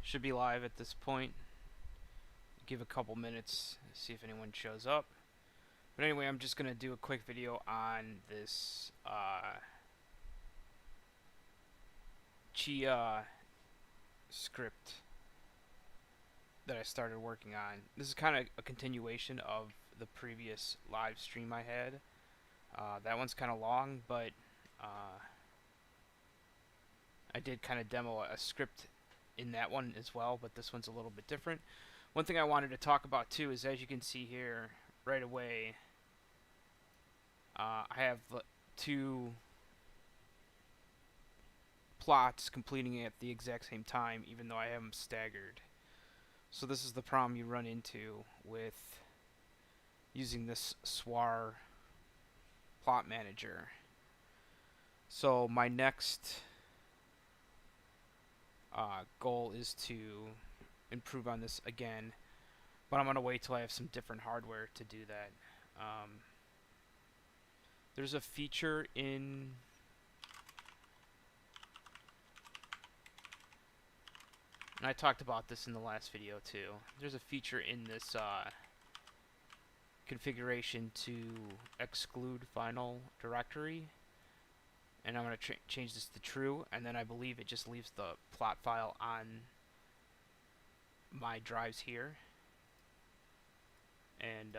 Should be live at this point. Give a couple minutes, see if anyone shows up. But anyway, I'm just going to do a quick video on this chia script that I started working on. This is kind of a continuation of the previous live stream I had. That one's kind of long, but I did kind of demo a script in that one as well, but this one's a little bit different. One thing I wanted to talk about too is, as you can see here right away, I have two plots completing at the exact same time, even though I have them staggered. So this is the problem you run into with using this SWAR plot manager. So my next goal is to improve on this again, but I'm going to wait till I have some different hardware to do that. There's a feature in and I talked about this in the last video too. There's a feature in this configuration to exclude final directory, and I'm going to change this to true, and then I believe it just leaves the plot file on my drives here, and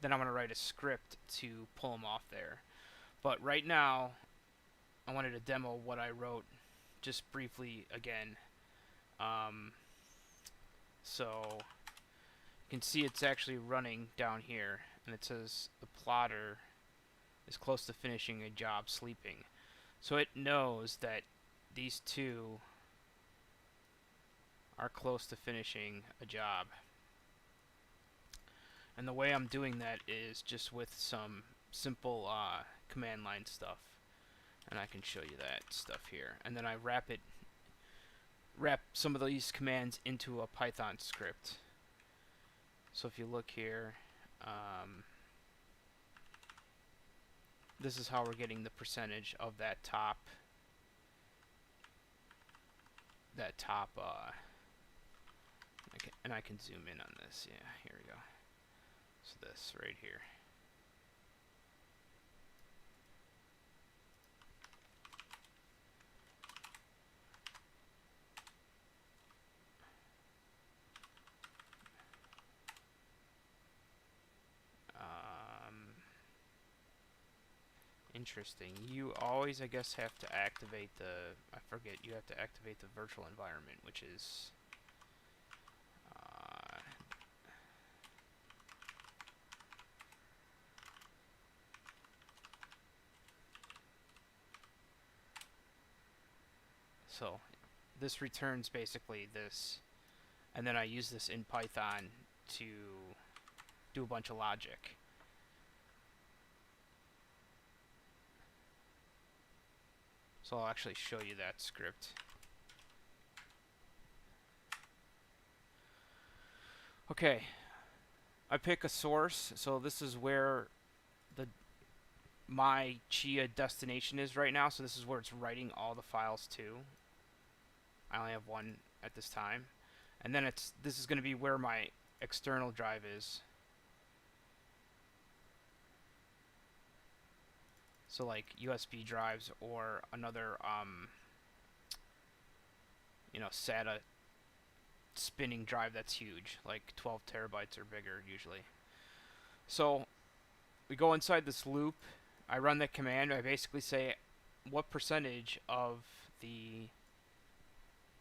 then I'm going to write a script to pull them off there. But right now I wanted to demo what I wrote just briefly again. So you can see it's actually running down here, and it says the plotter is close to finishing a job sleeping. So it knows that these two are close to finishing a job. And the way I'm doing that is just with some simple command line stuff. And I can show you that stuff here. And then I wrap some of these commands into a Python script. So if you look here, this is how we're getting the percentage of that top and I can zoom in on this. Yeah, here we go. So this right here. Interesting. You always, I guess, have to activate the, I forget, you have to activate the virtual environment, which is so this returns basically this, and then I use this in Python to do a bunch of logic. So I'll actually show you that script. Okay, I pick a source, so this is where my chia destination is right now, so this is where it's writing all the files to. I only have one at this time. And then this is going to be where my external drive is. So like USB drives or another SATA spinning drive that's huge, like 12 terabytes or bigger usually. So we go inside this loop, I run that command, I basically say what percentage of the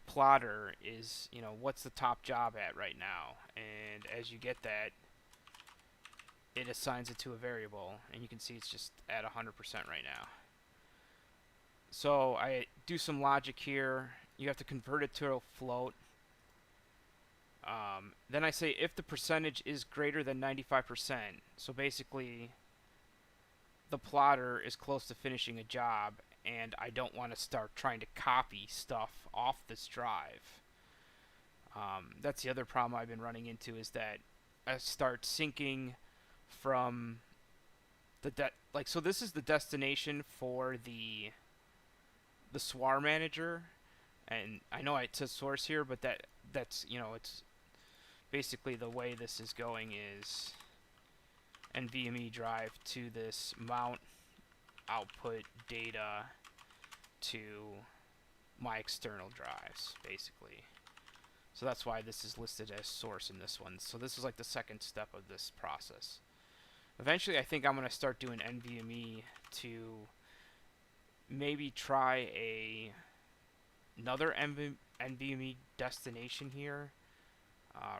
plotter is, what's the top job at right now, and as you get that, it assigns it to a variable, and you can see it's just at 100% right now. So I do some logic here. You have to convert it to a float. Then I say if the percentage is greater than 95%, so basically the plotter is close to finishing a job, and I don't want to start trying to copy stuff off this drive. That's the other problem I've been running into, is that I start syncing from so this is the destination for the SWAR manager, And I know it says source here, but that's it's basically the way this is going is NVMe drive to this mount output data to my external drives, basically. So that's why this is listed as source in this one. So this is like the second step of this process. Eventually, I think I'm going to start doing NVMe to maybe try another NVMe destination here.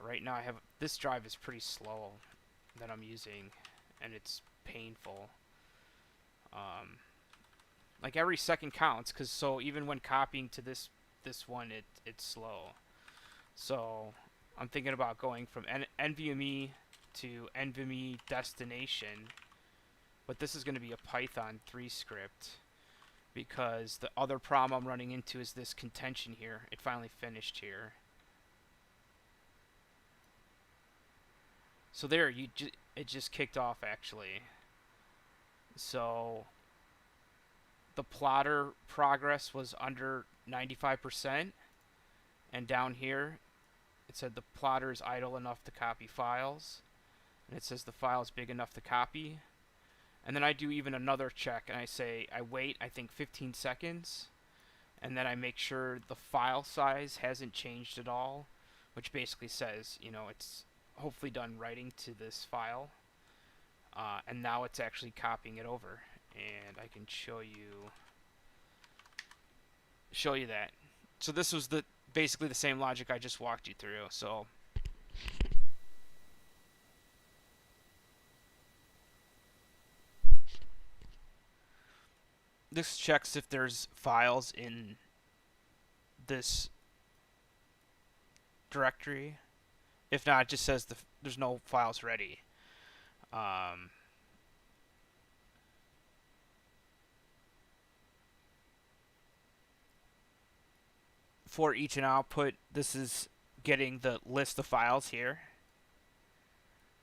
Right now, I have this drive is pretty slow that I'm using, and it's painful. Like every second counts, because so even when copying to this one, it's slow. So I'm thinking about going from NVMe to NVMe destination, but this is going to be a Python 3 script because the other problem I'm running into is this contention here. It finally finished here. So there, it just kicked off actually. So the plotter progress was under 95%, and down here it said the plotter is idle enough to copy files, and it says the file is big enough to copy. And then I do even another check, and I say I wait, I think 15 seconds, and then I make sure the file size hasn't changed at all, which basically says, it's hopefully done writing to this file, and now it's actually copying it over. And I can show you that. So this was basically the same logic I just walked you through. So this checks if there's files in this directory. If not, it just says there's no files ready. For each and output, this is getting the list of files here.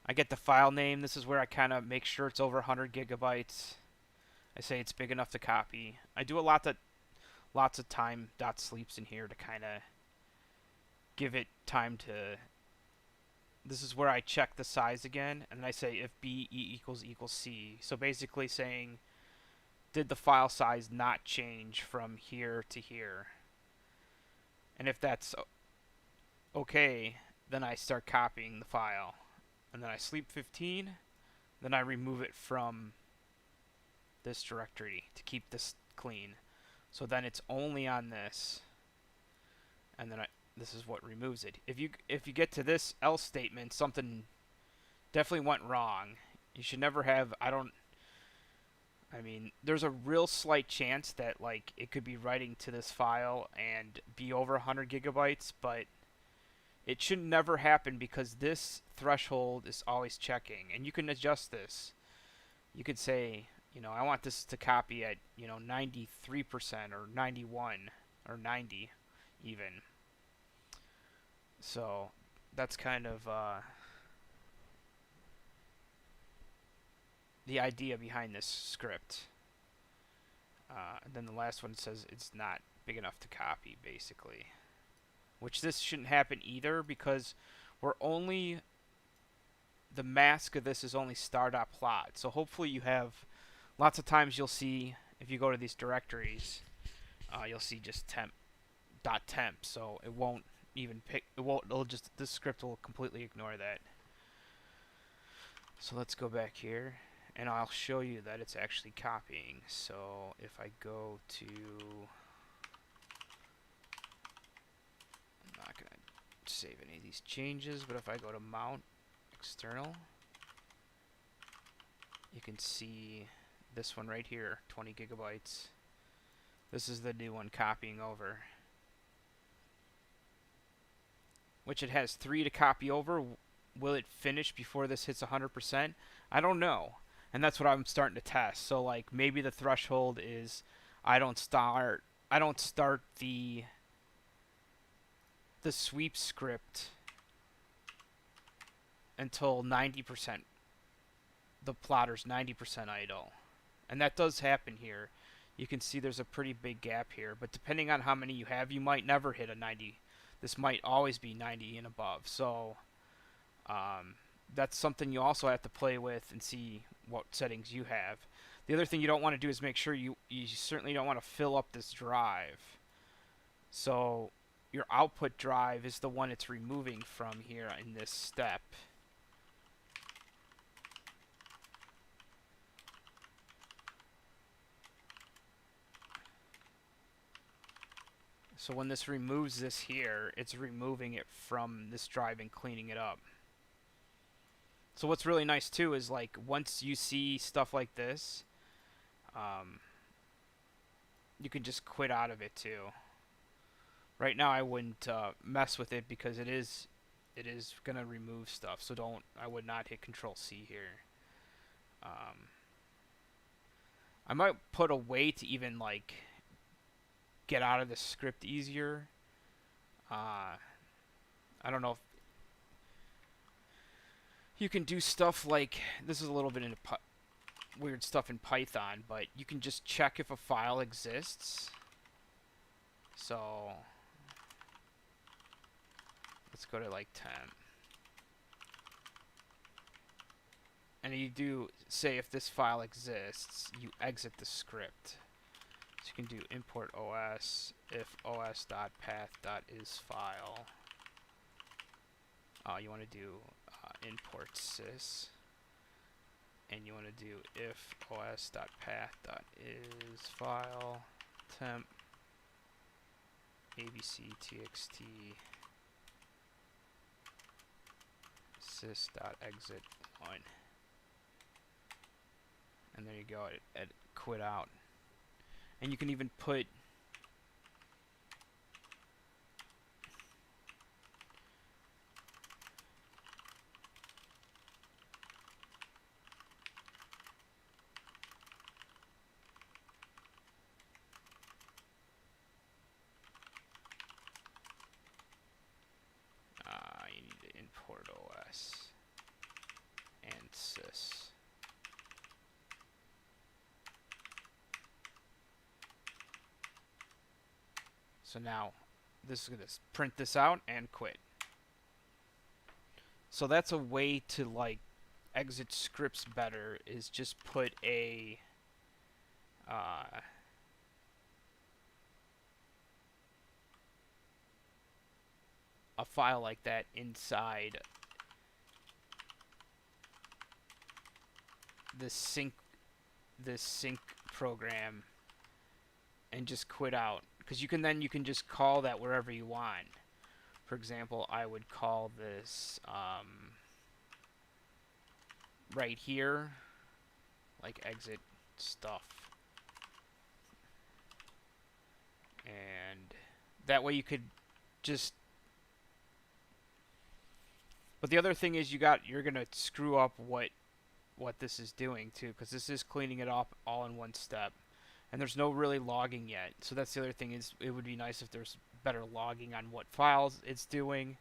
I get the file name. This is where I kind of make sure it's over 100 gigabytes. I say it's big enough to copy. I do lots of time dot sleeps in here to kind of give it time to. This is where I check the size again, and I say if B equals C. So basically saying, did the file size not change from here to here? And if that's okay, then I start copying the file. And then I sleep 15, then I remove it from this directory to keep this clean. So then it's only on this, and then this is what removes it. If you get to this else statement, something definitely went wrong. You should never have. I mean, there's a real slight chance that like it could be writing to this file and be over 100 gigabytes, but it should never happen because this threshold is always checking, and you can adjust this. You could say, I want this to copy at 93% or 91 or 90 even. So that's kind of the idea behind this script. And then the last one says it's not big enough to copy, basically. Which this shouldn't happen either, because the mask of this is only star.plot. So hopefully you have, lots of times you'll see, if you go to these directories, you'll see just temp.temp. So it won't even pick, this script will completely ignore that. So let's go back here, and I'll show you that it's actually copying. So if I go to, I'm not going to save any of these changes, but if I go to mount external, you can see this one right here, 20 gigabytes. This is the new one copying over, which it has 3 to copy over. Will it finish before this hits 100%? I don't know. And that's what I'm starting to test. So like maybe the threshold is I don't start the sweep script until 90%. The plotter's 90% idle. And that does happen here. you can see there's a pretty big gap here. But depending on how many you have, you might never hit a 90. This might always be 90 and above. So um, that's something you also have to play with and see what settings you have. The other thing you don't want to do is make sure you certainly don't want to fill up this drive. So your output drive is the one it's removing from here in this step. So when this removes this here, it's removing it from this drive and cleaning it up. So what's really nice too is like once you see stuff like this, you can just quit out of it too. Right now I wouldn't mess with it because it is gonna remove stuff. So I would not hit Control C here. I might put a way to even like get out of the script easier. I don't know if you can do stuff like this is a little bit into weird stuff in Python, but you can just check if a file exists. So let's go to like temp. And you do say if this file exists, you exit the script. So you can do import os if os.path.isFile. You want to do import sys. And you want to do if os.path.isFile temp abc.txt sys.exit 1. And there you go, it quit out. And you can even put you need to import os and sys. So now this is going to print this out and quit. So that's a way to like exit scripts better, is just put a file like that inside this sync program and just quit out, because you can just call that wherever you want. For example, I would call this right here, like exit stuff, and that way you could just. But the other thing is you're gonna screw up what this is doing too, because this is cleaning it up all in one step. And there's no really logging yet. So that's the other thing, is it would be nice if there's better logging on what files it's doing.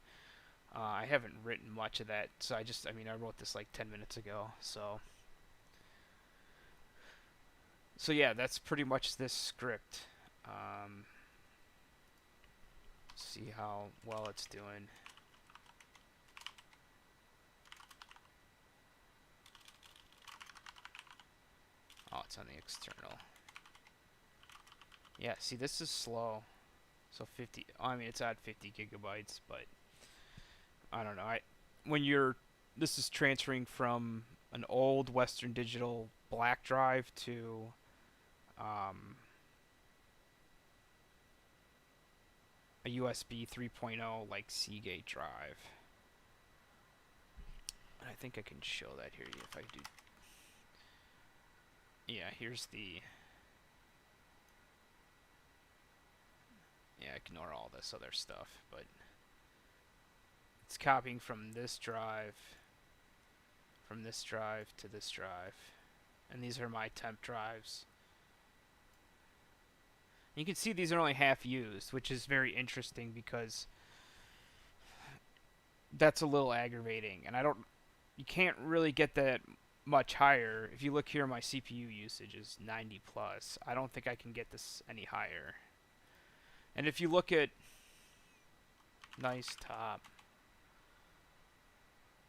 I haven't written much of that, so I wrote this like 10 minutes ago. So yeah, that's pretty much this script. See how well it's doing. Oh, it's on the external. Yeah, see, this is slow. So 50, it's at 50 gigabytes, but I don't know. This is transferring from an old Western Digital black drive to a USB 3.0 like Seagate drive. And I think I can show that here if I do. Yeah, here's the. Yeah, ignore all this other stuff, but it's copying from this drive to this drive, and these are my temp drives. You can see these are only half used, which is very interesting because that's a little aggravating, and you can't really get that much higher. If you look here, my CPU usage is 90 plus. I don't think I can get this any higher. And if you look at nice top,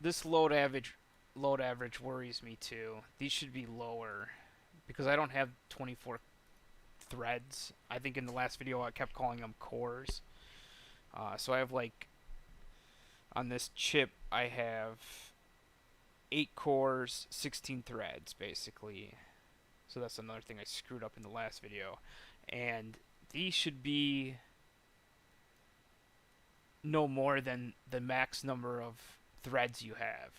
this load average worries me too. These should be lower because I don't have 24 threads. I think in the last video I kept calling them cores. So I have like on this chip I have 8 cores, 16 threads basically. So that's another thing I screwed up in the last video. And these should be no more than the max number of threads you have.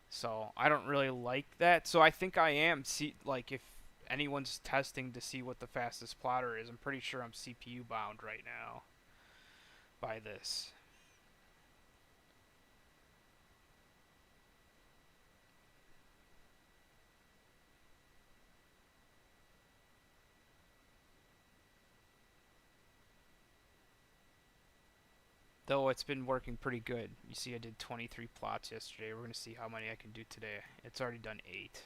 So I don't really like that. So I think I am like if anyone's testing to see what the fastest plotter is, I'm pretty sure I'm CPU bound right now by this. Though it's been working pretty good. You see I did 23 plots yesterday. We're going to see how many I can do today. It's already done 8.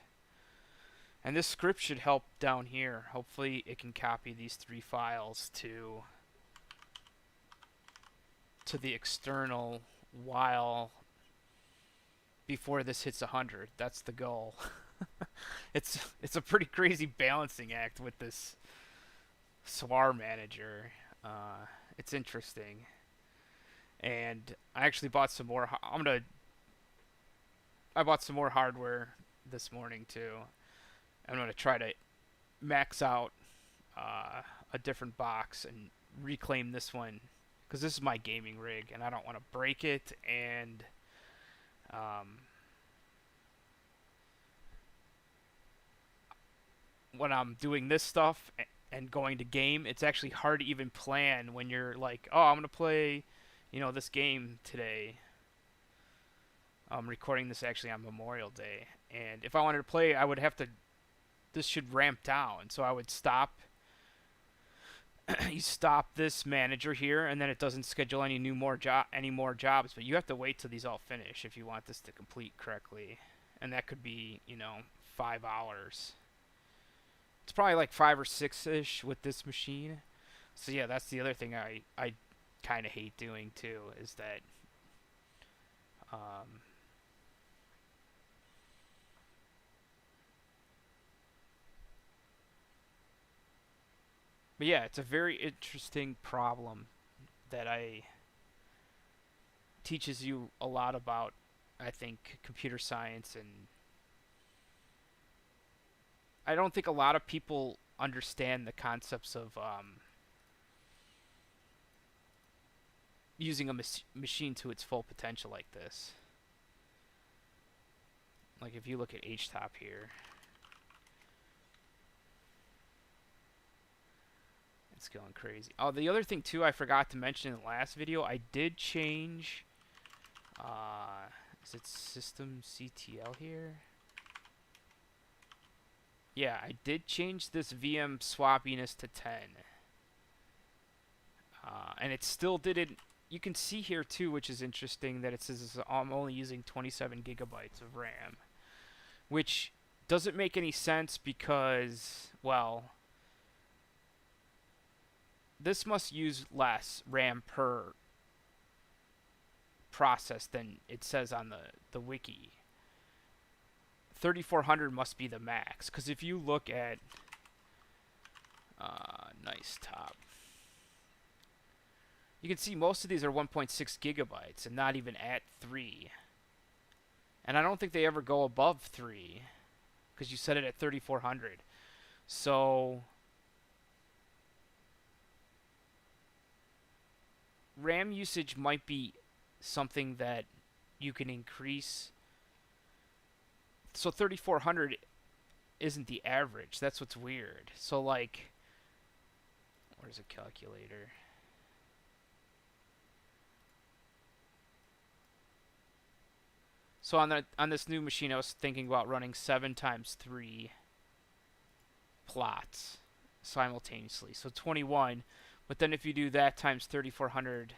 And this script should help down here. Hopefully it can copy these 3 files to the external while before this hits 100. That's the goal. It's a pretty crazy balancing act with this SWAR manager. It's interesting. And I actually bought some more. I bought some more hardware this morning too. I'm gonna try to max out a different box and reclaim this one because this is my gaming rig, and I don't want to break it. And when I'm doing this stuff and going to game, it's actually hard to even plan when you're like, oh, I'm gonna play this game today. I'm recording this actually on Memorial Day, and if I wanted to play, I would have to. This should ramp down, so I would stop. You stop this manager here, and then it doesn't schedule any more jobs. But you have to wait till these all finish if you want this to complete correctly, and that could be 5 hours. It's probably like 5 or 6-ish with this machine. So yeah, that's the other thing I kind of hate doing too, is that but yeah, it's a very interesting problem that I teaches you a lot about, I think, computer science. And I don't think a lot of people understand the concepts of using a machine to its full potential like this. Like if you look at HTOP here, it's going crazy. Oh, the other thing too I forgot to mention in the last video, I did change is it system CTL here? Yeah, I did change this VM swappiness to 10. And it still didn't. You can see here too, which is interesting, that it says I'm only using 27 gigabytes of RAM, which doesn't make any sense because, well, this must use less RAM per process than it says on the wiki. 3400 must be the max, because if you look at nice top, you can see most of these are 1.6 gigabytes and not even at 3. And I don't think they ever go above 3 because you set it at 3400. So RAM usage might be something that you can increase. So 3400 isn't the average. That's what's weird. So like, where's a calculator? So on this new machine, I was thinking about running 7 times 3 plots simultaneously. So 21. But then if you do that times 3400,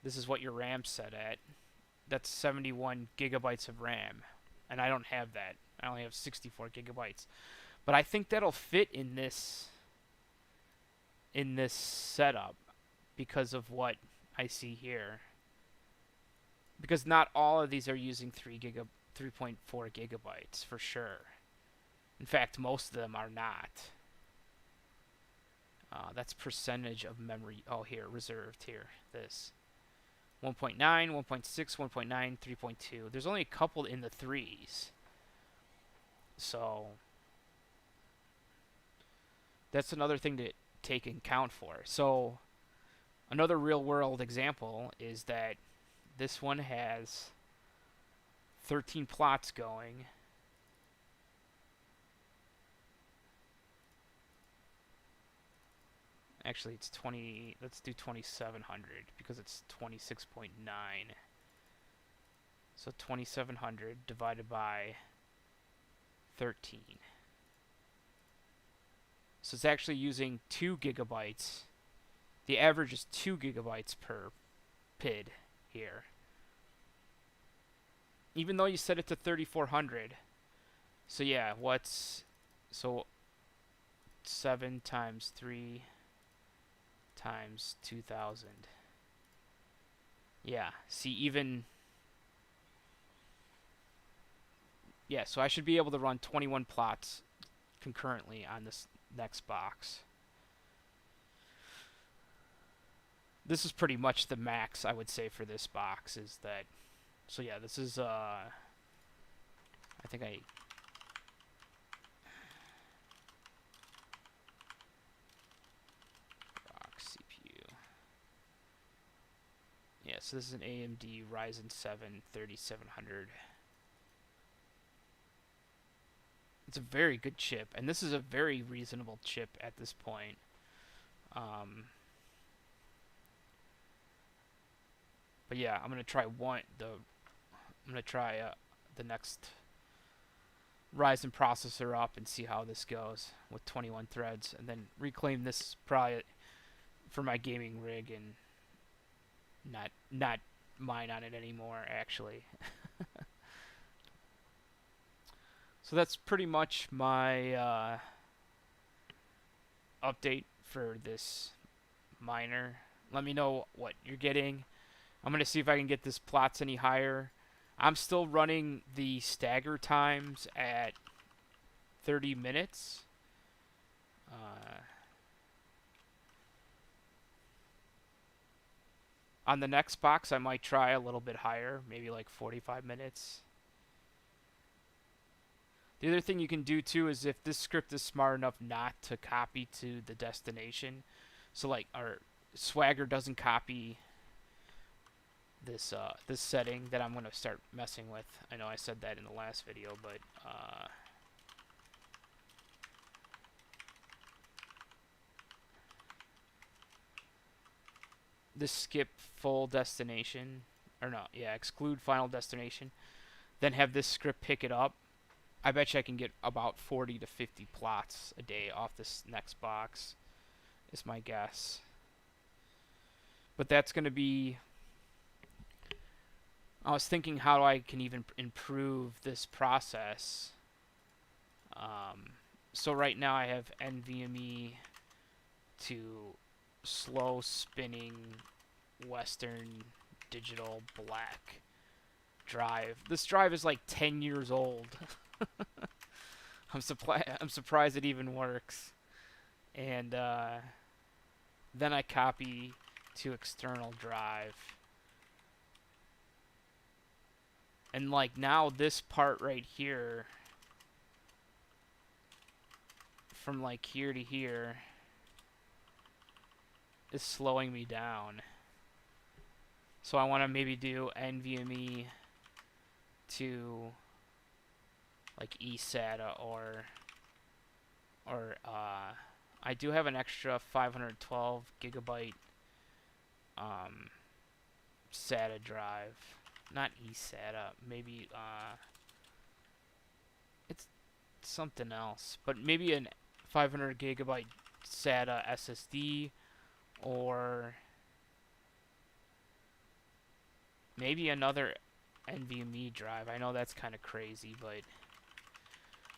this is what your RAM's set at. That's 71 gigabytes of RAM. and I don't have that. I only have 64 gigabytes. But I think that'll fit in this setup because of what I see here. Because not all of these are using 3.4 gigabytes for sure. In fact, most of them are not. That's percentage of memory. Oh, here, reserved here. This 1.9, 1.6, 1.9, 3.2. There's only a couple in the threes. So that's another thing to take in account for. So another real world example is that this one has 13 plots going. Actually, it's 20. Let's do 2700 because it's 26.9. So 2700 divided by 13. So it's actually using 2 gigabytes. The average is 2 gigabytes per PID here. Even though you set it to 3400. So yeah, so 7 times 3 times 2000. Yeah, see yeah, so I should be able to run 21 plots concurrently on this next box. This is pretty much the max I would say for this box is that. So yeah, this is I think box CPU. Yeah, so this is an AMD Ryzen 7 3700. It's a very good chip, and this is a very reasonable chip at this point. But yeah, I'm gonna try the next Ryzen processor up and see how this goes with 21 threads, and then reclaim this probably for my gaming rig and not mine on it anymore actually. So that's pretty much my update for this miner. Let me know what you're getting. I'm going to see if I can get this plots any higher. I'm still running the stagger times at 30 minutes. On the next box, I might try a little bit higher, maybe like 45 minutes. The other thing you can do too is if this script is smart enough not to copy to the destination, so like our Swagger doesn't copy this this setting that I'm going to start messing with. I know I said that in the last video, but this skip full destination, or no, yeah, exclude final destination, then have this script pick it up. I bet you I can get about 40 to 50 plots a day off this next box, is my guess. But that's going to be... I was thinking how I can even improve this process. So right now I have NVMe to slow spinning Western Digital Black drive. This drive is like 10 years old. I'm surprised it even works. And then I copy to external drive. And like now this part right here, from like here to here, is slowing me down. So I want to maybe do NVMe to like eSATA or I do have an extra 512 gigabyte SATA drive. Not eSATA, maybe it's something else, but maybe an 500 gigabyte SATA SSD, or maybe another NVMe drive. I know that's kind of crazy, but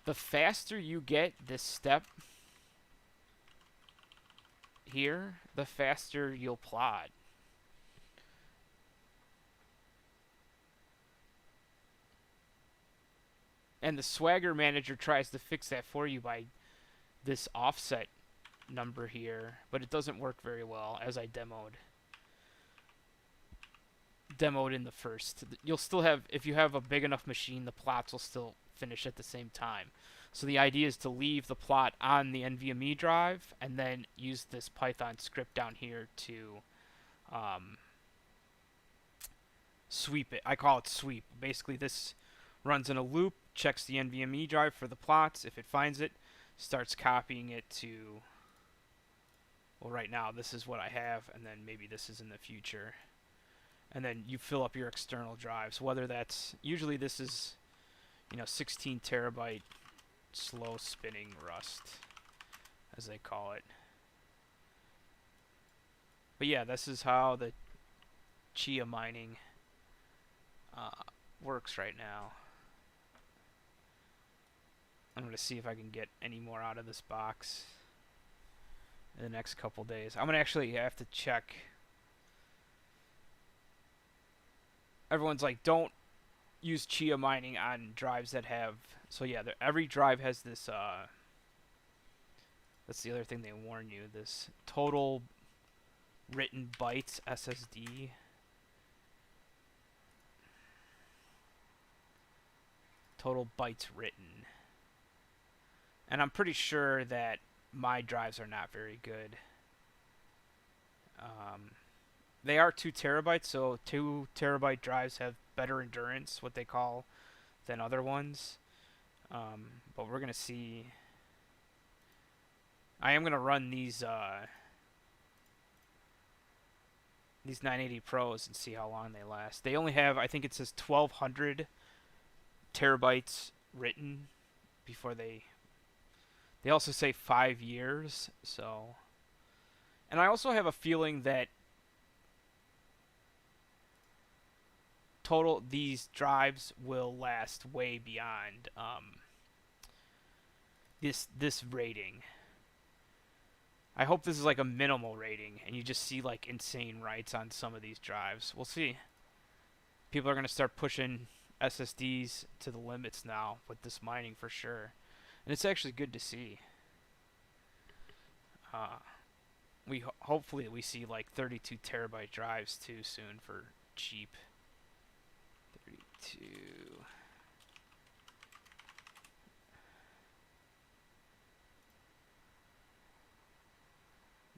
the faster you get this step here, the faster you'll plot. And the Swagger Manager tries to fix that for you by this offset number here, but it doesn't work very well, as I demoed in the first. You'll still have, if you have a big enough machine, the plots will still finish at the same time. So the idea is to leave the plot on the NVMe drive and then use this Python script down here to sweep it. I call it sweep. Basically, this runs in a loop, checks the NVMe drive for the plots. If it finds it, starts copying it to, well, right now this is what I have, and then maybe this is in the future. And then you fill up your external drives, whether that's, usually this is, 16 terabyte slow spinning Rust, as they call it. But yeah, this is how the chia mining works right now. I'm going to see if I can get any more out of this box in the next couple days. I'm going to actually have to check. Everyone's like, don't use chia mining on drives that have... So yeah, every drive has this... that's the other thing they warn you. This total written bytes SSD. Total bytes written. And I'm pretty sure that my drives are not very good. They are 2 terabytes, so 2 terabyte drives have better endurance, what they call, than other ones. But we're going to see. I am going to run these 980 Pros and see how long they last. They only have, I think it says 1,200 terabytes written before they also say 5 years, so. And I also have a feeling that total these drives will last way beyond this rating. I hope this is like a minimal rating and you just see like insane writes on some of these drives. We'll see. People are going to start pushing SSDs to the limits now with this mining for sure. And it's actually good to see. Hopefully we see like 32 terabyte drives too soon for cheap. 32.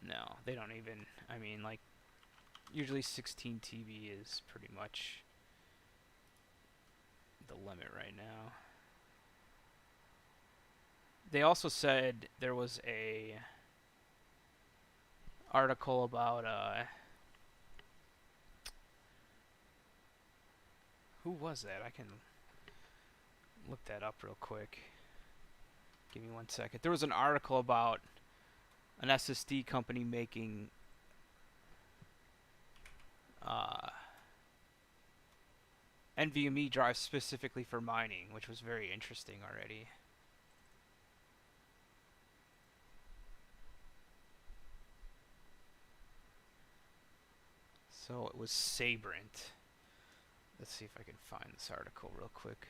No, they don't even. I mean, like, usually 16 TB is pretty much the limit right now. They also said there was a article about who was that? I can look that up real quick. Give me 1 second. There was an article about an SSD company making NVMe drives specifically for mining, which was very interesting already. So it was Sabrent. Let's see if I can find this article real quick.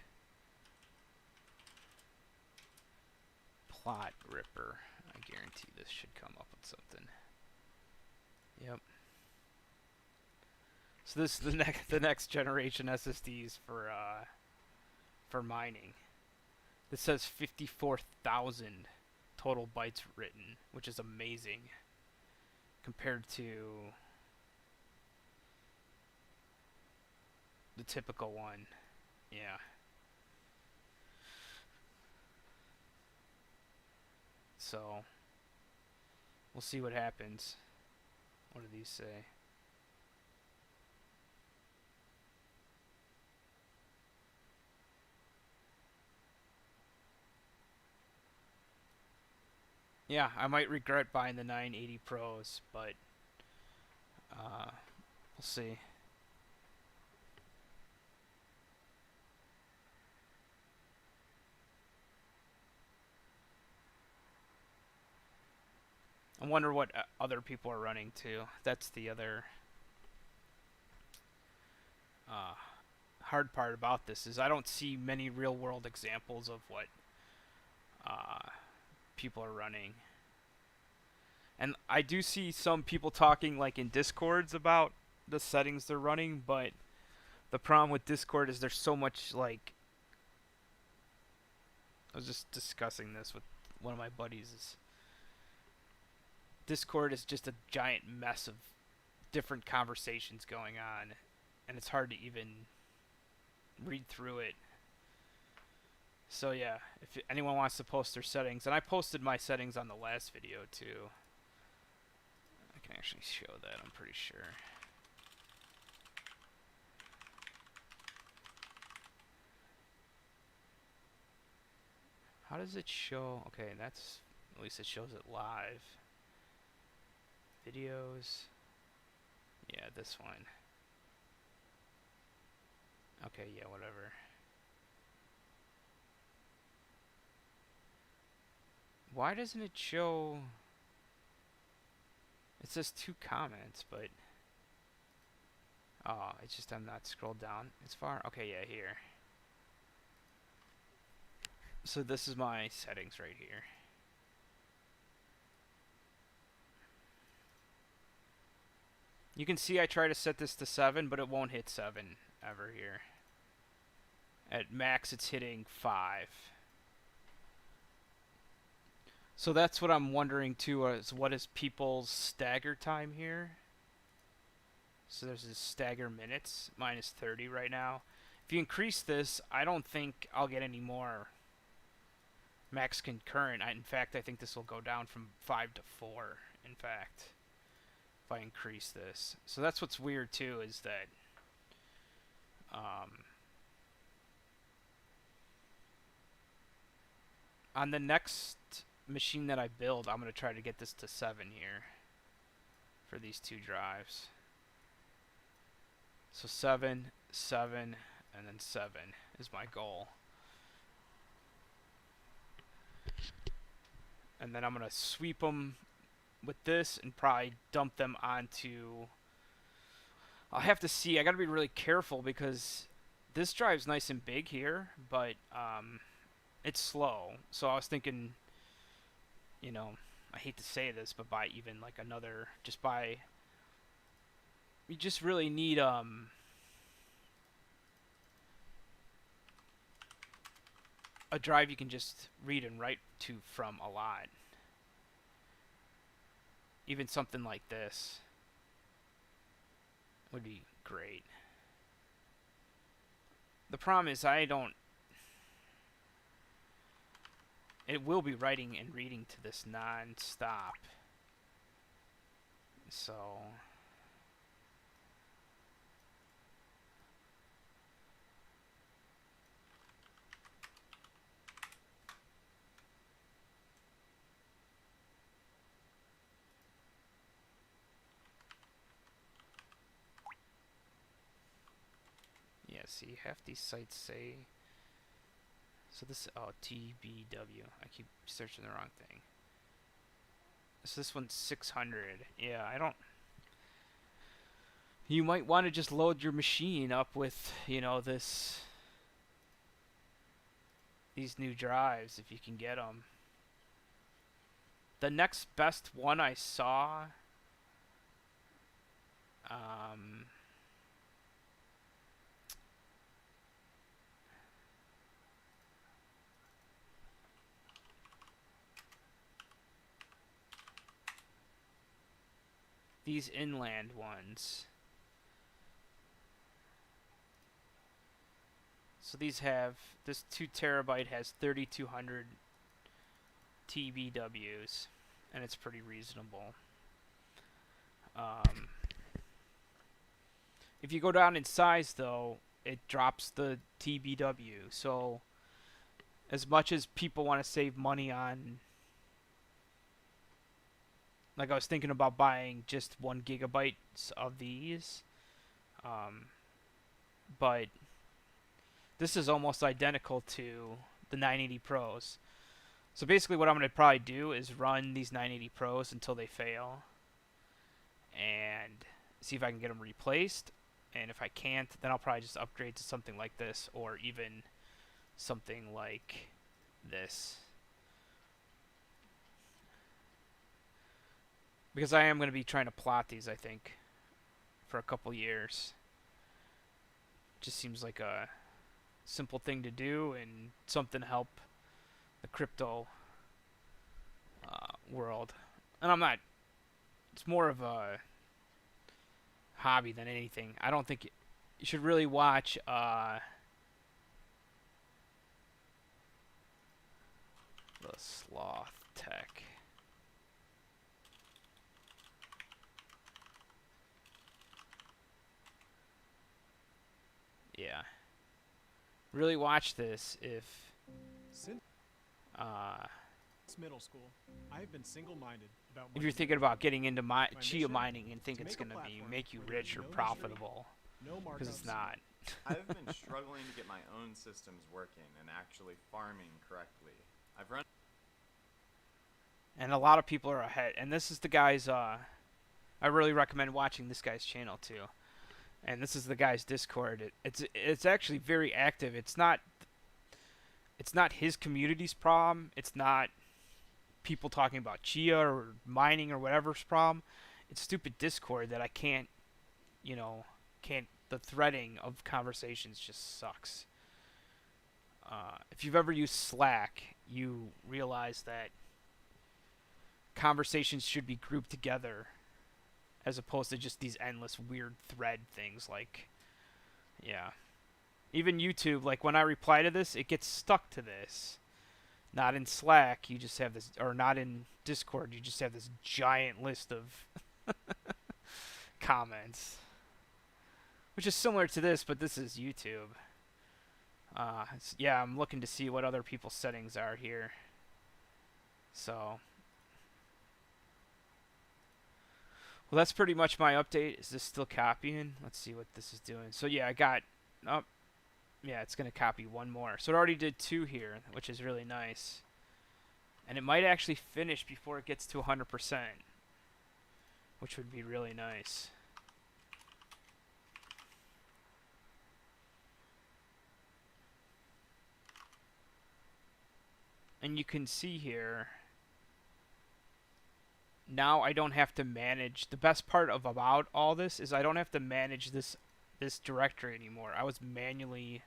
Plot Ripper. I guarantee this should come up with something. Yep. So this is the next generation SSDs for mining. This says 54,000 total bytes written, which is amazing compared to the typical one. Yeah. So we'll see what happens. What do these say? Yeah, I might regret buying the 980 Pros, but we'll see. wonder what other people are running too. That's the other uh, hard part about this is I don't see many real world examples of what uh, people are running. And I do see some people talking like in Discords about the settings they're running, but the problem with Discord is there's so much like I was just discussing this with one of my buddies is Discord is just a giant mess of different conversations going on and it's hard to even read through it. So yeah, if anyone wants to post their settings, and I posted my settings on the last video too. I can actually show that, I'm pretty sure. How does it show? Okay, that's at least it shows it live. Videos. Yeah, this one. Okay, yeah, whatever. Why doesn't it show? It says 2 comments, but oh, it's just I'm not scrolled down as far. Okay, yeah, here. So this is my settings right here. You can see I try to set this to 7, but it won't hit 7 ever here. At max, it's hitting 5. So that's what I'm wondering too, is what is people's stagger time here? So there's this stagger minutes, minus 30 right now. If you increase this, I don't think I'll get any more max concurrent. In fact, I think this will go down from 5 to 4, in fact, if I increase this. So that's what's weird too, is that on the next machine that I build, I'm going to try to get this to 7 here for these 2 drives. So 7, 7, and then 7 is my goal. And then I'm going to sweep them with this and probably dump them onto... I'll have to see. I got to be really careful because this drive's nice and big here, but it's slow. So I was thinking, you know, I hate to say this, but buy even like another, just buy, you just really need a drive you can just read and write to from a lot. Even something like this would be great. The problem is it will be writing and reading to this non-stop. So yeah, see, half these sites say, so this, oh, TBW, I keep searching the wrong thing. So this one's 600. Yeah, I don't, you might want to just load your machine up with, you know, these new drives if you can get them. The next best one I saw, these inland ones. So these have, this 2 terabyte has 3200 TBWs, and it's pretty reasonable. If you go down in size, though, it drops the TBW. So as much as people want to save money on, like I was thinking about buying just 1 gigabyte of these, but this is almost identical to the 980 Pros. So basically, what I'm going to probably do is run these 980 Pros until they fail, and see if I can get them replaced. And if I can't, then I'll probably just upgrade to something like this, or even something like this. Because I am going to be trying to plot these, I think, for a couple years. Just seems like a simple thing to do and something to help the crypto world. And I'm not. It's more of a hobby than anything. I don't think you should really watch the Sloth Tech. Yeah. Really watch this if Since uh, middle school, I have been single-minded about if you're money thinking about getting into chia mission mining and think to it's make a going to be platform make you where there's rich or no mystery, profitable, no because it's markups. not. I've been struggling to get my own systems working and actually farming correctly. I've run. And a lot of people are ahead. And this is the guy's. I really recommend watching this guy's channel too. And this is the guy's Discord. It's actually very active. It's not his community's problem. It's not people talking about chia or mining or whatever's problem. It's stupid Discord that I can't, can't. The threading of conversations just sucks. If you've ever used Slack, you realize that conversations should be grouped together as opposed to just these endless weird thread things. Like, yeah. Even YouTube, like when I reply to this, it gets stuck to this. Not in Slack, you just have this, or not in Discord, you just have this giant list of comments. Which is similar to this, but this is YouTube. Yeah, I'm looking to see what other people's settings are here. So, well, that's pretty much my update. Is this still copying? Let's see what this is doing. So yeah, I got, oh, yeah, it's going to copy one more. So it already did 2 here, which is really nice. And it might actually finish before it gets to 100%, which would be really nice. And you can see here, now I don't have to manage. The best part of about all this is I don't have to manage this directory anymore. I was manually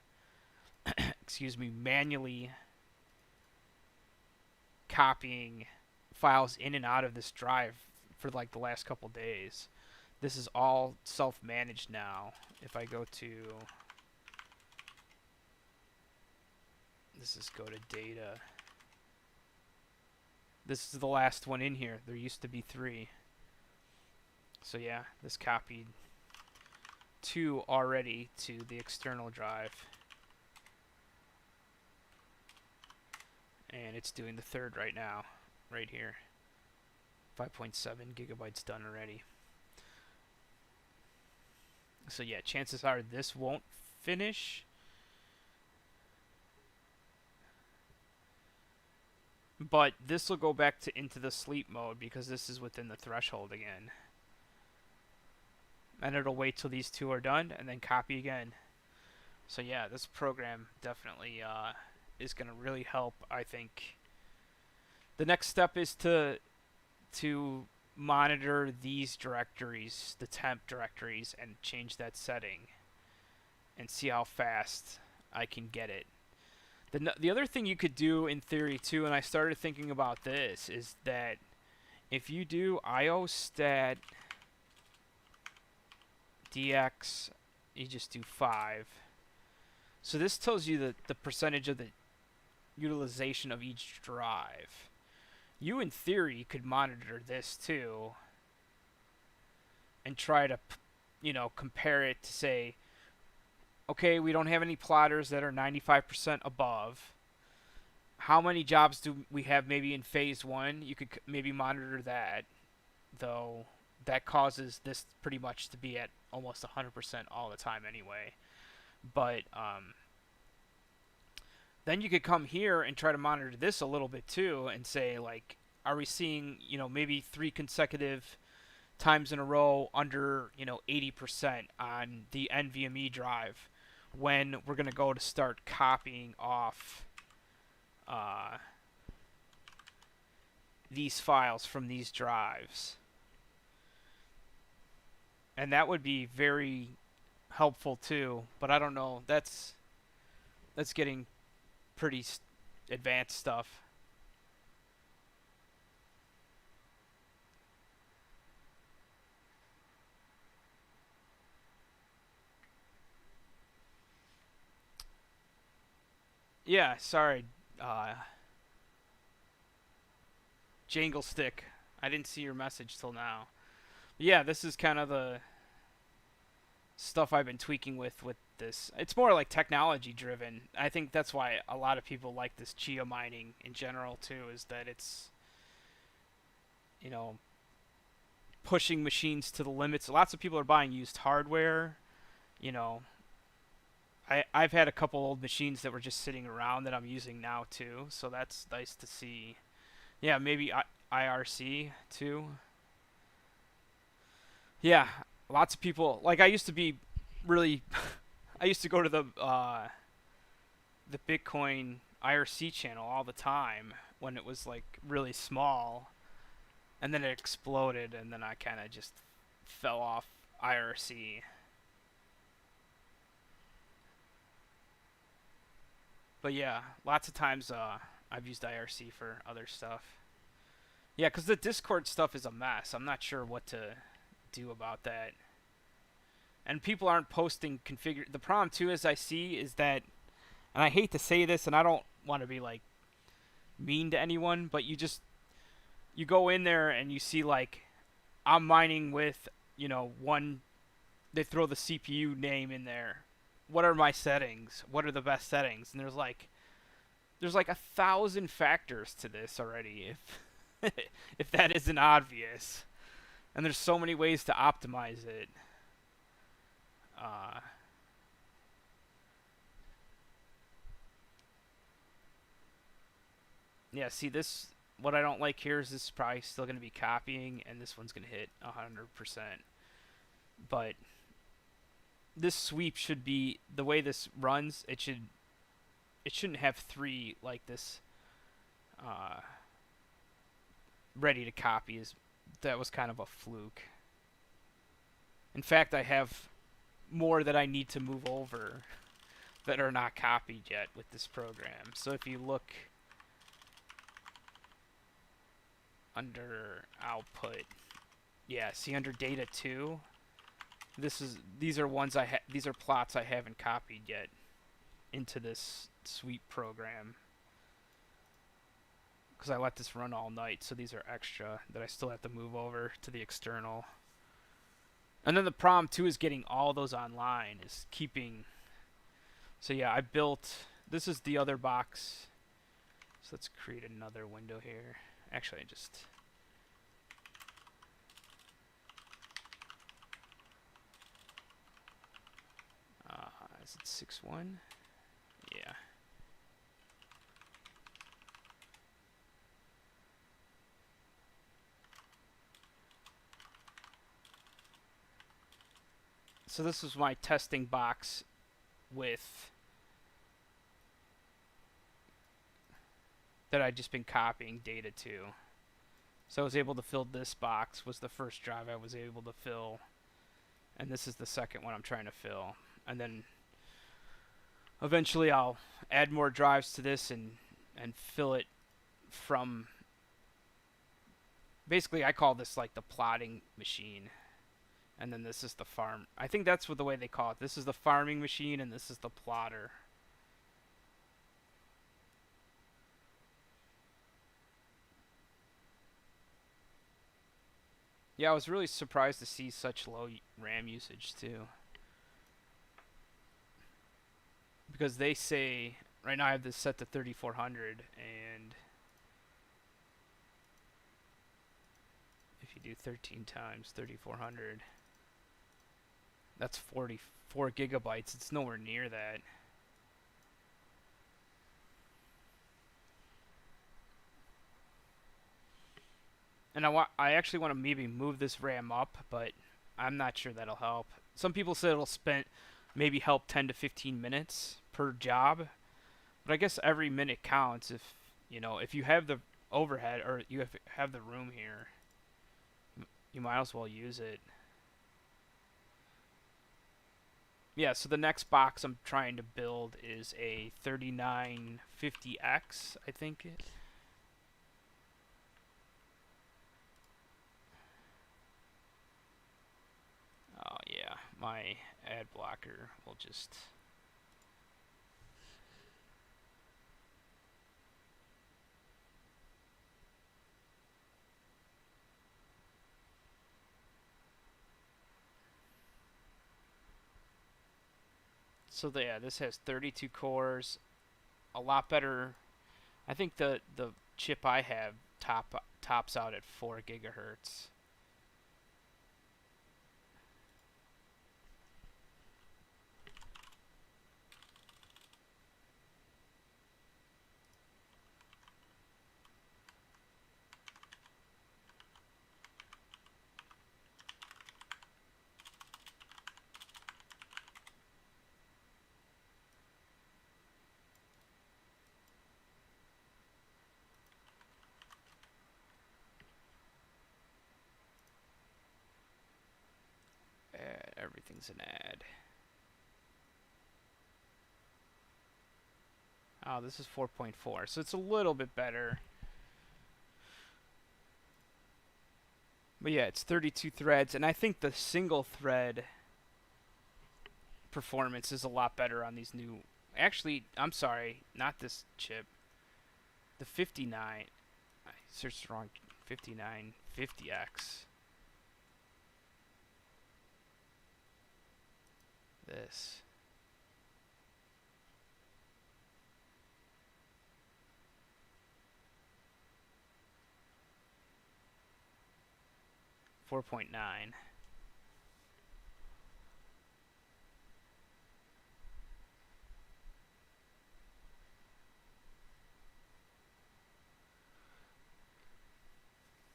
manually copying files in and out of this drive for like the last couple days. This is all self-managed now. If I go to, go to data. This is the last one in here. There used to be 3. So yeah, this copied 2 already to the external drive. And it's doing the 3rd right now, right here. 5.7 gigabytes done already. So yeah, chances are this won't finish. But this will go back to into the sleep mode because this is within the threshold again. And it'll wait till these 2 are done and then copy again. So yeah, this program definitely is going to really help, I think. The next step is to monitor these directories, the temp directories, and change that setting and see how fast I can get it. The other thing you could do in theory too, and I started thinking about this, is that if you do iostat dx, you just do 5. So this tells you the percentage of the utilization of each drive. You, in theory, could monitor this too and try to, compare it to say, okay, we don't have any plotters that are 95% above. How many jobs do we have maybe in phase 1? You could maybe monitor that, though that causes this pretty much to be at almost 100% all the time anyway. But then you could come here and try to monitor this a little bit too and say like, are we seeing, maybe 3 consecutive times in a row under, 80% on the NVMe drive when we're going to go to start copying off uh, these files from these drives. And that would be very helpful too, but I don't know. That's getting pretty advanced stuff. Yeah, sorry, uh, Jangle Stick. I didn't see your message till now. Yeah, this is kind of the stuff I've been tweaking with this. It's more like technology driven. I think that's why a lot of people like this chia mining in general too, is that it's, you know, pushing machines to the limits. Lots of people are buying used hardware, you know. I've had a couple old machines that were just sitting around that I'm using now too, so that's nice to see. Yeah, maybe IRC too. Yeah, lots of people like I used to be really I used to go to the Bitcoin IRC channel all the time when it was like really small, and then it exploded, and then I kind of just fell off IRC. But yeah, lots of times I've used IRC for other stuff. Yeah, because the Discord stuff is a mess. I'm not sure what to do about that. And people aren't posting configure. The problem too, as I see, is that, and I hate to say this, and I don't want to be like mean to anyone, but you go in there and you see like I'm mining with one. They throw the CPU name in there. What are my settings? What are the best settings? And there's like 1,000 factors to this already. If if that isn't obvious, and there's so many ways to optimize it. Uh, yeah, see this. What I don't like here is this is probably still going to be copying, and this one's going to hit 100%. But this sweep should be the way this runs. It shouldn't have three like this. Uh, ready to copy is that was kind of a fluke. In fact, I have more that I need to move over that are not copied yet with this program. So if you look under output, yeah, see under data 2, these are ones these are plots I haven't copied yet into this sweep program, because I let this run all night, so these are extra that I still have to move over to the external. And then the problem too is getting all those online, is keeping. So yeah, I built, this is the other box. So let's create another window here. Actually, I just, is it 6.1? Yeah. So this is my testing box with that I'd just been copying data to. So I was able to fill this box, was the first drive I was able to fill. And this is the second one I'm trying to fill. And then eventually I'll add more drives to this and fill it from, basically I call this like the plotting machine. And then this is the farm. I think that's what the way they call it. This is the farming machine, and this is the plotter. Yeah, I was really surprised to see such low RAM usage too. Because they say, right now I have this set to 3400, and if you do 13 times 3400, that's 44 gigabytes. It's nowhere near that. And I actually want to maybe move this RAM up, but I'm not sure that'll help. Some people say it'll spend maybe help 10 to 15 minutes per job, but I guess every minute counts if if you have the overhead or you have the room here, you might as well use it. Yeah, so the next box I'm trying to build is a 3950X, I think. Oh yeah, my ad blocker will just... So yeah, this has 32 cores, a lot better. I think the chip I have tops out at 4 gigahertz. Everything's an ad. Oh, this is 4.4, so it's a little bit better. But yeah, it's 32 threads, and I think the single thread performance is a lot better on these new... Actually, I'm sorry, not this chip. The 59... I searched the wrong... 5950X. This. .9.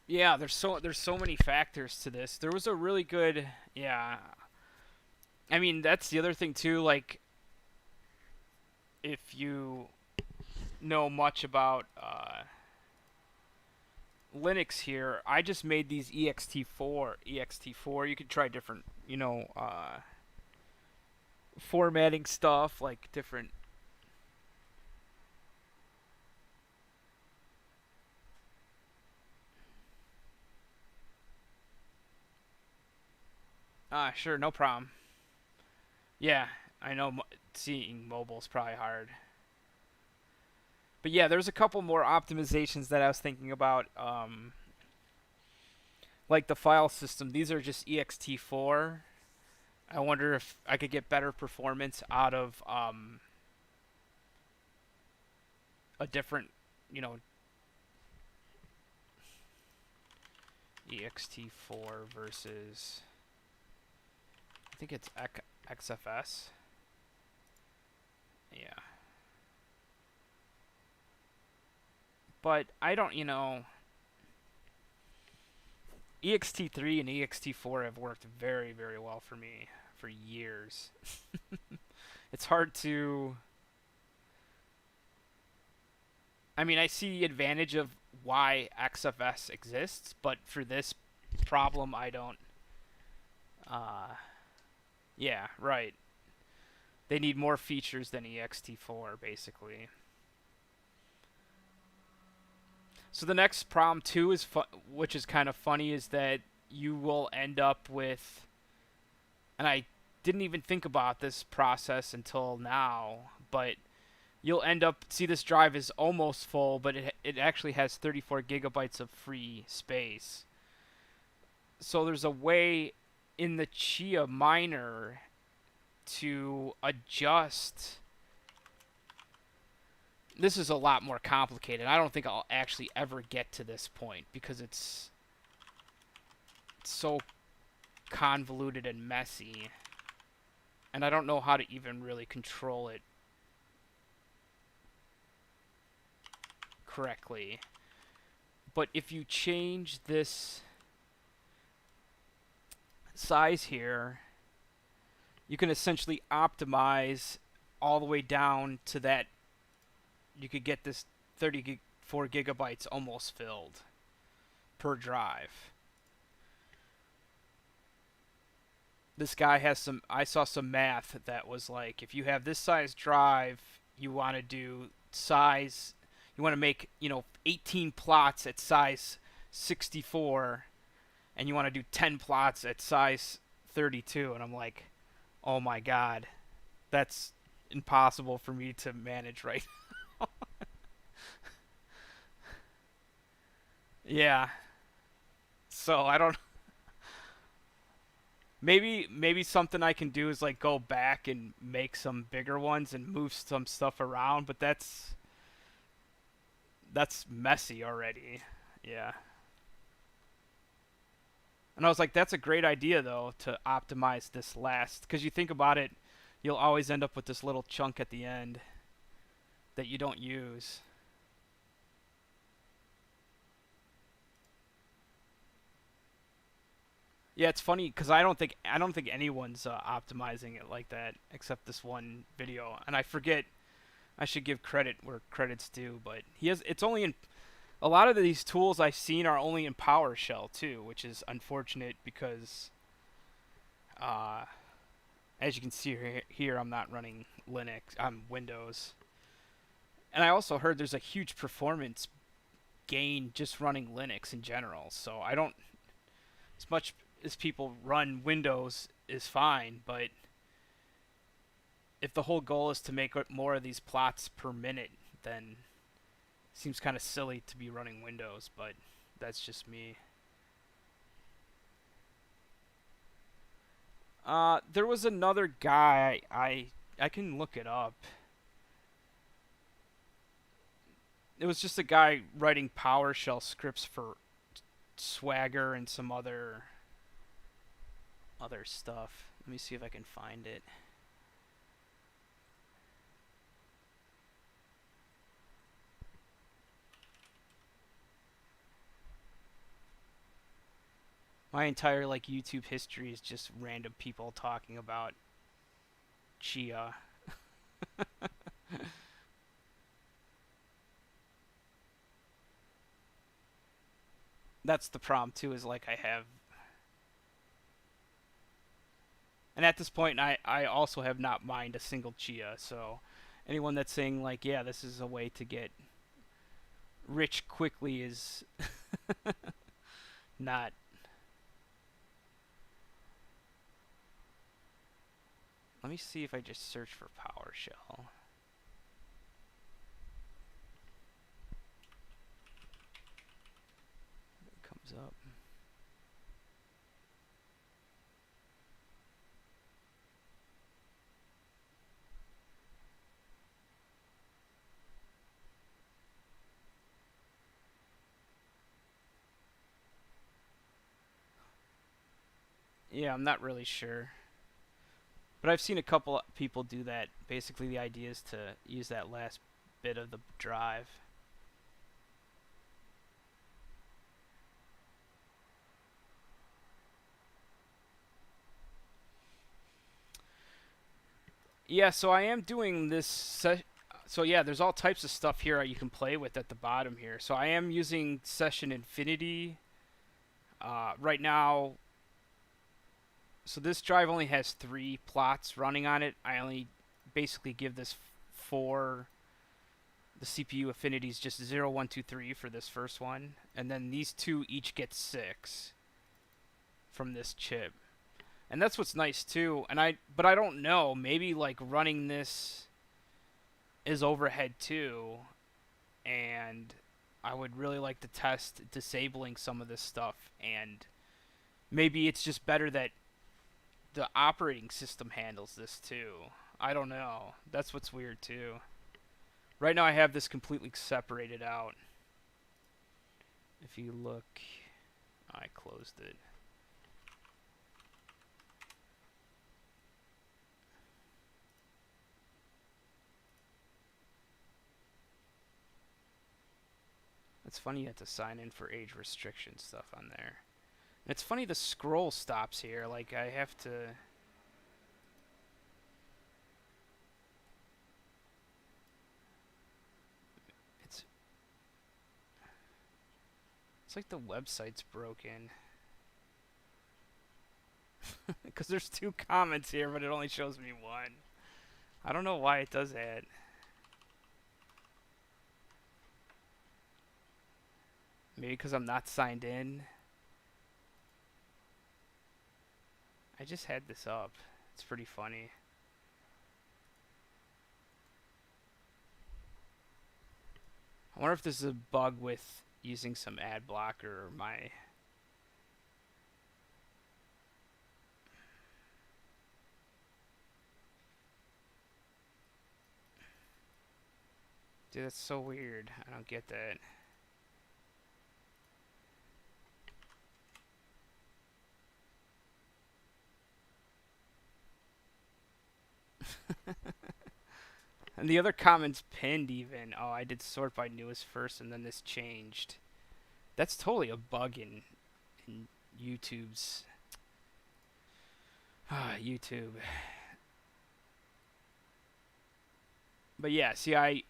Yeah, there's so many factors to this. There was a really good... Yeah. I mean, that's the other thing too, like if you know much about Linux here, I just made these ext4. You could try different, formatting stuff, like different... Sure, no problem. Yeah, I know seeing mobile is probably hard. But yeah, there's a couple more optimizations that I was thinking about. Like the file system, these are just ext4. I wonder if I could get better performance out of a different, you know, ext4 versus... I think it's XFS. Yeah. But I don't, ext3 and ext4 have worked very, very well for me for years. It's hard to... I mean, I see the advantage of why XFS exists, but for this problem, I don't... Yeah, right. They need more features than ext4, basically. So the next problem too is which is kind of funny, is that you will end up with, and I didn't even think about this process until now, but you'll end up... See, this drive is almost full, but it actually has 34 gigabytes of free space. So there's a way in the Chia miner to adjust... This is a lot more complicated. I don't think I'll actually ever get to this point because it's so convoluted and messy, and I don't know how to even really control it correctly. But if you change this size here, you can essentially optimize all the way down to that. You could get this 34 gigabytes almost filled per drive. This guy has some, I saw some math that was like, if you have this size drive, you want to do size, you want to make, 18 plots at size 64, and you want to do 10 plots at size 32. And I'm like, oh my god, that's impossible for me to manage right now. Yeah. So I don't. Maybe something I can do is like go back and make some bigger ones and move some stuff around, but that's messy already. Yeah. And I was like, that's a great idea though to optimize this last, because you think about it, you'll always end up with this little chunk at the end that you don't use. Yeah, it's funny because I don't think anyone's optimizing it like that except this one video, and I forget I should give credit where credit's due, but he has. It's only in a lot of these tools I've seen are only in PowerShell too, which is unfortunate because, uh, as you can see here, I'm not running Linux. I'm Windows, and I also heard there's a huge performance gain just running Linux in general. So I don't, as much as people run Windows is fine, but if the whole goal is to make more of these plots per minute, then it seems kind of silly to be running Windows, but that's just me. There was another guy, I can look it up. It was just a guy writing PowerShell scripts for Swagger and some other stuff. Let me see if I can find it. My entire like YouTube history is just random people talking about chia. That's the problem too, is like I have, and at this point I also have not mined a single chia, so anyone that's saying like, yeah, this is a way to get rich quickly is not. Let me see if I just search for PowerShell. It comes up. Yeah, I'm not really sure. But I've seen a couple people do that. Basically, the idea is to use that last bit of the drive. Yeah, so I am doing this. So yeah, there's all types of stuff here you can play with at the bottom here. So I am using Session Infinity right now. So this drive only has 3 plots running on it. I only basically give this 4. The CPU affinities just 0, 1, 2, 3 for this first one, and then these 2 each get 6 from this chip. And that's what's nice too. But I don't know. Maybe like running this is overhead too, and I would really like to test disabling some of this stuff. And maybe it's just better that the operating system handles this too. I don't know. That's what's weird too. Right now I have this completely separated out. If you look, I closed it. Let's it's funny you have to sign in for age restriction stuff on there. And it's funny the scroll stops here. Like, I have to... It's... It's like the website's broken. Because there's 2 comments here, but it only shows me 1. I don't know why it does that. Maybe because I'm not signed in. I just had this up. It's pretty funny. I wonder if this is a bug with using some ad blocker or my... Dude, that's so weird. I don't get that. And the other comment's pinned even. Oh, I did sort by newest first and then this changed. That's totally a bug in YouTube's... YouTube. But yeah, see, I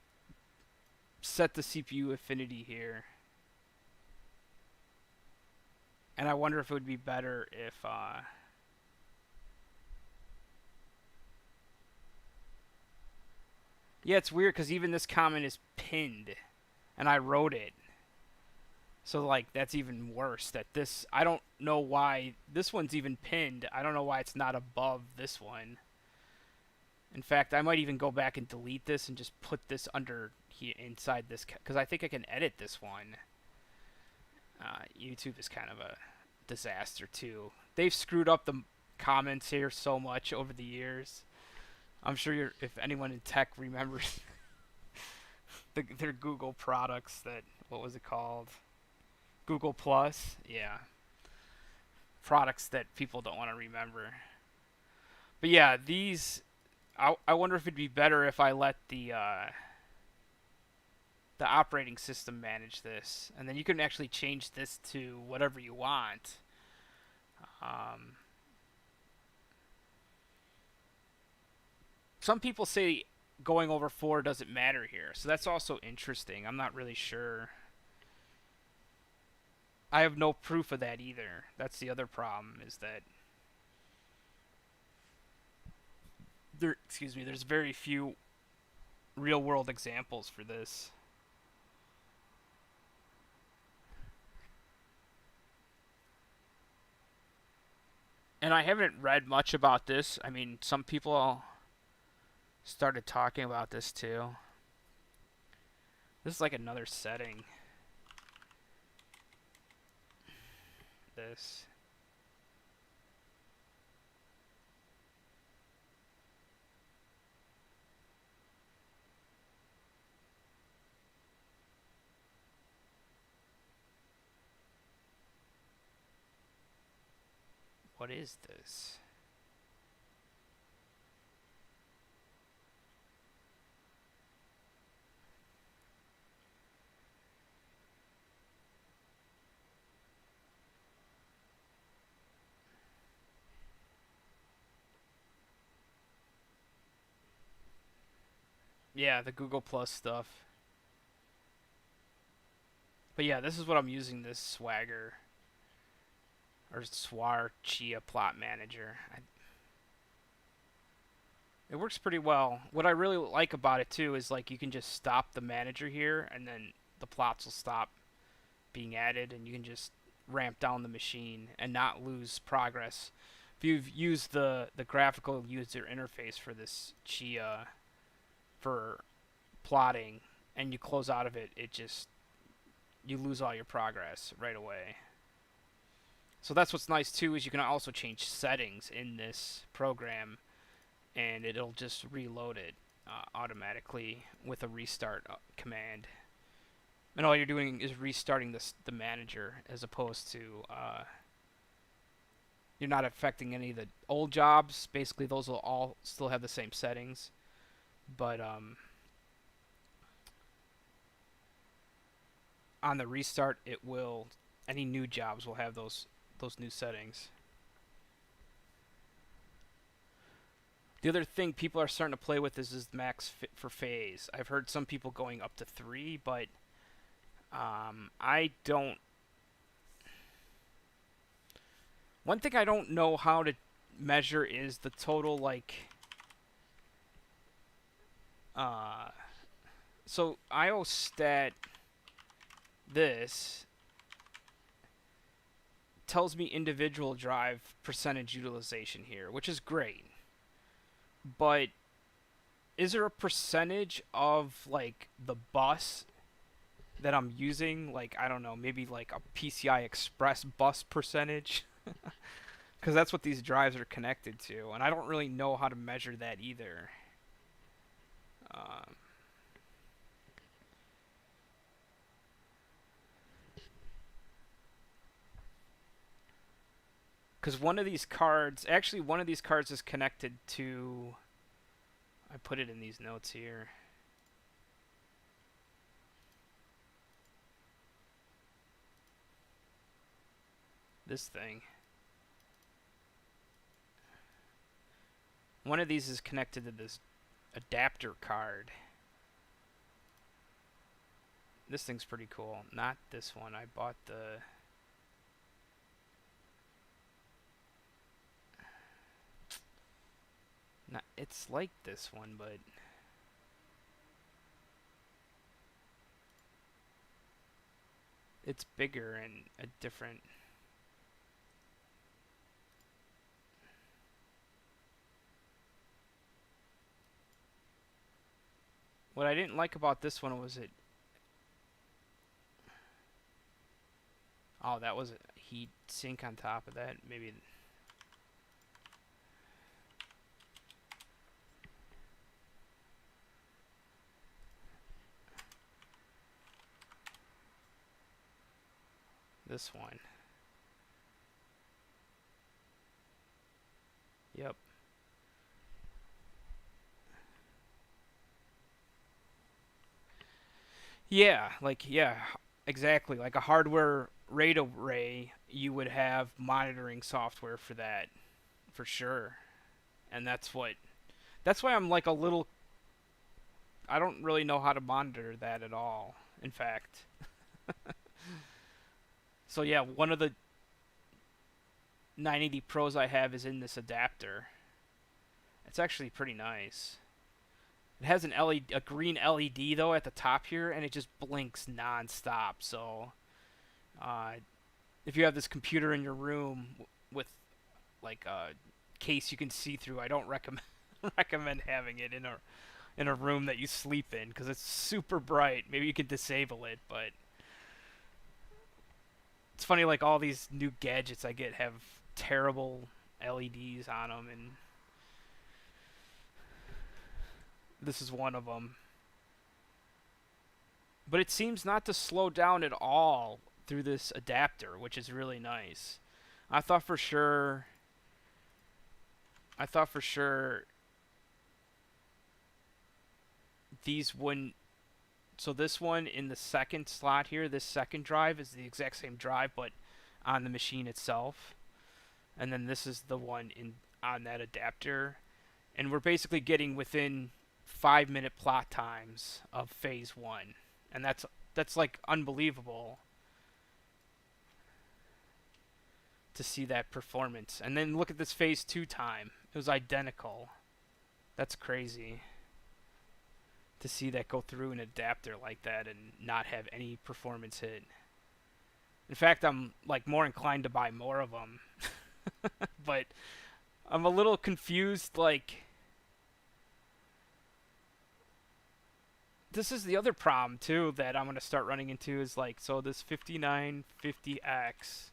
set the CPU affinity here. And I wonder if it would be better if... Yeah, it's weird because even this comment is pinned. And I wrote it. So, like, that's even worse. That this... I don't know why... This one's even pinned. I don't know why it's not above this one. In fact, I might even go back and delete this and just put this under here inside this... Because I think I can edit this one. YouTube is kind of a disaster, too. They've screwed up the comments here so much over the years. I'm sure if anyone in tech remembers their Google products that... What was it called? Google Plus? Yeah. Products that people don't want to remember. But yeah, these... I wonder if it'd be better if I let the operating system manage this. And then you can actually change this to whatever you want. Some people say going over 4 doesn't matter here. So that's also interesting. I'm not really sure. I have no proof of that either. That's the other problem, is that there's very few real world examples for this. And I haven't read much about this. I mean, some people started talking about this too. This is like another setting. This. What is this? Yeah, the Google Plus stuff. But yeah, this is what I'm using this Swagger or Swar Chia plot manager. It works pretty well. What I really like about it too is like you can just stop the manager here and then the plots will stop being added and you can just ramp down the machine and not lose progress. If you've used the graphical user interface for this Chia for plotting and you close out of it, you lose all your progress right away. So that's what's nice too, is you can also change settings in this program and it'll just reload it automatically with a restart command. And all you're doing is restarting the manager as opposed to you're not affecting any of the old jobs. Basically, those will all still have the same settings. But on the restart, it will any new jobs will have those new settings. The other thing people are starting to play with is max fit for phase. I've heard some people going up to 3, but I don't. One thing I don't know how to measure is the total like. Uh, so IOStat this tells me individual drive percentage utilization here, which is great. But is there a percentage of like the bus that I'm using? Like I don't know, maybe like a PCI Express bus percentage, because that's what these drives are connected to, and I don't really know how to measure that either. Um, Because one of these cards is connected to. I put it in these notes here. This thing. One of these is connected to this adapter card. This thing's pretty cool. Not this one. I bought the. Not, it's like this one, but it's bigger and a different. What I didn't like about this one was it. Oh, that was a heat sink on top of that. Maybe. This one. Yep. Yeah, exactly. Like a hardware RAID array, you would have monitoring software for that, for sure. And that's why I'm like a little. I don't really know how to monitor that at all. In fact, so yeah, one of the 980 Pros I have is in this adapter. It's actually pretty nice. It has an LED, a green LED though at the top here, and it just blinks nonstop. So, uh, if you have this computer in your room with like a case you can see through, I don't recommend recommend having it in a room that you sleep in because it's super bright. Maybe you can disable it, but it's funny. Like all these new gadgets I get have terrible LEDs on them, and this is one of them. But it seems not to slow down at all through this adapter, which is really nice. I thought for sure. I thought for sure these wouldn't. So this one in the second slot here, this second drive is the exact same drive, but on the machine itself. And then this is the one in on that adapter, and we're basically getting within 5-minute plot times of phase one, and that's like unbelievable to see that performance. And then look at this phase two time; it was identical. That's crazy to see that go through an adapter like that and not have any performance hit. In fact, I'm like more inclined to buy more of them, but I'm a little confused. Like, this is the other problem too that I'm gonna start running into is like, so this 5950X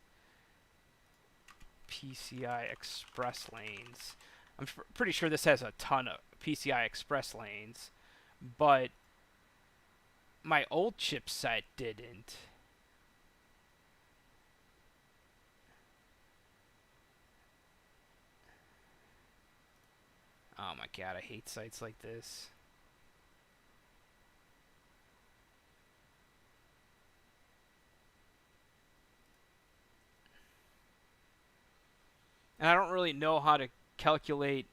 PCI Express lanes. I'm pretty sure this has a ton of PCI Express lanes, but my old chipset didn't. Oh my god, I hate sites like this. And I don't really know how to calculate.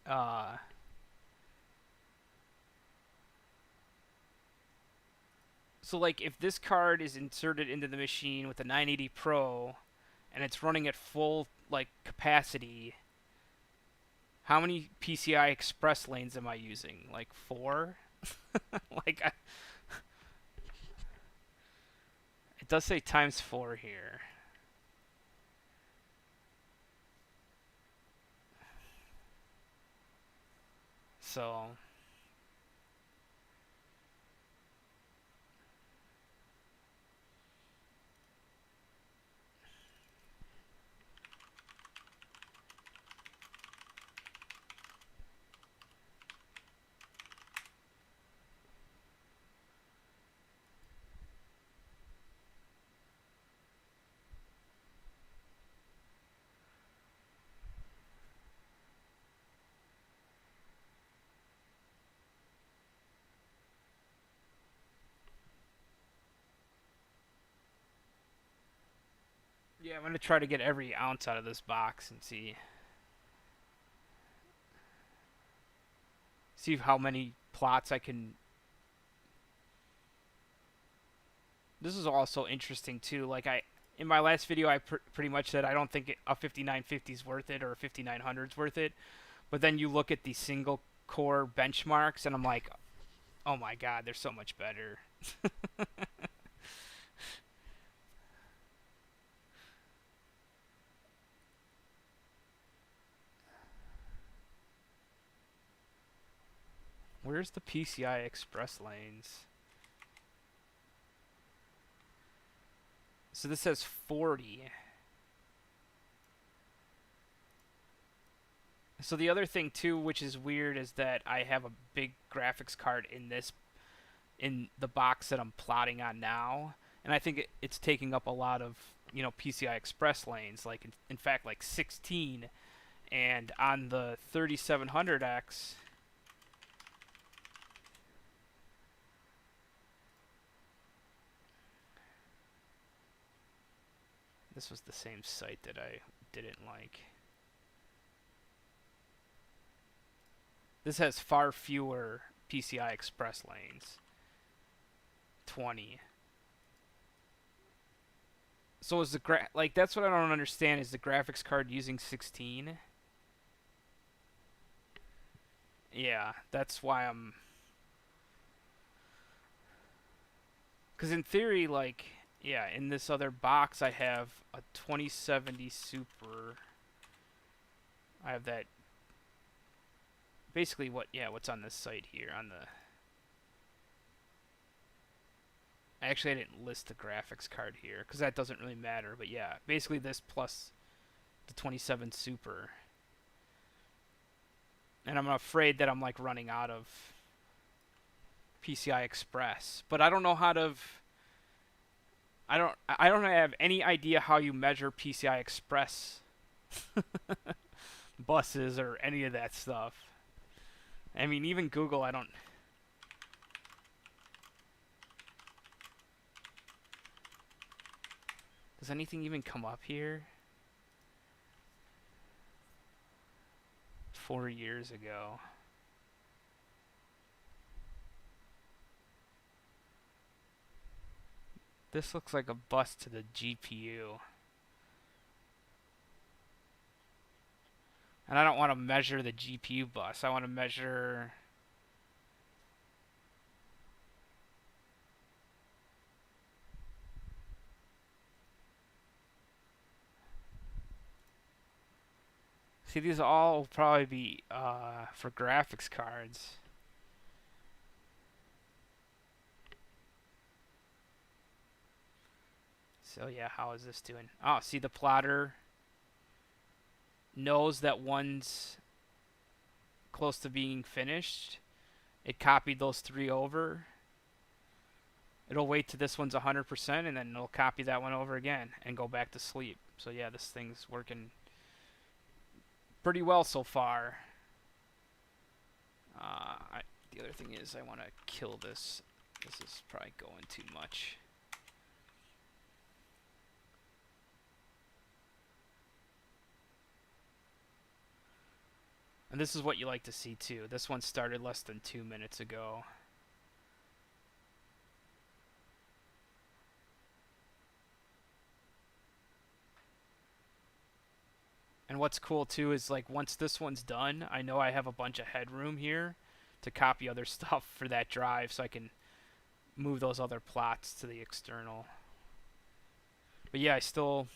Uh, so, like, if this card is inserted into the machine with a 980 Pro and it's running at full, like, capacity, how many PCI Express lanes am I using? Like, 4? like, it does say times 4 here. So, yeah, I'm going to try to get every ounce out of this box and see how many plots I can. This is also interesting too. Like, in my last video, I pretty much said I don't think a 5950 is worth it or a 5900 is worth it. But then you look at the single core benchmarks, and I'm like, oh my god, they're so much better. Where's the PCI Express lanes? So this says 40. So the other thing too, which is weird, is that I have a big graphics card in the box that I'm plotting on now, and I think it's taking up a lot of PCI Express lanes, like in fact like 16, and on the 3700X. This was the same site that I didn't like. This has far fewer PCI Express lanes. 20. So is like, that's what I don't understand, is the graphics card using 16? Yeah, that's why I'm. Because in theory, like, yeah, in this other box I have a 2070 Super. I have that. Basically, what's on this site here on the. Actually, I didn't list the graphics card here because that doesn't really matter. But yeah, basically this plus the 27 Super. And I'm afraid that I'm like running out of PCI Express. But I don't know how to. I don't have any idea how you measure PCI Express buses or any of that stuff. I mean, even Google, I don't. Does anything even come up here? 4 years ago. This looks like a bus to the GPU. And I don't want to measure the GPU bus. I want to measure. See, these all will probably be for graphics cards. So yeah, how is this doing? Oh, see, the plotter knows that one's close to being finished. It copied those 3 over. It'll wait till this one's 100%, and then it'll copy that one over again and go back to sleep. So yeah, this thing's working pretty well so far. The other thing is I want to kill this. This is probably going too much. And this is what you like to see too. This one started less than 2 minutes ago. And what's cool too is like once this one's done, I know I have a bunch of headroom here to copy other stuff for that drive so I can move those other plots to the external. But yeah, I still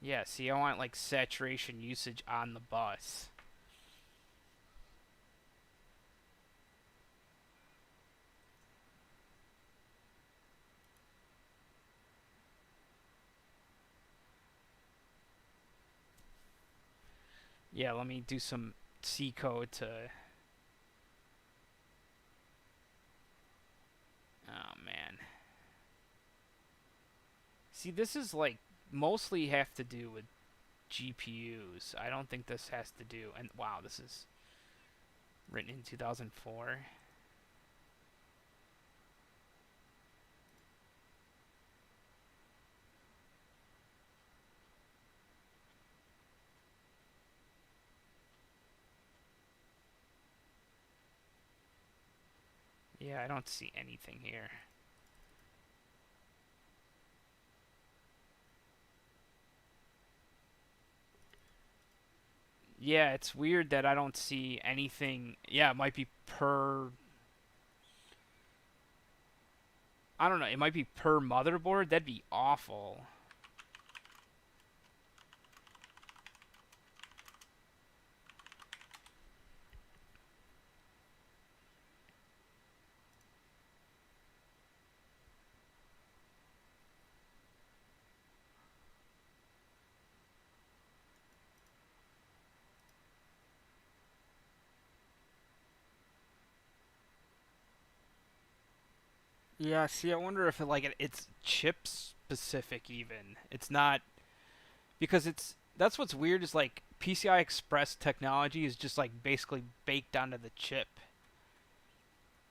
yeah, see I want like saturation usage on the bus. Yeah, let me do some C code to oh man. See, this is like mostly have to do with GPUs. I don't think this has to do and wow, this is written in 2004. Yeah, I don't see anything here. Yeah, it's weird that I don't see anything. Yeah, it might be per. I don't know. It might be per motherboard. That'd be awful. Yeah, see, I wonder if it's chip specific even. It's not because it's that's what's weird is like PCI Express technology is just like basically baked onto the chip.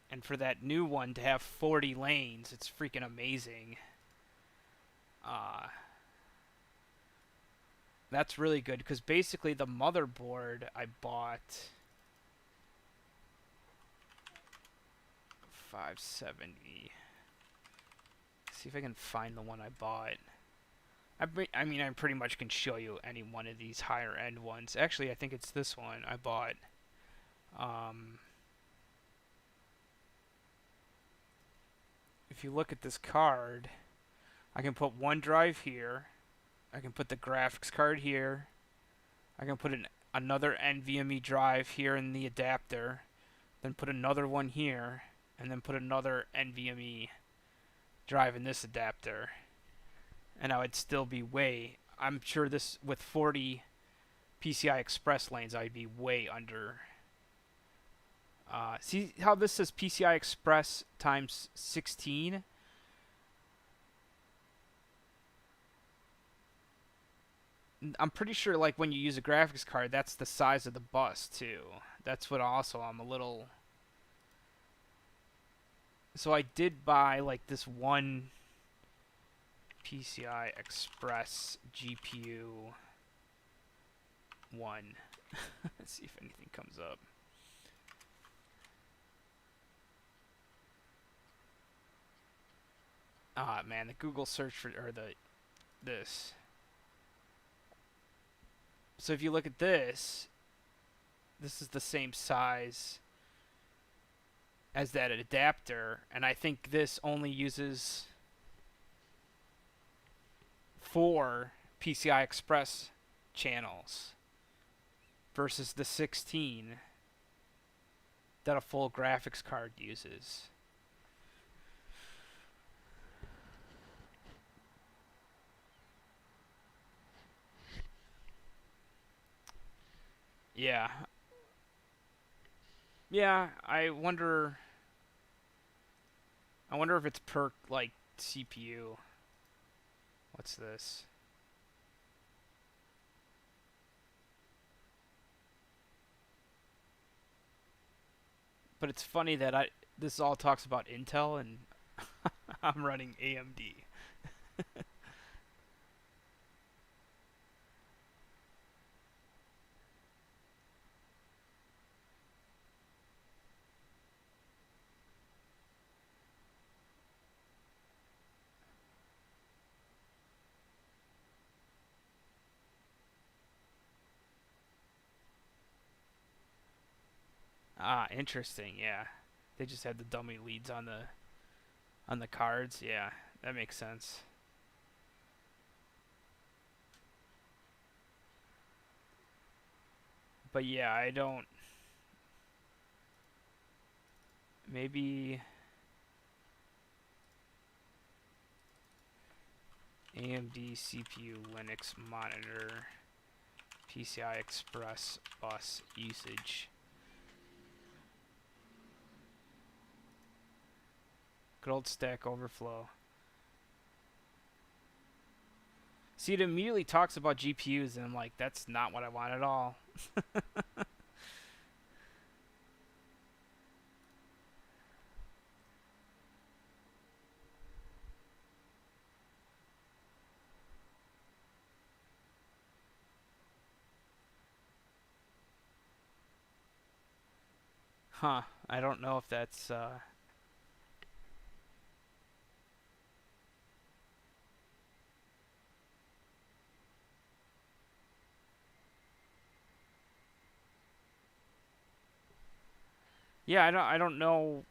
And for that new one to have 40 lanes, it's freaking amazing. Uh that's really good because basically the motherboard I bought 570. See if I can find the one I bought. I mean, I pretty much can show you any one of these higher end ones. Actually, I think it's this one I bought. Um, if you look at this card, I can put one drive here. I can put the graphics card here. I can put another NVMe drive here in the adapter. Then put another one here. And then put another NVMe drive in this adapter. And I would still be way. I'm sure this with 40 PCI Express lanes, I'd be way under. See how this says PCI Express times 16? I'm pretty sure like when you use a graphics card, that's the size of the bus too. That's what also I'm a little. So I did buy like this one PCI Express GPU one. Let's see if anything comes up. Ah man, the Google search for or the this. So if you look at this, this is the same size as that adapter, and I think this only uses 4 PCI Express channels versus the 16 that a full graphics card uses. Yeah. Yeah, I wonder if it's per like CPU. What's this? But it's funny that I this all talks about Intel and I'm running AMD. Ah, interesting. Yeah, they just had the dummy leads on the cards. Yeah, that makes sense. But yeah, I don't. Maybe AMD CPU Linux monitor PCI Express bus usage. Good old Stack Overflow. See, it immediately talks about GPUs, and I'm like, that's not what I want at all. Huh. I don't know if that's. Yeah, I don't know.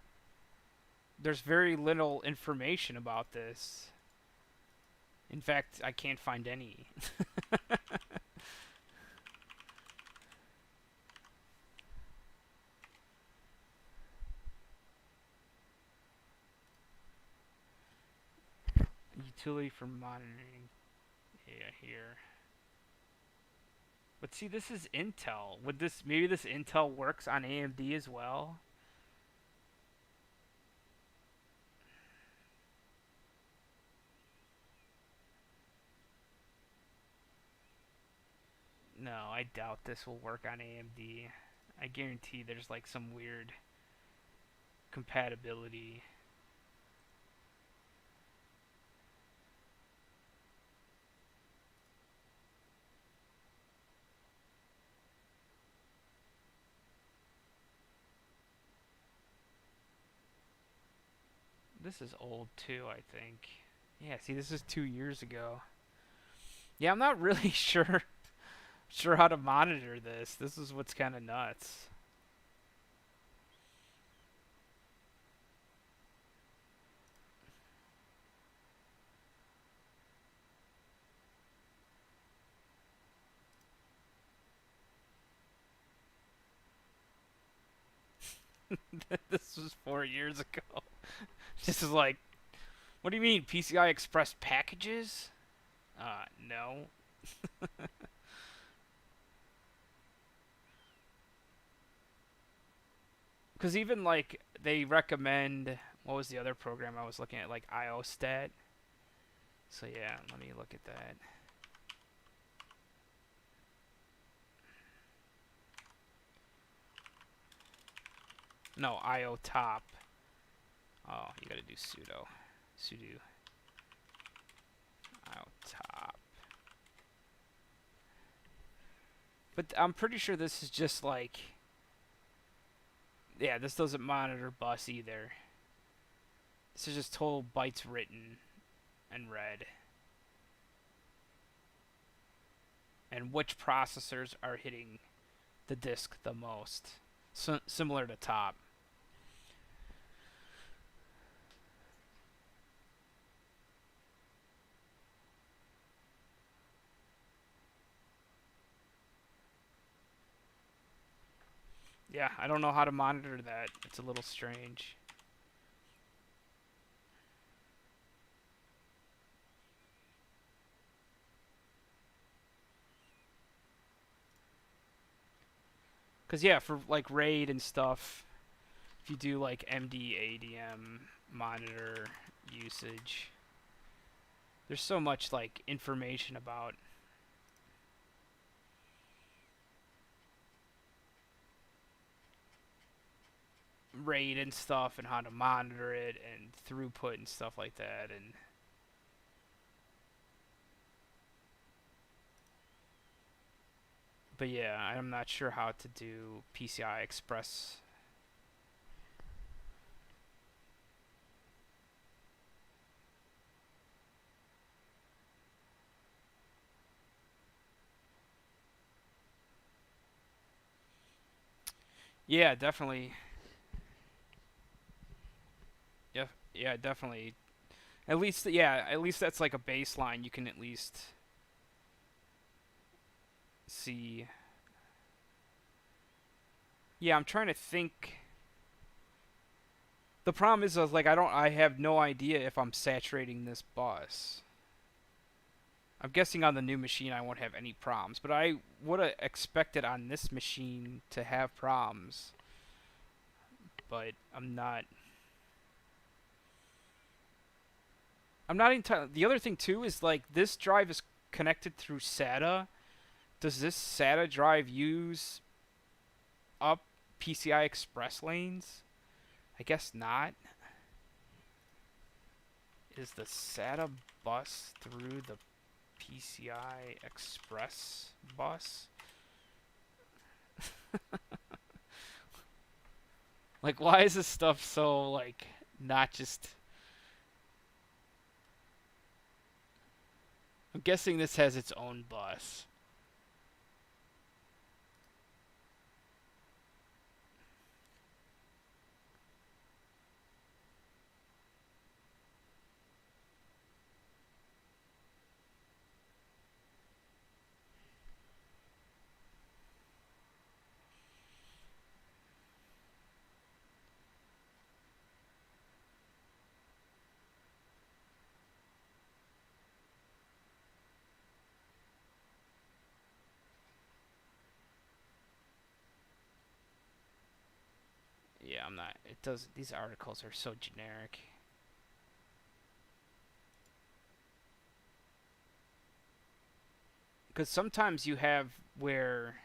There's very little information about this. In fact, I can't find any. Utility for monitoring. Yeah, here. But see, this is Intel. Would this maybe this Intel works on AMD as well? No, I doubt this will work on AMD. I guarantee there's like some weird compatibility. This is old too, I think. Yeah, see, this is 2 years ago. Yeah, I'm not really sure how to monitor this. This is what's kind of nuts. This was 4 years ago. This is like, what do you mean PCI Express packages? No. Because even like they recommend, what was the other program I was looking at, like IOStat. So yeah, let me look at that. No, IO top. Oh, you gotta do sudo IO top. But I'm pretty sure this is just like, yeah, this doesn't monitor bus either. This is just total bytes written and read. And which processors are hitting the disk the most. So, similar to top. Yeah, I don't know how to monitor that. It's a little strange. Cause yeah, for like RAID and stuff, if you do like MD monitor usage, there's so much like information about RAID and stuff and how to monitor it and throughput and stuff like that. And but yeah, I'm not sure how to do PCI Express. Yeah, definitely. Yeah, yeah, definitely. At least, yeah, at least that's like a baseline. You can at least see. Yeah, I'm trying to think. The problem is, like, I have no idea if I'm saturating this bus. I'm guessing on the new machine I won't have any problems, but I would have expected on this machine to have problems, but I'm not. I'm not entirely. The other thing too is like this drive is connected through SATA. Does this SATA drive use up PCI Express lanes? I guess not. Is the SATA bus through the PCI Express bus? Like, why is this stuff so, like, not just. I'm guessing this has its own bus. Yeah, I'm not. It does. These articles are so generic. Because sometimes you have where.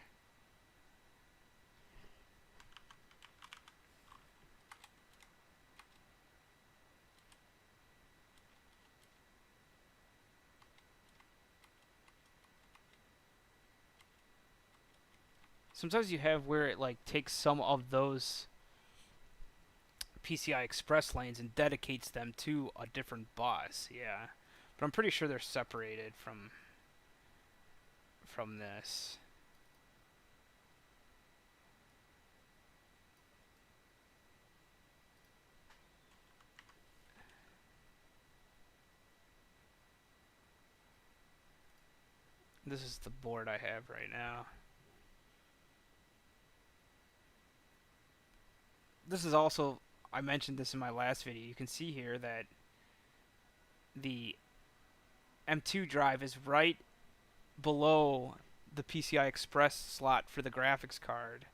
Sometimes you have where it, like, takes some of those PCI Express lanes and dedicates them to a different bus. Yeah. But I'm pretty sure they're separated from this. This is the board I have right now. This is also, I mentioned this in my last video. You can see here that the M2 drive is right below the PCI Express slot for the graphics card.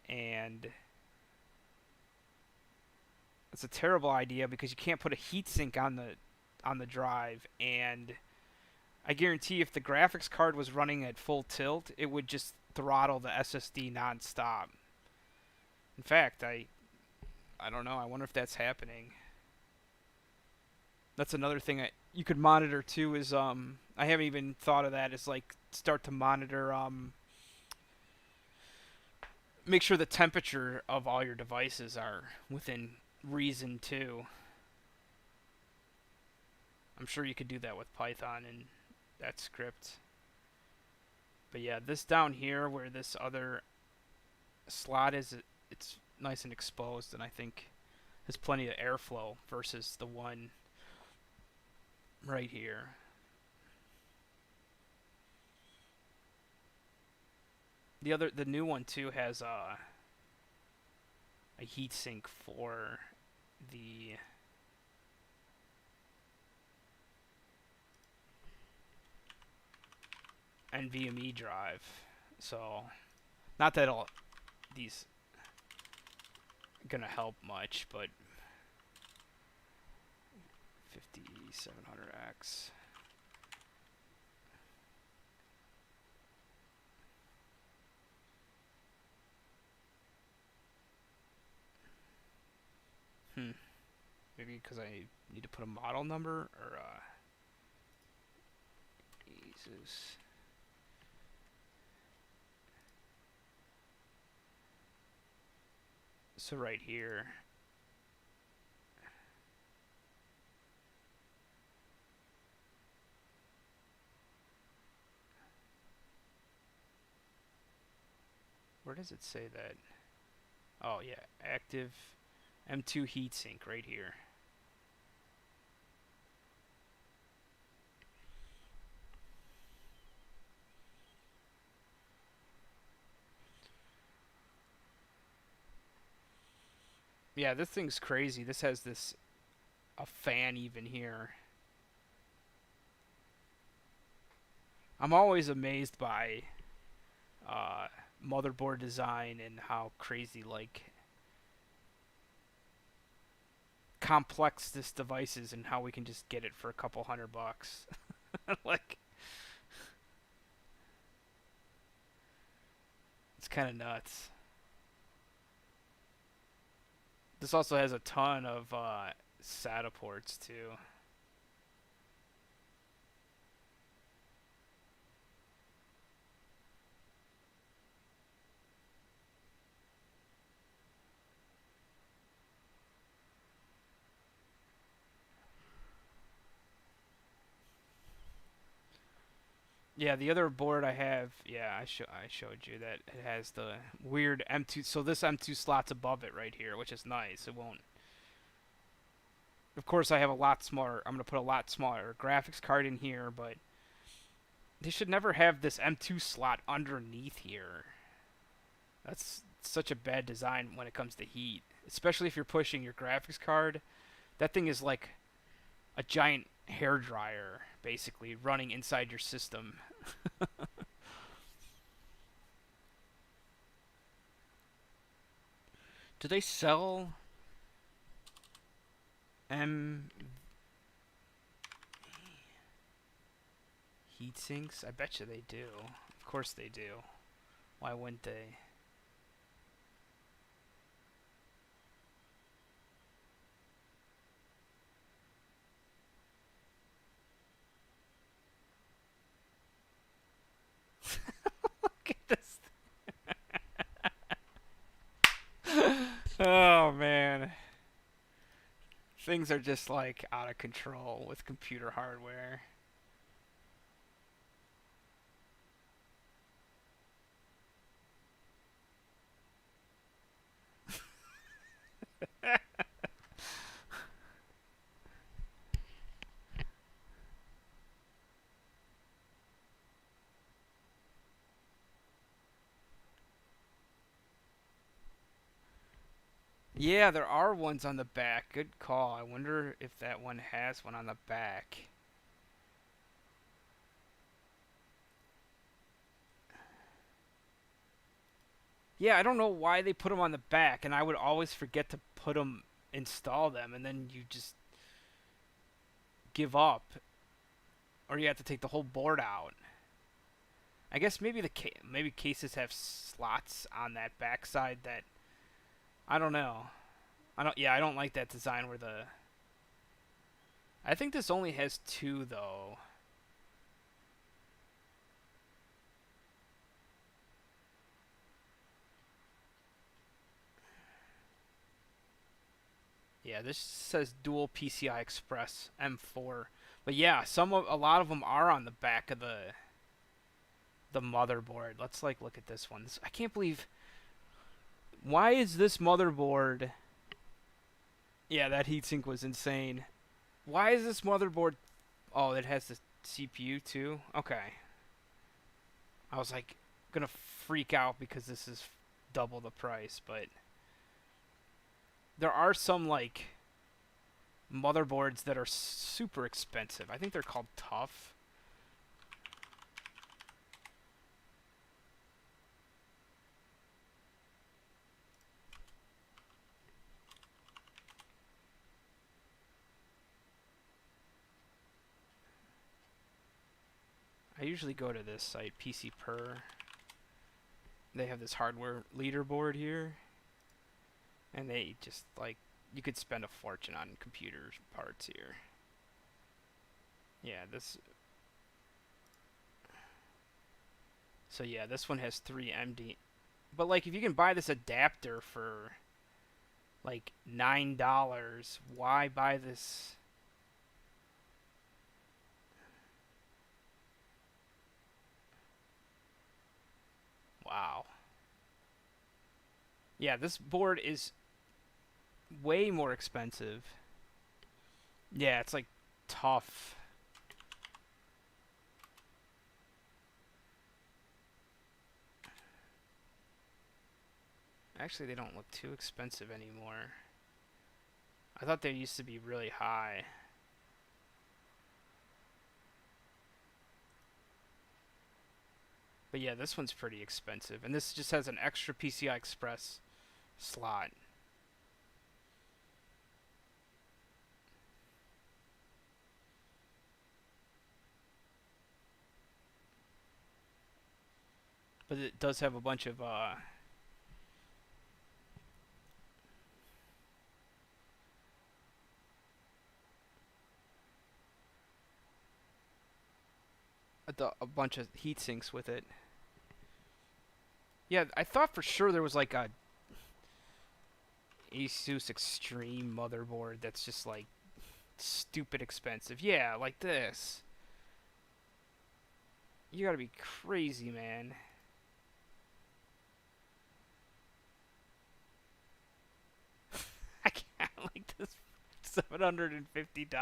And it's a terrible idea because you can't put a heatsink on the drive, and I guarantee if the graphics card was running at full tilt, it would just throttle the SSD nonstop. In fact, I don't know. I wonder if that's happening. That's another thing you could monitor too. Is I haven't even thought of that. Is like start to monitor make sure the temperature of all your devices are within reason too. I'm sure you could do that with Python and that script. But yeah, this down here where this other slot is, it's nice and exposed, and I think there's plenty of airflow versus the one right here. The new one too has a heatsink for the NVMe drive. So, not that all these gonna help much, but 5700X. Maybe because I need to put a model number or Jesus. So right here. Where does it say that? Oh yeah, active M2 heatsink right here. Yeah, this thing's crazy. This has this a fan even here. I'm always amazed by uh, motherboard design and how crazy like complex this device is and how we can just get it for a couple $100. Like it's kind of nuts. This also has a ton of SATA ports too. Yeah, the other board I have, yeah, I showed you that it has the weird M2. So this M2 slot's above it right here, which is nice. It won't. Of course, I have a lot smaller. I'm gonna put a lot smaller graphics card in here, but they should never have this M2 slot underneath here. That's such a bad design when it comes to heat, especially if you're pushing your graphics card. That thing is like a giant hair dryer, basically running inside your system. Do they sell M heat sinks? I bet you they do. Of course they do. Why wouldn't they? Look at this. Oh man. Things are just like out of control with computer hardware. Yeah, there are ones on the back. Good call. I wonder if that one has one on the back. Yeah, I don't know why they put them on the back, and I would always forget to put them, install them, and then you just give up, or you have to take the whole board out. I guess maybe maybe cases have slots on that backside that I don't know. I don't. Yeah, I don't like that design where the. I think this only has two though. Yeah, this says dual PCI Express M4. But yeah, a lot of them are on the back of the motherboard. Let's like look at this one. I can't believe why is this motherboard. Yeah, that heatsink was insane. Why is this motherboard? Oh, it has the CPU too. Okay, I was like gonna freak out because this is double the price, but there are some like motherboards that are super expensive. I think they're called Tough. I usually go to this site, PC Per. They have this hardware leaderboard here, and they just like you could spend a fortune on computer parts here. Yeah, this. So yeah, this one has 3 MD. But like, if you can buy this adapter for like $9, why buy this? Wow. Yeah, this board is way more expensive. Yeah, it's like tough. Actually, they don't look too expensive anymore. I thought they used to be really high. But yeah, this one's pretty expensive. And this just has an extra PCI Express slot. But it does have a bunch of a bunch of heat sinks with it. Yeah, I thought for sure there was like a Asus Extreme motherboard that's just like stupid expensive. Yeah, like this. You gotta be crazy, man. I can't like this. $750.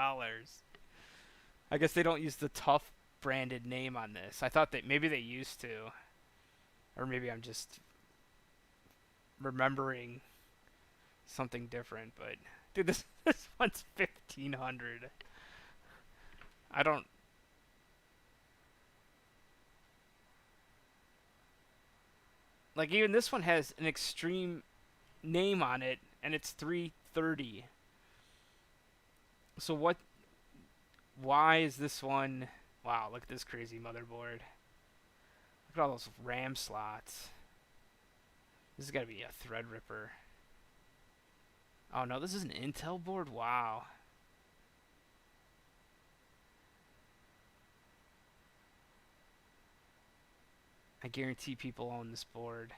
I guess they don't use the Tough branded name on this. I thought that maybe they used to, or maybe I'm just remembering something different. But dude, this this one's 1,500. I don't like even this one has an extreme name on it, and it's 330. So what? Why is this one? Wow, look at this crazy motherboard. Look at all those RAM slots. This has got to be a Threadripper. Oh no, this is an Intel board? Wow. I guarantee people own this board.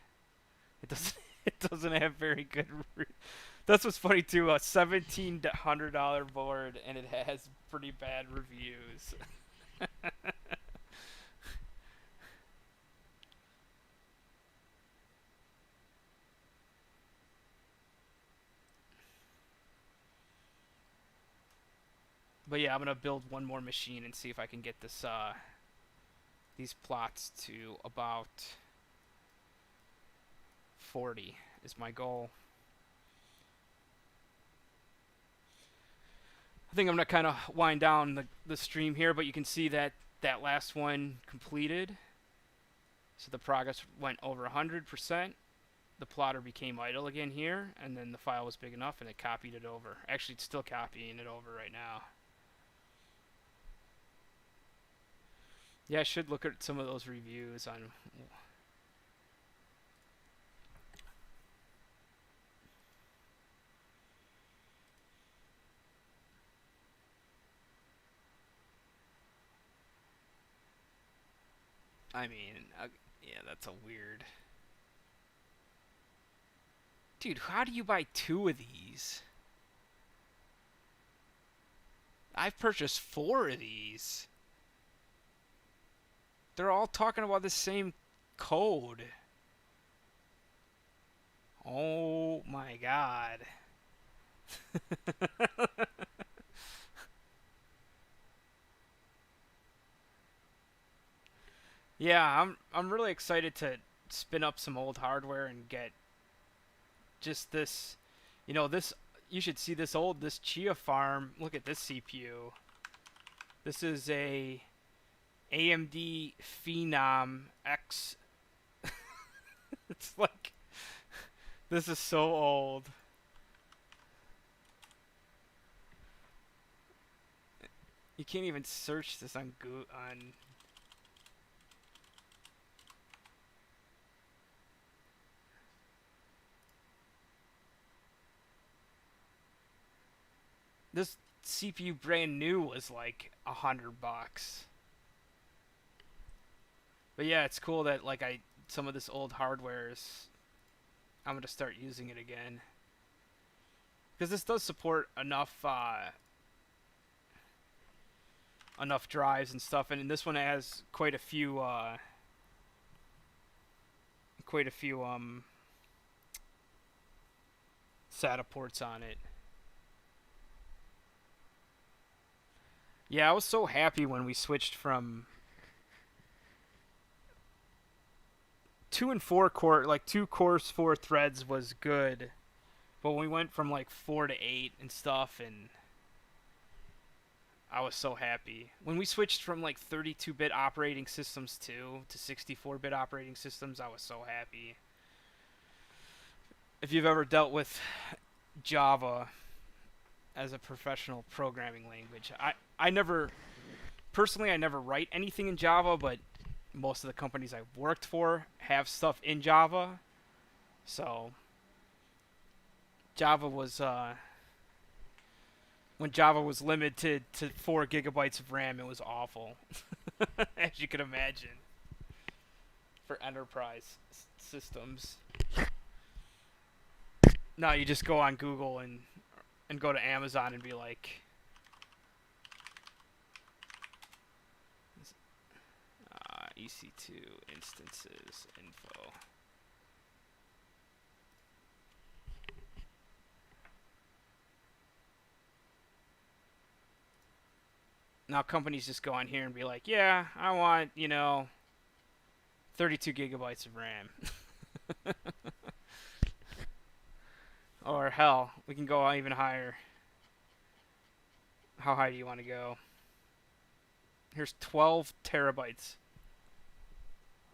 It doesn't it doesn't have very good That's what's funny too, a $1,700 board and it has pretty bad reviews. But yeah, I'm gonna build one more machine and see if I can get this these plots to about 40 is my goal. I think I'm gonna kind of wind down the stream here, but you can see that that last one completed. So the progress went over 100%. The plotter became idle again here, and then the file was big enough and it copied it over. Actually, it's still copying it over right now. Yeah, I should look at some of those reviews on. I mean, yeah, that's a weird. Dude, how do you buy two of these? I've purchased four of these. They're all talking about the same code. Oh my god. Yeah, I'm really excited to spin up some old hardware and get just this, this you should see this Chia farm. Look at this CPU. This is a AMD Phenom X. It's like this is so old. You can't even search this on on. This CPU brand new was like $100. But yeah, it's cool that like some of this old hardware is I'm gonna start using it again because this does support enough drives and stuff, and this one has quite a few SATA ports on it. Yeah, I was so happy when we switched from 2 and 4 core, like 2 cores, 4 threads was good, but when we went from like 4 to 8 and stuff, and I was so happy when we switched from like 32-bit operating systems to 64-bit operating systems. I was so happy. If you've ever dealt with Java as a professional programming language, I never personally I never write anything in Java, but most of the companies I've worked for have stuff in Java. So Java was when Java was limited to 4 gigabytes of RAM, it was awful, as you can imagine, for enterprise systems. Now you just go on Google and go to Amazon and be like, EC2 instances info. Now companies just go on here and be like, yeah, I want, 32 gigabytes of RAM. Or hell, we can go even higher. How high do you want to go? Here's 12 terabytes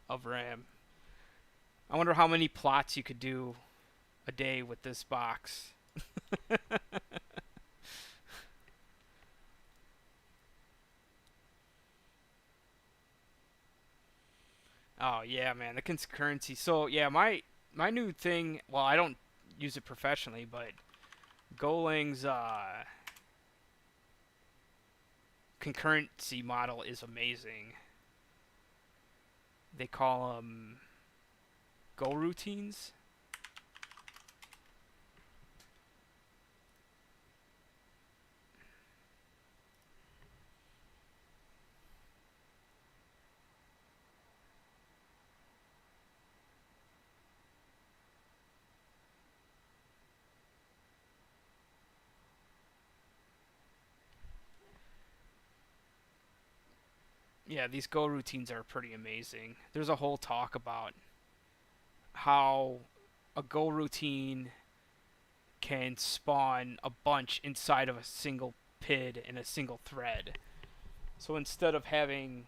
of RAM. I wonder how many plots you could do a day with this box. Oh yeah, man, the concurrency. So yeah, my new thing. Well, I don't use it professionally, but Golang's concurrency model is amazing. They call them Go routines. Yeah, these Go routines are pretty amazing. There's a whole talk about how a Go routine can spawn a bunch inside of a single PID in a single thread. So instead of having,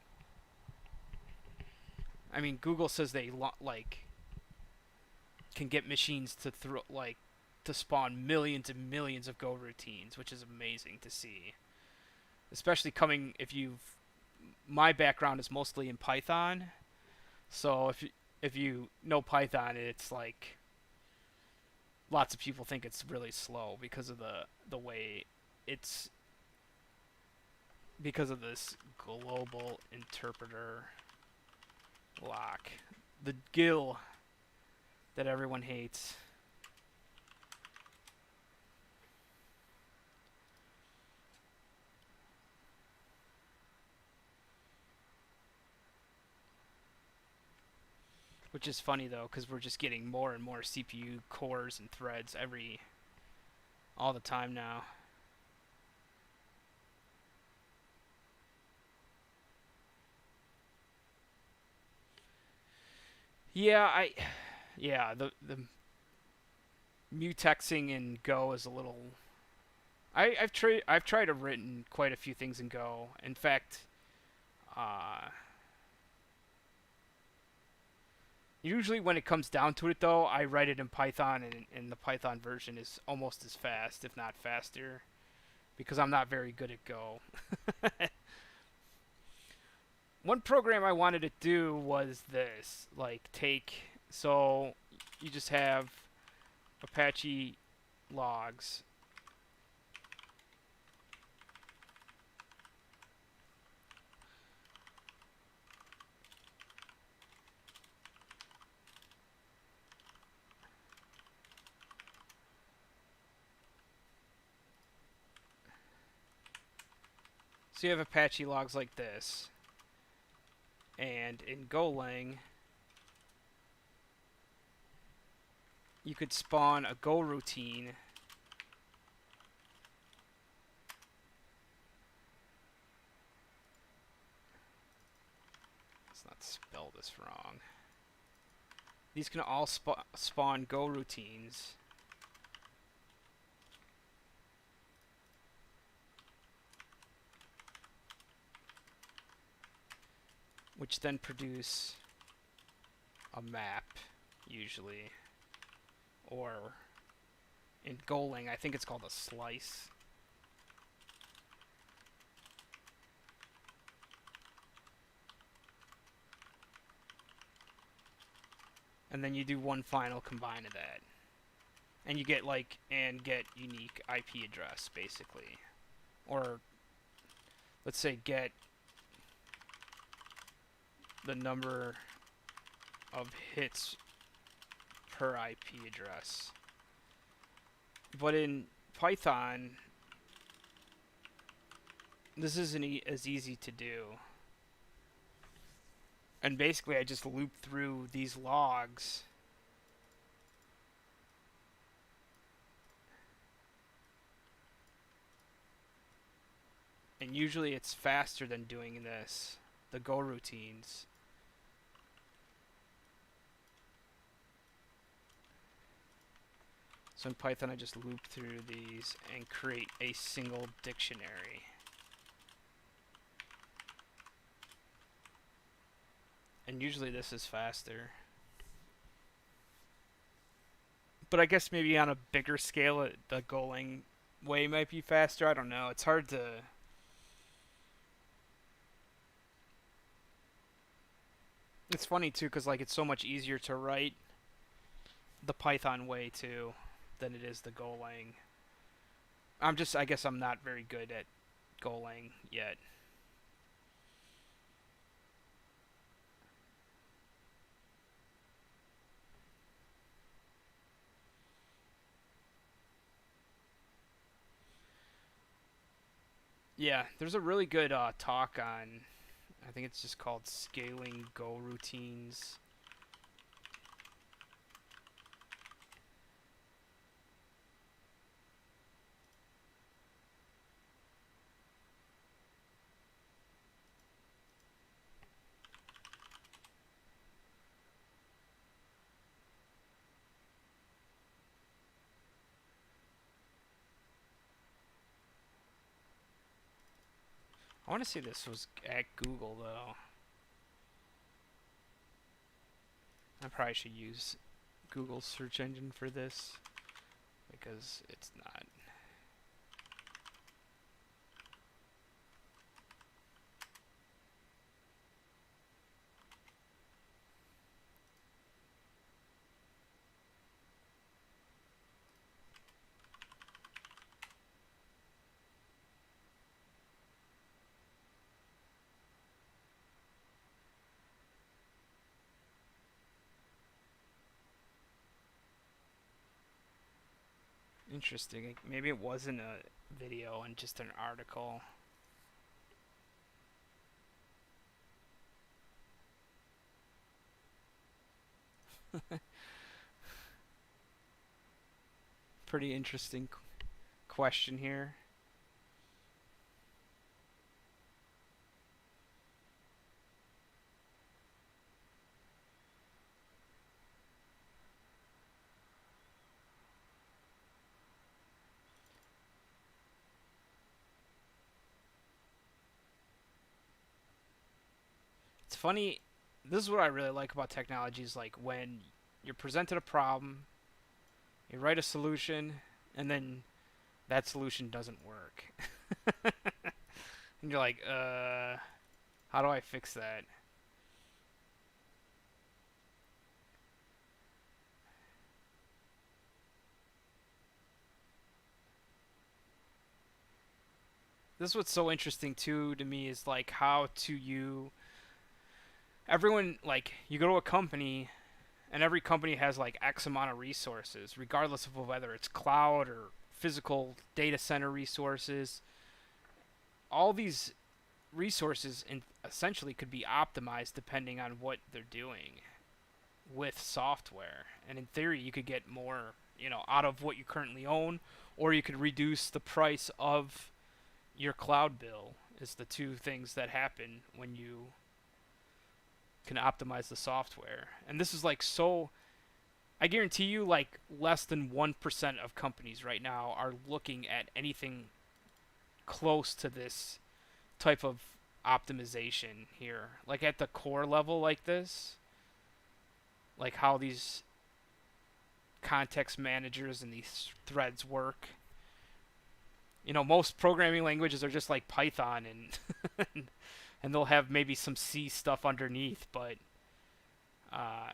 I mean, Google says they like can get machines to to spawn millions and millions of Go routines, which is amazing to see. Especially coming if you've my background is mostly in Python, so if you know Python, it's like lots of people think it's really slow because of the way it's because of this global interpreter lock, the GIL that everyone hates. Which is funny though, because we're just getting more and more CPU cores and threads all the time now. Yeah, the mutexing in Go is a little. I've tried to written quite a few things in Go. In fact, uh, usually when it comes down to it, though, I write it in Python, and the Python version is almost as fast, if not faster, because I'm not very good at Go. One program I wanted to do was this, like so you just have Apache logs. So you have Apache logs like this. And in Golang, you could spawn a Go routine this wrong. These can all spawn Go routines. Which then produce a map, usually. Or in Golang, I think it's called a slice. And then you do one final combine of that. And you get get unique IP address, basically. Or, let's say get the number of hits per IP address. But in Python, this isn't as easy to do. And basically I just loop through these logs. And usually it's faster than doing this, the Go routines. So in Python I just loop through these and create a single dictionary. And usually this is faster. But I guess maybe on a bigger scale, the Golang way might be faster. I don't know. It's hard to... It's funny, too, because like, it's so much easier to write the Python way, too, than it is the Golang. I guess I'm not very good at Golang yet. Yeah, there's a really good talk on, I think it's just called Scaling Go Routines. I want to say this was at Google, though. I probably should use Google's search engine for this, because it's not. Interesting. Maybe it wasn't a video and just an article. Pretty interesting question here. It's funny. This is what I really like about technology is like when you're presented a problem, you write a solution, and then that solution doesn't work. And you're like, how do I fix that? This is what's so interesting too to me is like how to you everyone like you go to a company and every company has like X amount of resources, regardless of whether it's cloud or physical data center resources. All these resources essentially could be optimized depending on what they're doing with software. And in theory, you could get more, out of what you currently own, or you could reduce the price of your cloud bill. Is the two things that happen when you can optimize the software. And this is like so I guarantee you like less than 1% of companies right now are looking at anything close to this type of optimization here. Like at the core level like this, like how these context managers and these threads work. You know, most programming languages are just like Python and and they'll have maybe some C stuff underneath, but uh,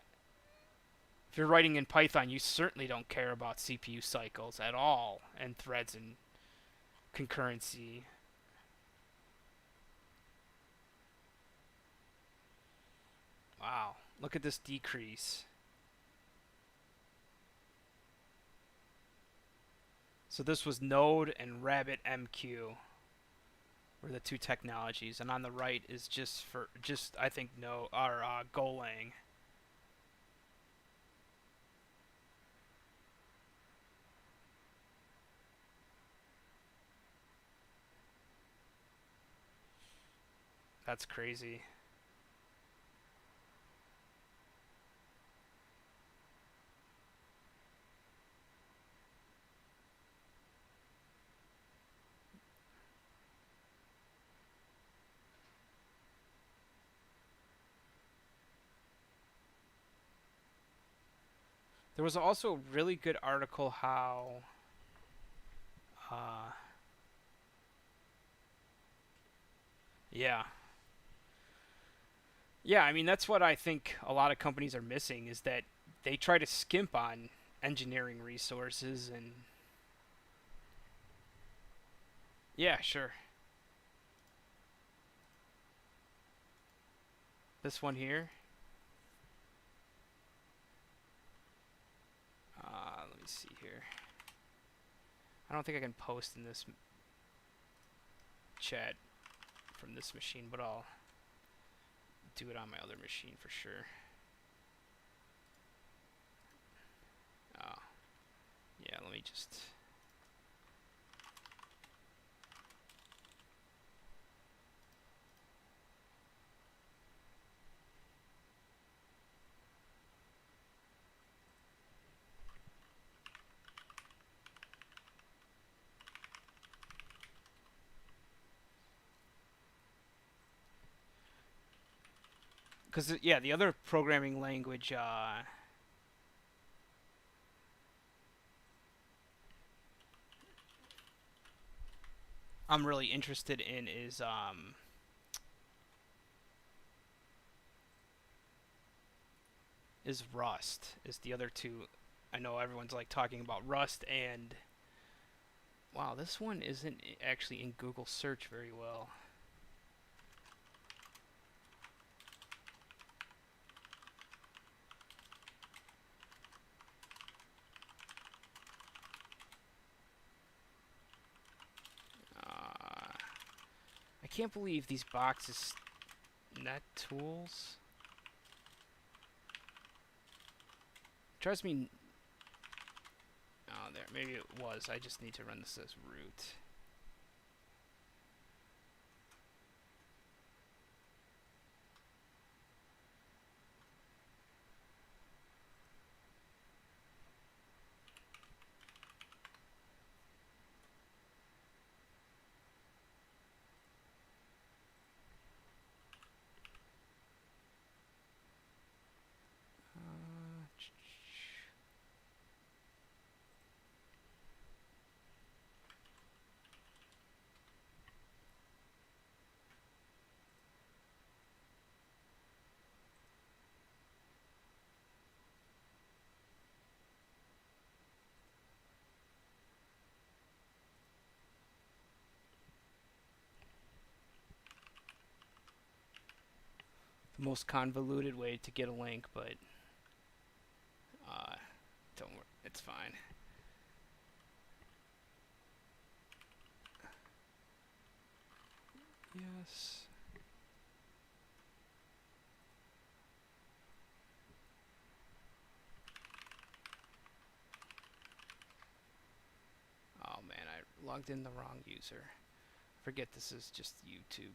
if you're writing in Python, you certainly don't care about CPU cycles at all and threads and concurrency. Wow, look at this decrease. So this was Node and RabbitMQ were the two technologies, and on the right is just I think no or Golang. That's crazy. There was also a really good article how uh yeah. Yeah, I mean that's what I think a lot of companies are missing is that they try to skimp on engineering resources and yeah, sure. This one here. Let me see here. I don't think I can post in this chat from this machine, but I'll do it on my other machine for sure. Oh, yeah, let me just... Because, yeah, the other programming language I'm really interested in is Rust. Is the other two. I know everyone's like talking about Rust and wow, this one isn't actually in Google search very well. I can't believe these boxes net tools drives me. Oh, there. Maybe it was. I just need to run this as root. The most convoluted way to get a link, but don't worry, it's fine. Yes. Oh man, I logged in the wrong user. Forget this is just YouTube.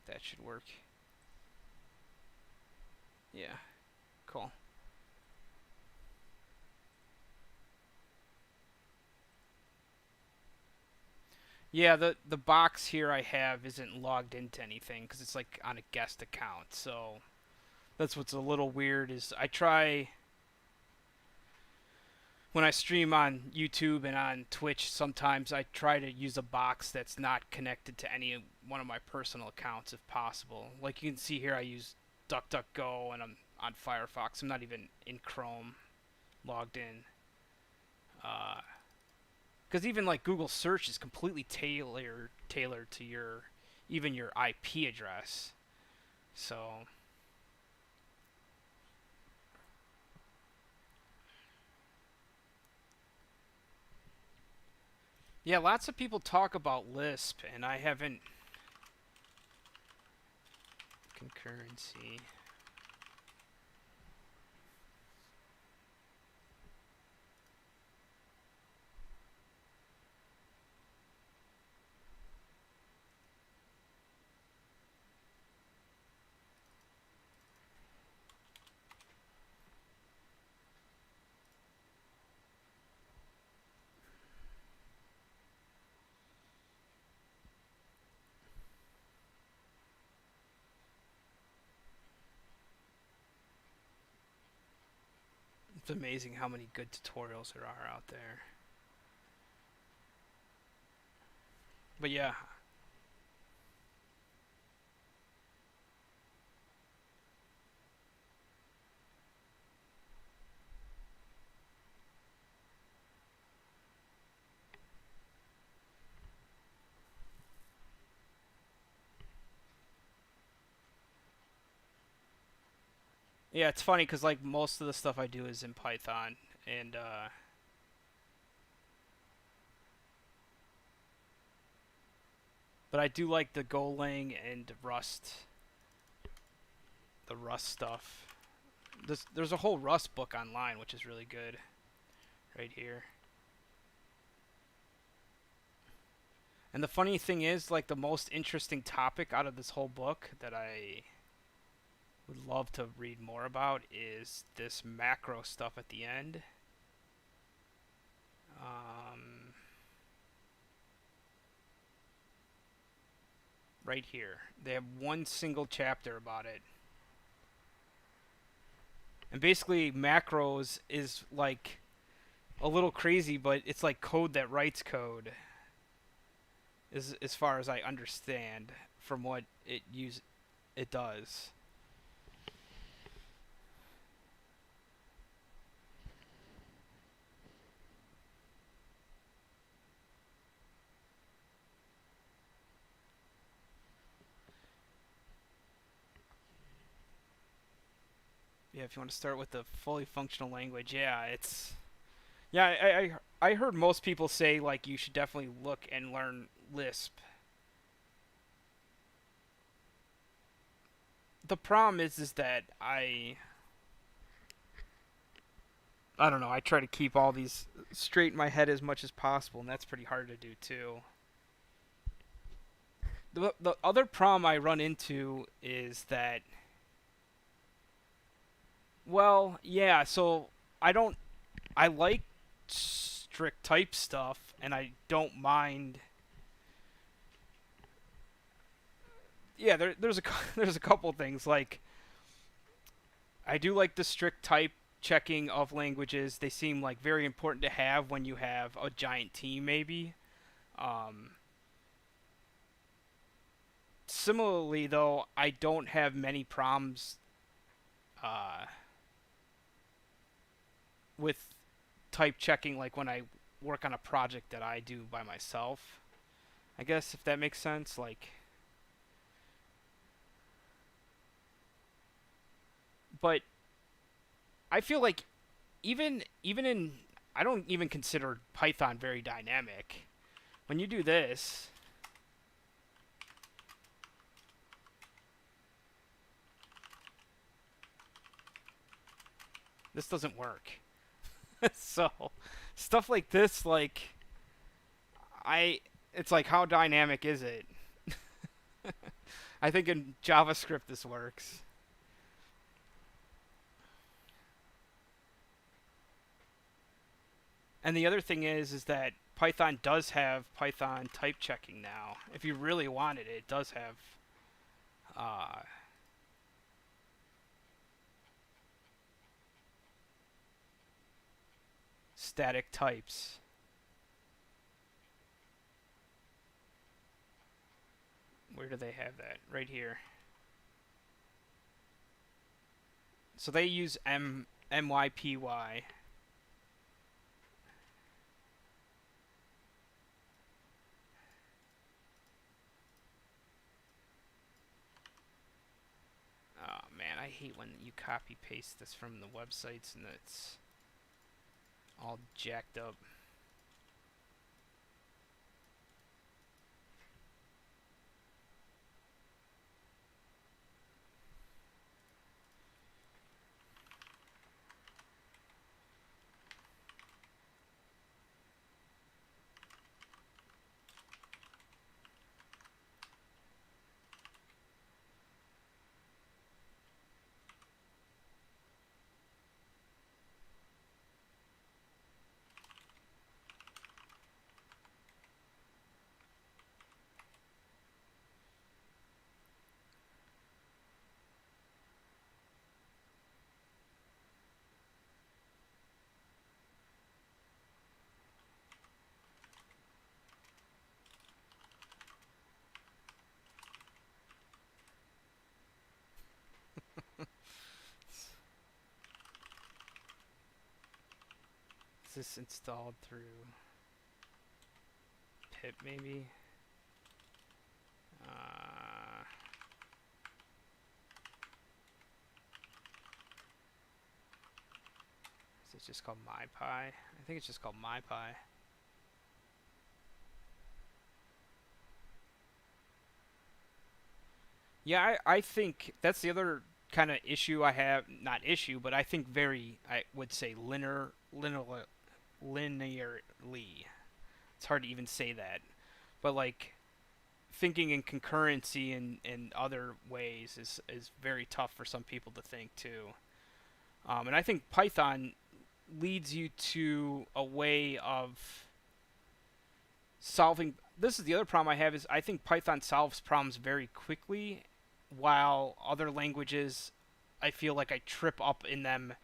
that should work. Yeah, cool. Yeah, the box here I have isn't logged into anything because it's like on a guest account. So that's what's a little weird is I try when I stream on YouTube and on Twitch, sometimes I try to use a box that's not connected to any one of my personal accounts if possible. Like you can see here, I use DuckDuckGo and I'm on Firefox. I'm not even in Chrome logged in. Because even like Google search is completely tailored to your even your IP address. So yeah, lots of people talk about Lisp, and I haven't. Concurrency. It's amazing how many good tutorials there are out there. But yeah, yeah, it's funny because like most of the stuff I do is in Python, and but I do like the Golang and the Rust stuff. There's a whole Rust book online, which is really good, right here. And the funny thing is, like the most interesting topic out of this whole book that I would love to read more about is this macro stuff at the end. Um, right here. They have one single chapter about it. And basically, macros is like a little crazy, but it's like code that writes code, as far as I understand from what it does. Yeah, if you want to start with the fully functional language, yeah, it's yeah. I heard most people say like you should definitely look and learn Lisp. The problem is that I don't know. I try to keep all these straight in my head as much as possible, and that's pretty hard to do too. The other problem I run into is that well, yeah. So I don't. I like strict type stuff, and I don't mind. Yeah, there's a couple things like I do like the strict type checking of languages. They seem like very important to have when you have a giant team, maybe. Um, Similarly, though, I don't have many problems uh, with type checking, like when I work on a project that I do by myself. I guess if that makes sense. Like, but I feel like even in I don't even consider Python very dynamic. When you do this, this doesn't work. So stuff like this, like I, it's like how dynamic is it? I think in JavaScript this works. And the other thing is that Python does have Python type checking now. If you really wanted it, it does have uh, static types. Where do they have that? Right here. So they use MYPY. Oh man, I hate when you copy paste this from the websites and it's all jacked up. Is this installed through pip maybe? Is it just called MyPy? I think it's just called MyPy. Yeah, I think that's the other kind of issue I have. Not issue, but I think I would say linearly. It's hard to even say that. But like thinking in concurrency and other ways is very tough for some people to think too. And I think Python leads you to a way of solving. This is the other problem I have is I think Python solves problems very quickly, while other languages I feel like I trip up in them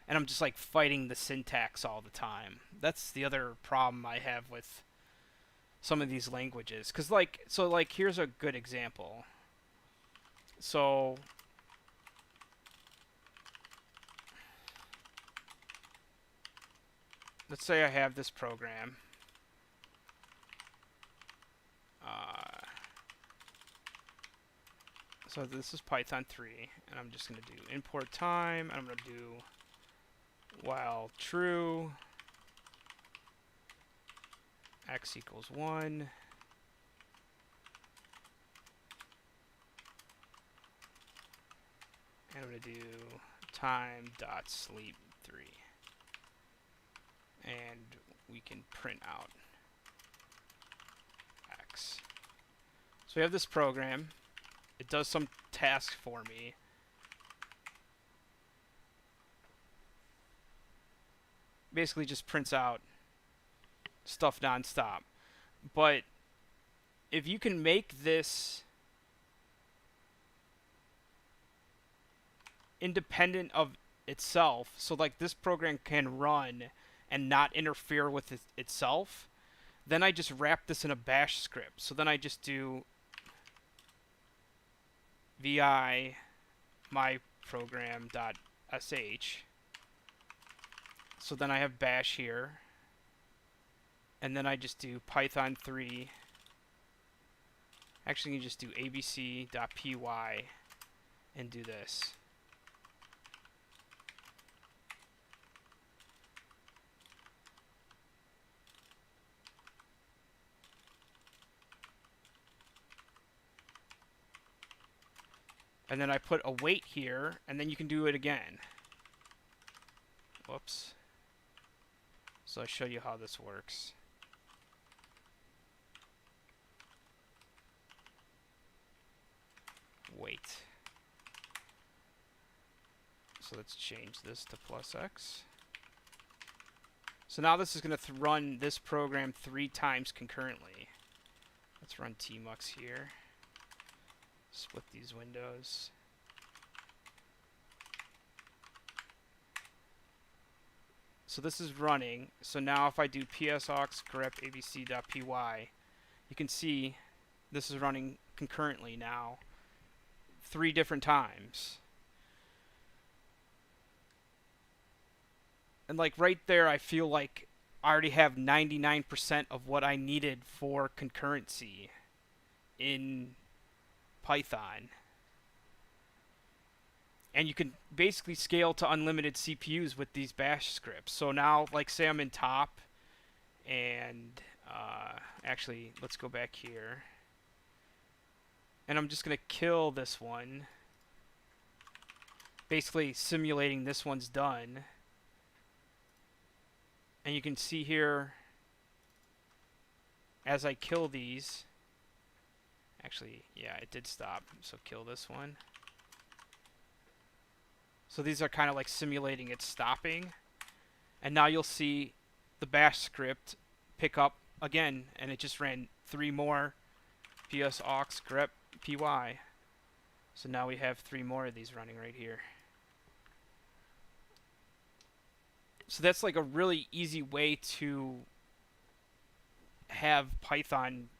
and I'm just like fighting the syntax all the time. That's the other problem I have with some of these languages. Cause like here's a good example. So let's say I have this program. So this is Python 3, and I'm just going to do import time, and I'm going to do while true, x equals 1, and I'm going to do time dot sleep 3, and we can print out x. So we have this program. It does some task for me. Basically just prints out stuff nonstop. But if you can make this independent of itself, so like this program can run and not interfere with itself, then I just wrap this in a bash script. So then I just do vi myprogram.sh. So then I have bash here. And then I just do python 3. Actually, you can just do abc.py and do this. And then I put a wait here, and then you can do it again. Whoops. So I'll show you how this works. wait. So let's change this to plus x. So now this is going to run this program 3 times concurrently. Let's run tmux here. Split these windows. So this is running. So now if I do psaux grep abc.py, you can see this is running concurrently now 3 different times. And like right there, I feel like I already have 99% of what I needed for concurrency in Python. And you can basically scale to unlimited CPUs with these bash scripts. So now, like say I'm in top, and actually, let's go back here. And I'm just going to kill this one. Basically simulating this one's done. And you can see here, as I kill these, actually, yeah, it did stop. So kill this one. So these are kind of like simulating it stopping. And now you'll see the bash script pick up again, and it just ran 3 more psaux grep py. So now we have 3 more of these running right here. So that's like a really easy way to have Python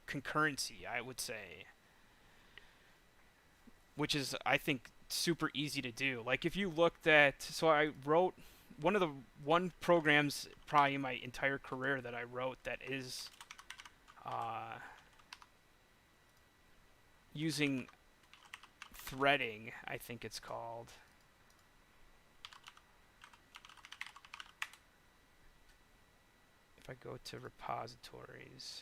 concurrency, I would say. Which is, I think, super easy to do. Like if you looked at, so I wrote one programs probably in my entire career that I wrote that is using threading, I think it's called. If I go to repositories,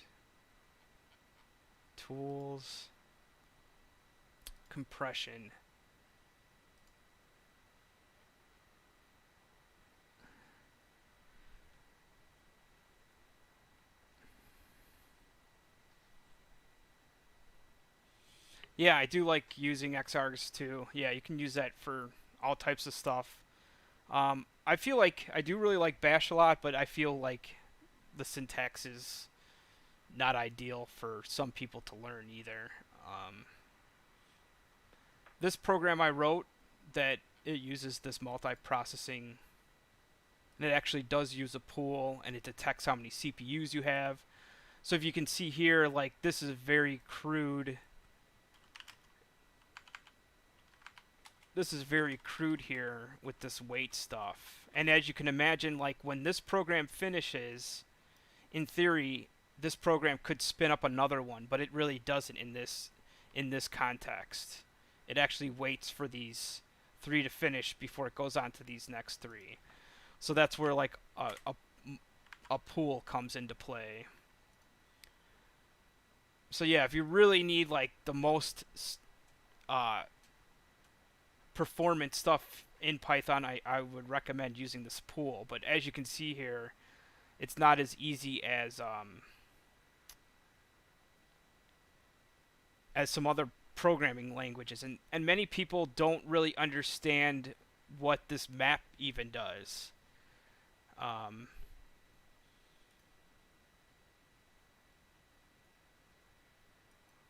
tools, compression. Yeah, I do like using Xargs too. Yeah, you can use that for all types of stuff. I feel like I do really like Bash a lot, but I feel like the syntax is not ideal for some people to learn either. This program I wrote that it uses this multi-processing, and it actually does use a pool, and it detects how many CPUs you have. So if you can see here, like this is very crude. This is very crude here with this weight stuff. And as you can imagine, like when this program finishes, in theory, this program could spin up another one, but it really doesn't in this context. It actually waits for these 3 to finish before it goes on to these next 3. So that's where like a pool comes into play. So yeah, if you really need like the most performance stuff in Python, I would recommend using this pool. But as you can see here, it's not as easy as some other programming languages, and many people don't really understand what this map even does.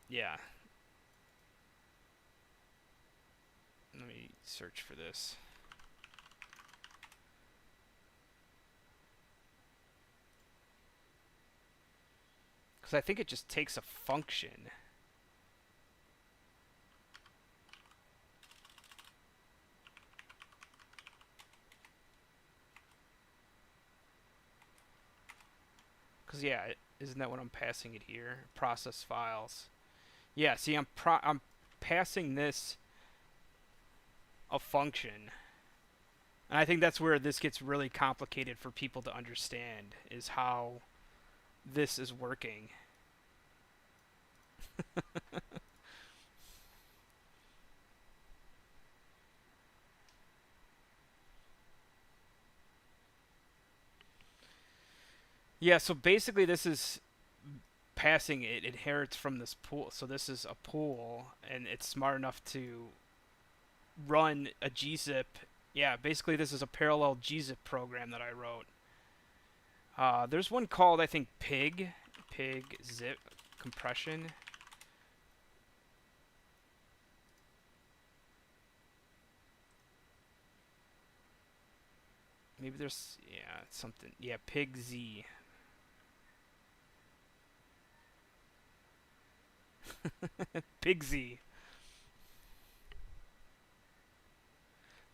Yeah. Let me search for this. Because I think it just takes a function. Because yeah, isn't that what I'm passing it here? Process files. Yeah, see, I'm passing this a function. And I think that's where this gets really complicated for people to understand, is how this is working. Yeah, so basically this is passing it inherits from this pool. So this is a pool, and it's smart enough to run a gzip. Yeah, basically this is a parallel gzip program that I wrote. There's one called, I think, pig zip compression. Maybe there's, yeah, something. Yeah, pig z. Pig z.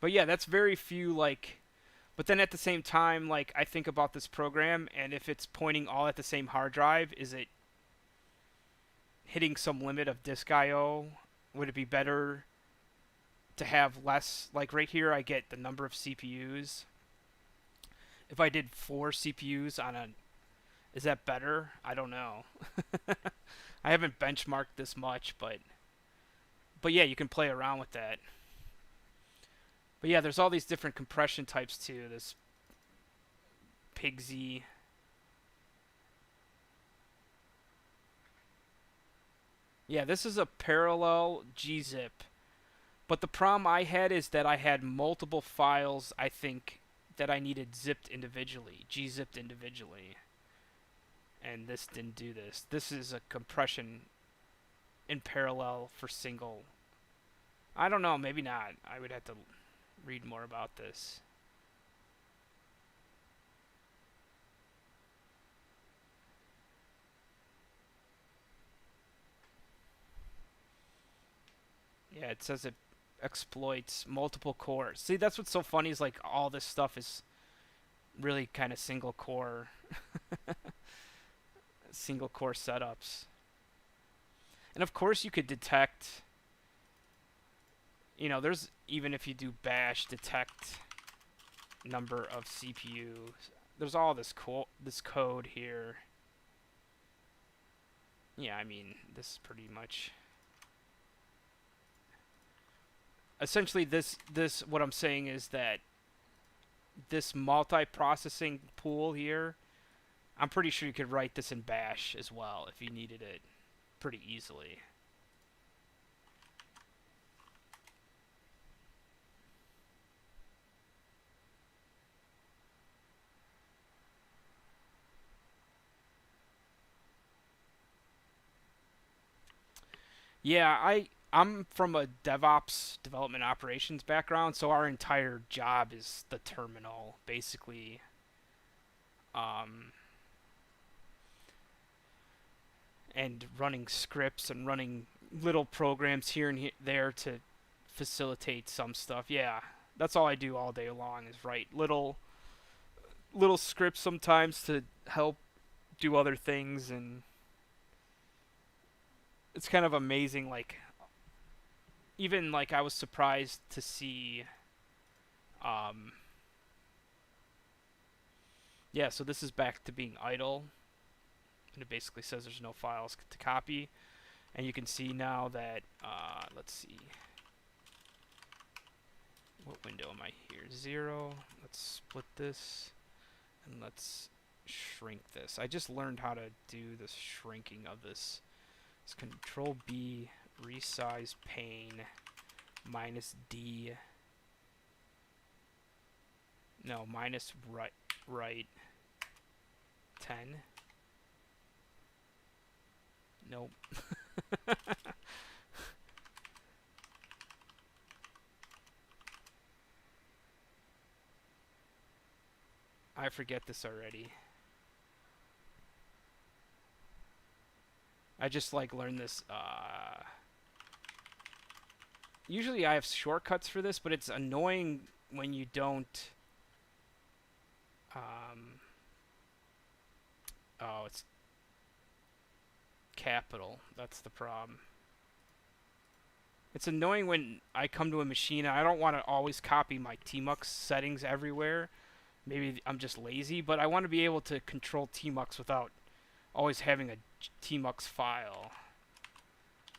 But yeah, that's very few, like, but then at the same time, like, I think about this program, and if it's pointing all at the same hard drive, is it hitting some limit of disk I/O? Would it be better to have less? Like right here, I get the number of CPUs. If I did 4 CPUs on a, is that better? I don't know. I haven't benchmarked this much, but yeah, you can play around with that. But yeah, there's all these different compression types too. This PIGZ. Yeah, this is a parallel gzip. But the problem I had is that I had multiple files, I think, that I needed zipped individually, gzipped individually. And this didn't do this. This is a compression in parallel for single. I don't know, maybe not. I would have to read more about this. Yeah, it says it exploits multiple cores. See, that's what's so funny is like all this stuff is really kind of single core setups. And of course you could detect, you know, there's, even if you do bash detect number of CPUs, there's all this code here. Yeah, I mean, this is pretty much essentially this what I'm saying is that this multi-processing pool here, I'm pretty sure you could write this in bash as well if you needed it pretty easily. Yeah, I'm from a DevOps development operations background, so our entire job is the terminal, basically. Um, and running scripts and running little programs here and there to facilitate some stuff. Yeah, that's all I do all day long is write little scripts sometimes to help do other things, and it's kind of amazing. Like even like I was surprised to see. Um, yeah, so this is back to being idle, and it basically says there's no files to copy, and you can see now that let's see. What window am I here? 0. Let's split this, and let's shrink this. I just learned how to do the shrinking of this. It's Control B, resize pane, minus D. No, minus right 10. Nope. I forget this already. I just like learned this. Usually I have shortcuts for this, but it's annoying when you don't. Oh, it's capital. That's the problem. It's annoying when I come to a machine and I don't want to always copy my tmux settings everywhere. Maybe I'm just lazy, but I want to be able to control tmux without always having a tmux file.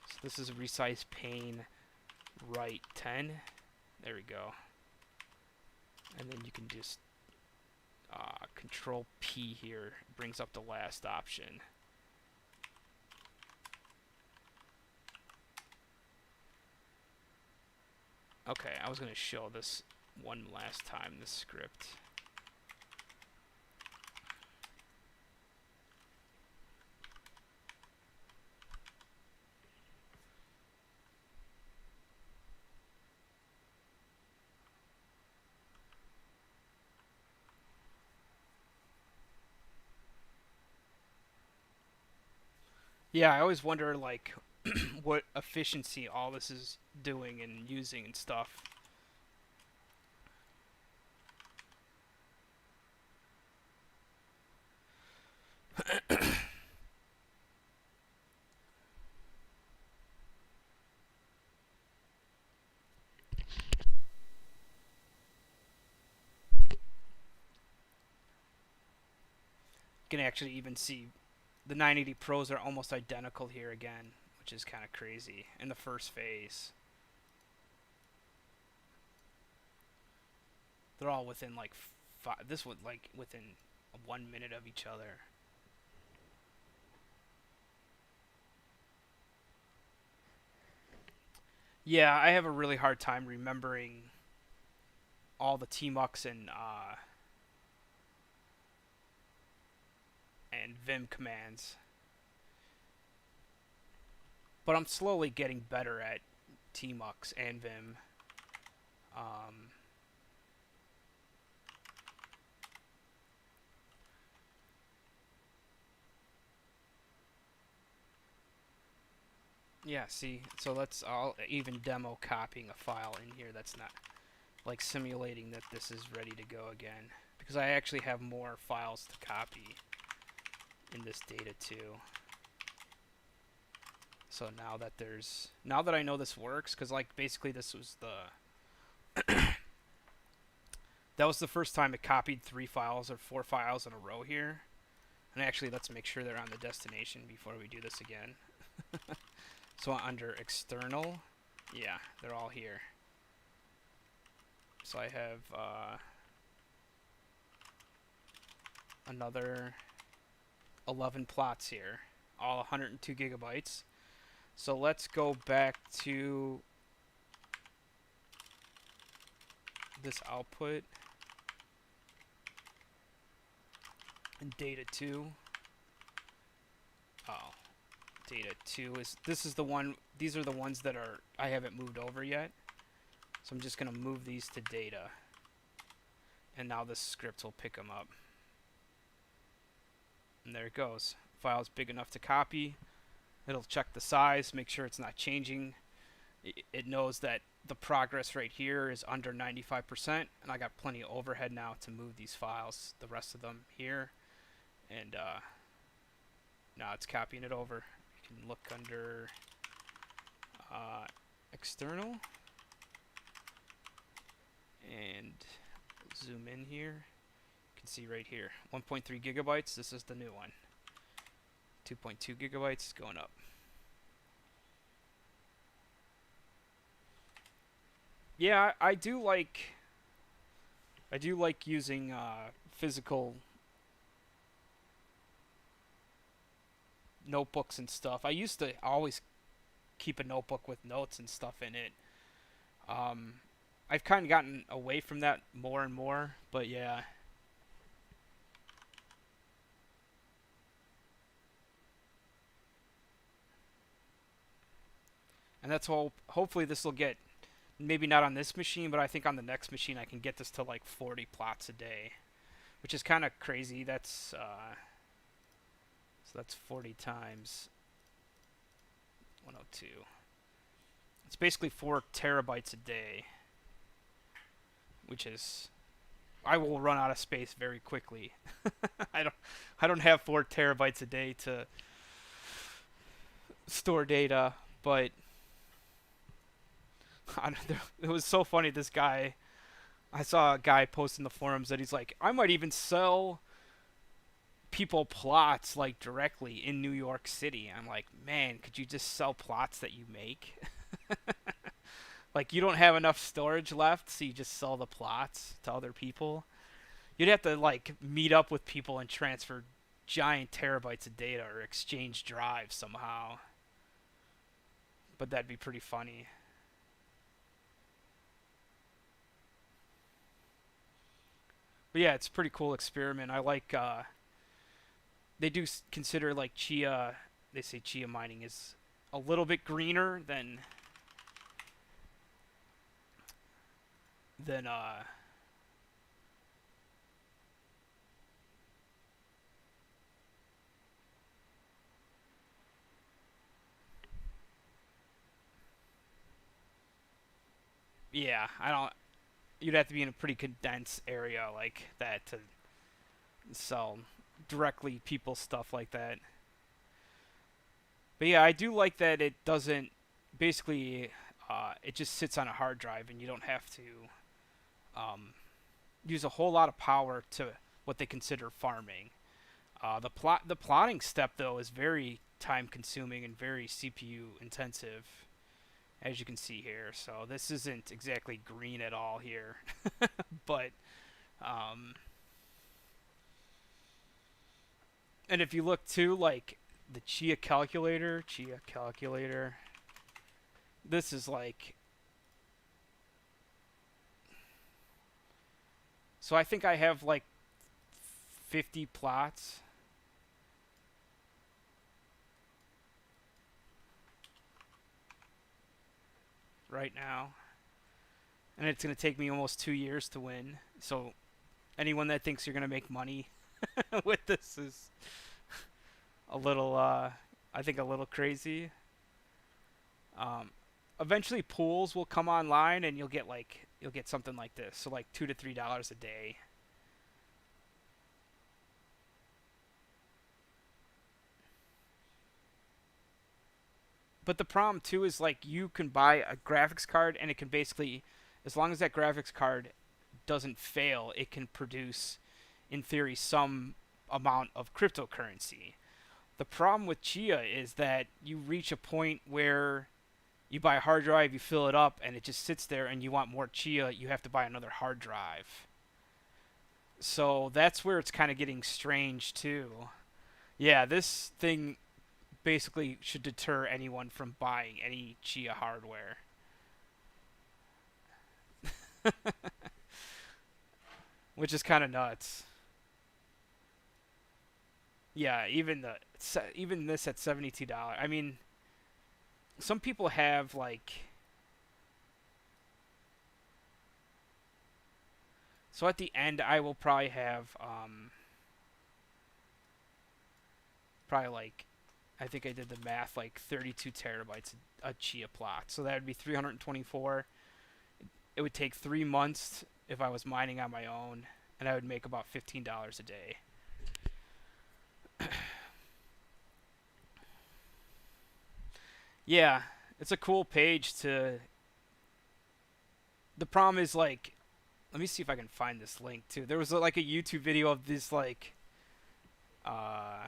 So this is resize pane right 10. There we go. And then you can just Control P here. It brings up the last option. Okay, I was going to show this one last time, this script. Yeah, I always wonder, like, what efficiency all this is doing and using and stuff. You can actually even see the 980 Pros are almost identical here again, which is kind of crazy in the first phase. They're all within like this would like within 1 minute of each other. Yeah, I have a really hard time remembering all the tmux and vim commands, but I'm slowly getting better at tmux and vim. Um, yeah, see, so I'll even demo copying a file in here that's not like simulating that this is ready to go again, because I actually have more files to copy in this data too. So now that I know this works, because like basically this was that was the first time it copied 3 files or 4 files in a row here. And actually, let's make sure they're on the destination before we do this again. So under external, yeah, they're all here. So I have another 11 plots here, all 102 gigabytes. So let's go back to this output and data 2. Oh, data 2 is, this is the one, these are the ones that I haven't moved over yet. So I'm just going to move these to data. And now this script will pick them up. And there it goes. File's big enough to copy. It'll check the size, make sure it's not changing. It knows that the progress right here is under 95%, and I got plenty of overhead now to move these files, the rest of them here. And now it's copying it over. You can look under external and zoom in here. You can see right here, 1.3 gigabytes. This is the new one. 2.2 gigabytes going up. Yeah, I do like using physical notebooks and stuff. I used to always keep a notebook with notes and stuff in it. I've kind of gotten away from that more and more, but yeah. And that's all. Hopefully this will get, maybe not on this machine, but I think on the next machine I can get this to like 40 plots a day, which is kind of crazy. So that's 40 times 102. It's basically 4 terabytes a day, which is, I will run out of space very quickly. I don't have 4 terabytes a day to store data, but it was so funny. I saw a guy post in the forums that he's like, I might even sell people plots like directly in New York City. I'm like, man, could you just sell plots that you make? Like, you don't have enough storage left, so you just sell the plots to other people. You'd have to like meet up with people and transfer giant terabytes of data or exchange drives somehow. But that'd be pretty funny. But yeah, it's a pretty cool experiment. I like they do consider like chia. They say chia mining is a little bit greener than. Yeah, I don't. You'd have to be in a pretty condensed area like that to sell directly people stuff like that. But yeah, I do like that it doesn't. Basically, it just sits on a hard drive, and you don't have to um, use a whole lot of power to what they consider farming. The plotting step though is very time consuming and very CPU intensive, as you can see here. So this isn't exactly green at all here, but um, and if you look too, like the chia calculator, this is like. So I think I have like 50 plots. Right now, and it's going to take me almost 2 years to win. So anyone that thinks you're going to make money with this is a little, I think, a little crazy. Um, Eventually, pools will come online, and you'll get something like this. So like $2 to $3 a day. But the problem too is like you can buy a graphics card, and it can basically, as long as that graphics card doesn't fail, it can produce, in theory, some amount of cryptocurrency. The problem with Chia is that you reach a point where you buy a hard drive, you fill it up, and it just sits there, and you want more Chia, you have to buy another hard drive. So that's where it's kind of getting strange, too. Yeah, this thing basically should deter anyone from buying any Chia hardware. Which is kind of nuts. Yeah, even this at $72. I mean, some people have like. So at the end, I will probably have probably like, I think I did the math, like 32 terabytes a chia plot. So that would be 324. It would take 3 months if I was mining on my own, and I would make about $15 a day. Yeah, it's a cool page to. The problem is like, let me see if I can find this link too. There was like a YouTube video of this like, uh,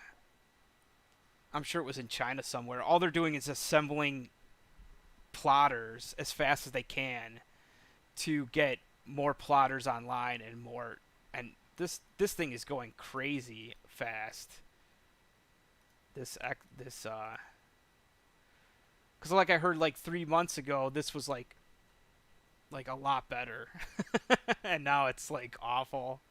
I'm sure it was in China somewhere. All they're doing is assembling plotters as fast as they can to get more plotters online and more. And this thing is going crazy fast. This because like I heard like 3 months ago, this was like a lot better, and now it's like awful.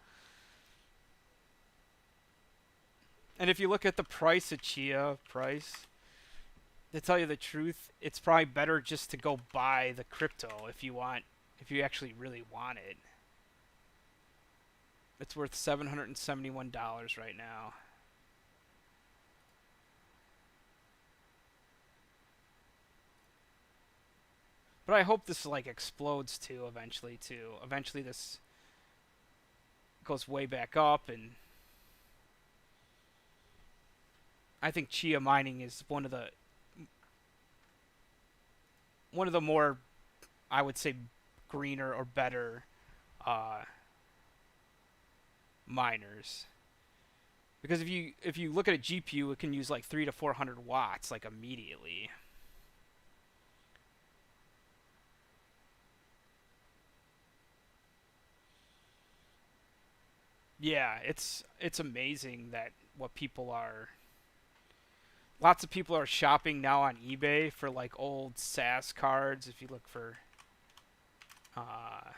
And if you look at the price of chia price, to tell you the truth, it's probably better just to go buy the crypto if you actually really want it. It's worth $771 right now. But I hope this like explodes too eventually too. Eventually this goes way back up, and I think chia mining is one of the more, I would say, greener or better uh, miners. Because if you look at a GPU, it can use like 300 to 400 watts like immediately. Yeah, it's amazing that what people are. Lots of people are shopping now on eBay for like old SAS cards. If you look for, uh,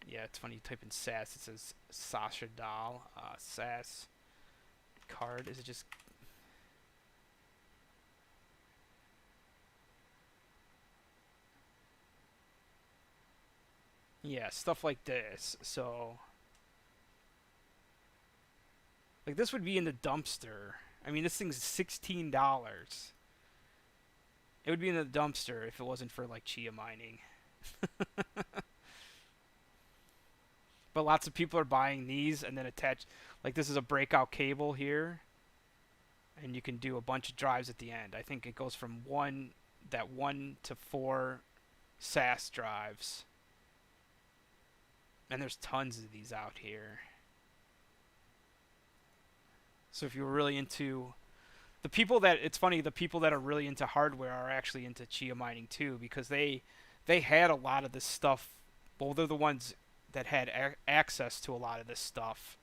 Yeah, it's funny. You type in SAS, it says Sasha doll. SAS card. Is it just? Yeah, stuff like this. So, like this would be in the dumpster. I mean, this thing's $16. It would be in the dumpster if it wasn't for like chia mining. But lots of people are buying these and then attach. Like this is a breakout cable here, and you can do a bunch of drives at the end. I think it goes from one to four SAS drives, and there's tons of these out here. So if you were really into the people that it's funny, the people that are really into hardware are actually into chia mining too because they had a lot of this stuff. Well, they're the ones that had access to a lot of this stuff,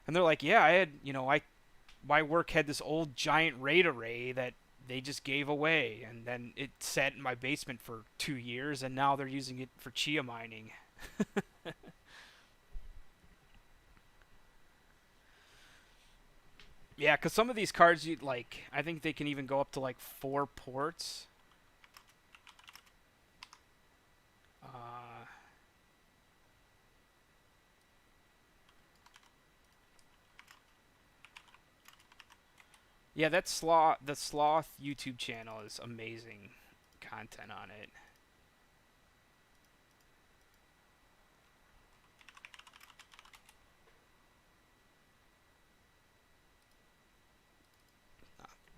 and they're like, yeah, I had I my work had this old giant RAID array that they just gave away, and then it sat in my basement for 2 years, and now they're using it for chia mining. Yeah, because some of these cards, you like, I think they can even go up to like 4 ports. Uh, yeah, the Sloth YouTube channel is amazing content on it.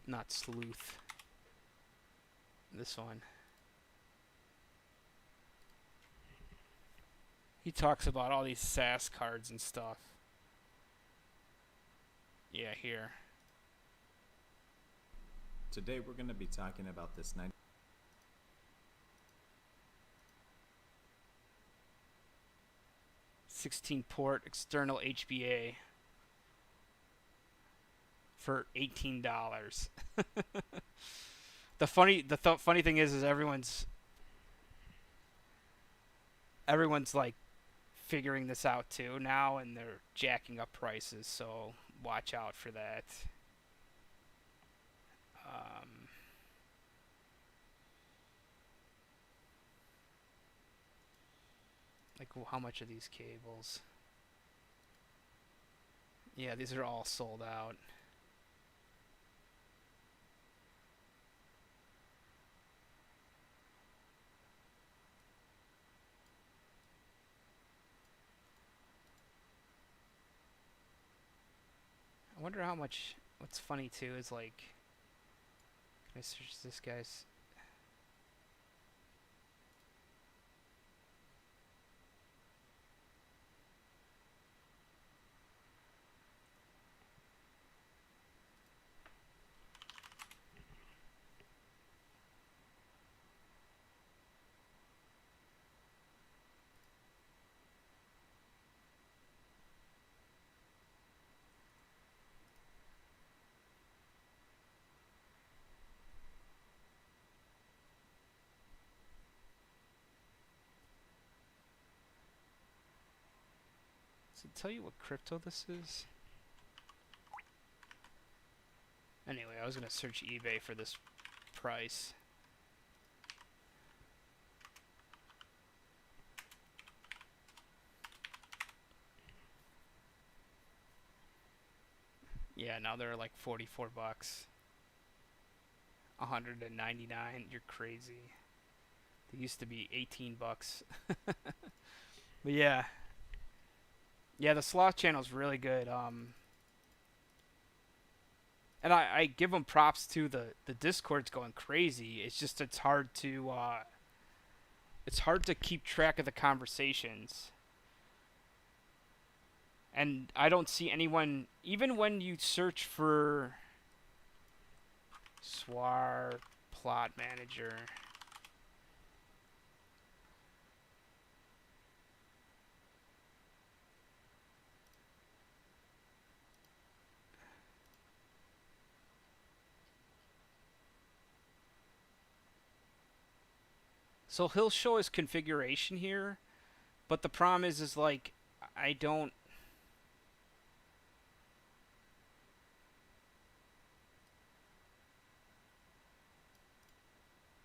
Not Sleuth. This one. He talks about all these SAS cards and stuff. Yeah, here. Today we're going to be talking about this 16 port external HBA for $18. The funny thing is everyone's like figuring this out too now, and they're jacking up prices. So watch out for that. Um, like how much are these cables? Yeah, these are all sold out. I wonder how much. What's funny too is like, can I search this guy's? Does it tell you what crypto this is? Anyway, I was gonna search eBay for this price. Yeah, now they're like 44 bucks. 199. You're crazy. They used to be 18 bucks. But yeah. Yeah, the Sloth channel's really good. And I give them props to the Discord's going crazy. It's just it's hard to keep track of the conversations. And I don't see anyone, even when you search for Swar Plot Manager. So he'll show his configuration here, But the problem is like I don't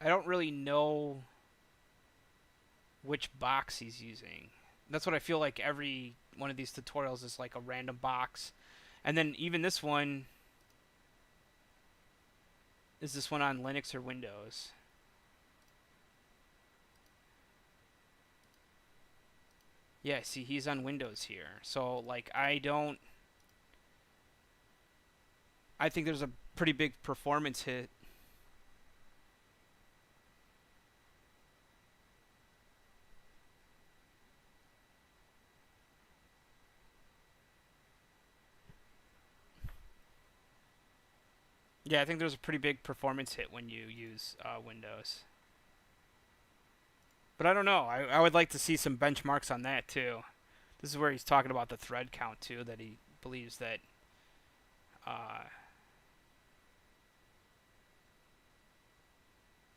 I don't really know which box he's using. That's what I feel like every one of these tutorials is like a random box. And then even this one, is this one on Linux or Windows? Yeah, see, he's on Windows here. So, like, I think there's a pretty big performance hit. Yeah, I think there's a pretty big performance hit when you use Windows. But I don't know. I would like to see some benchmarks on that, too. This is where he's talking about the thread count, too, that he believes that uh,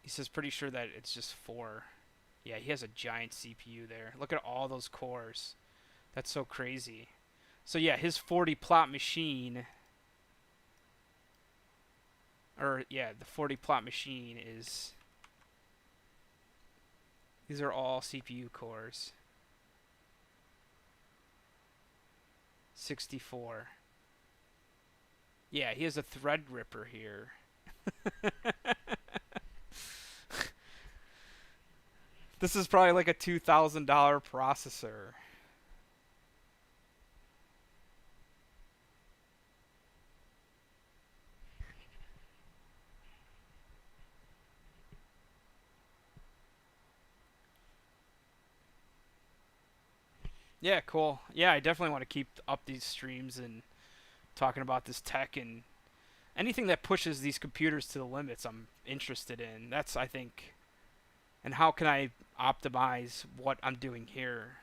he says pretty sure that it's just 4. Yeah, he has a giant CPU there. Look at all those cores. That's so crazy. So yeah, his 40 plot machine, or yeah, the 40 plot machine is, these are all CPU cores. 64. Yeah, he has a Threadripper here. This is probably like a $2,000 processor. Yeah, cool. Yeah, I definitely want to keep up these streams and talking about this tech and anything that pushes these computers to the limits I'm interested in. That's, I think, and how can I optimize what I'm doing here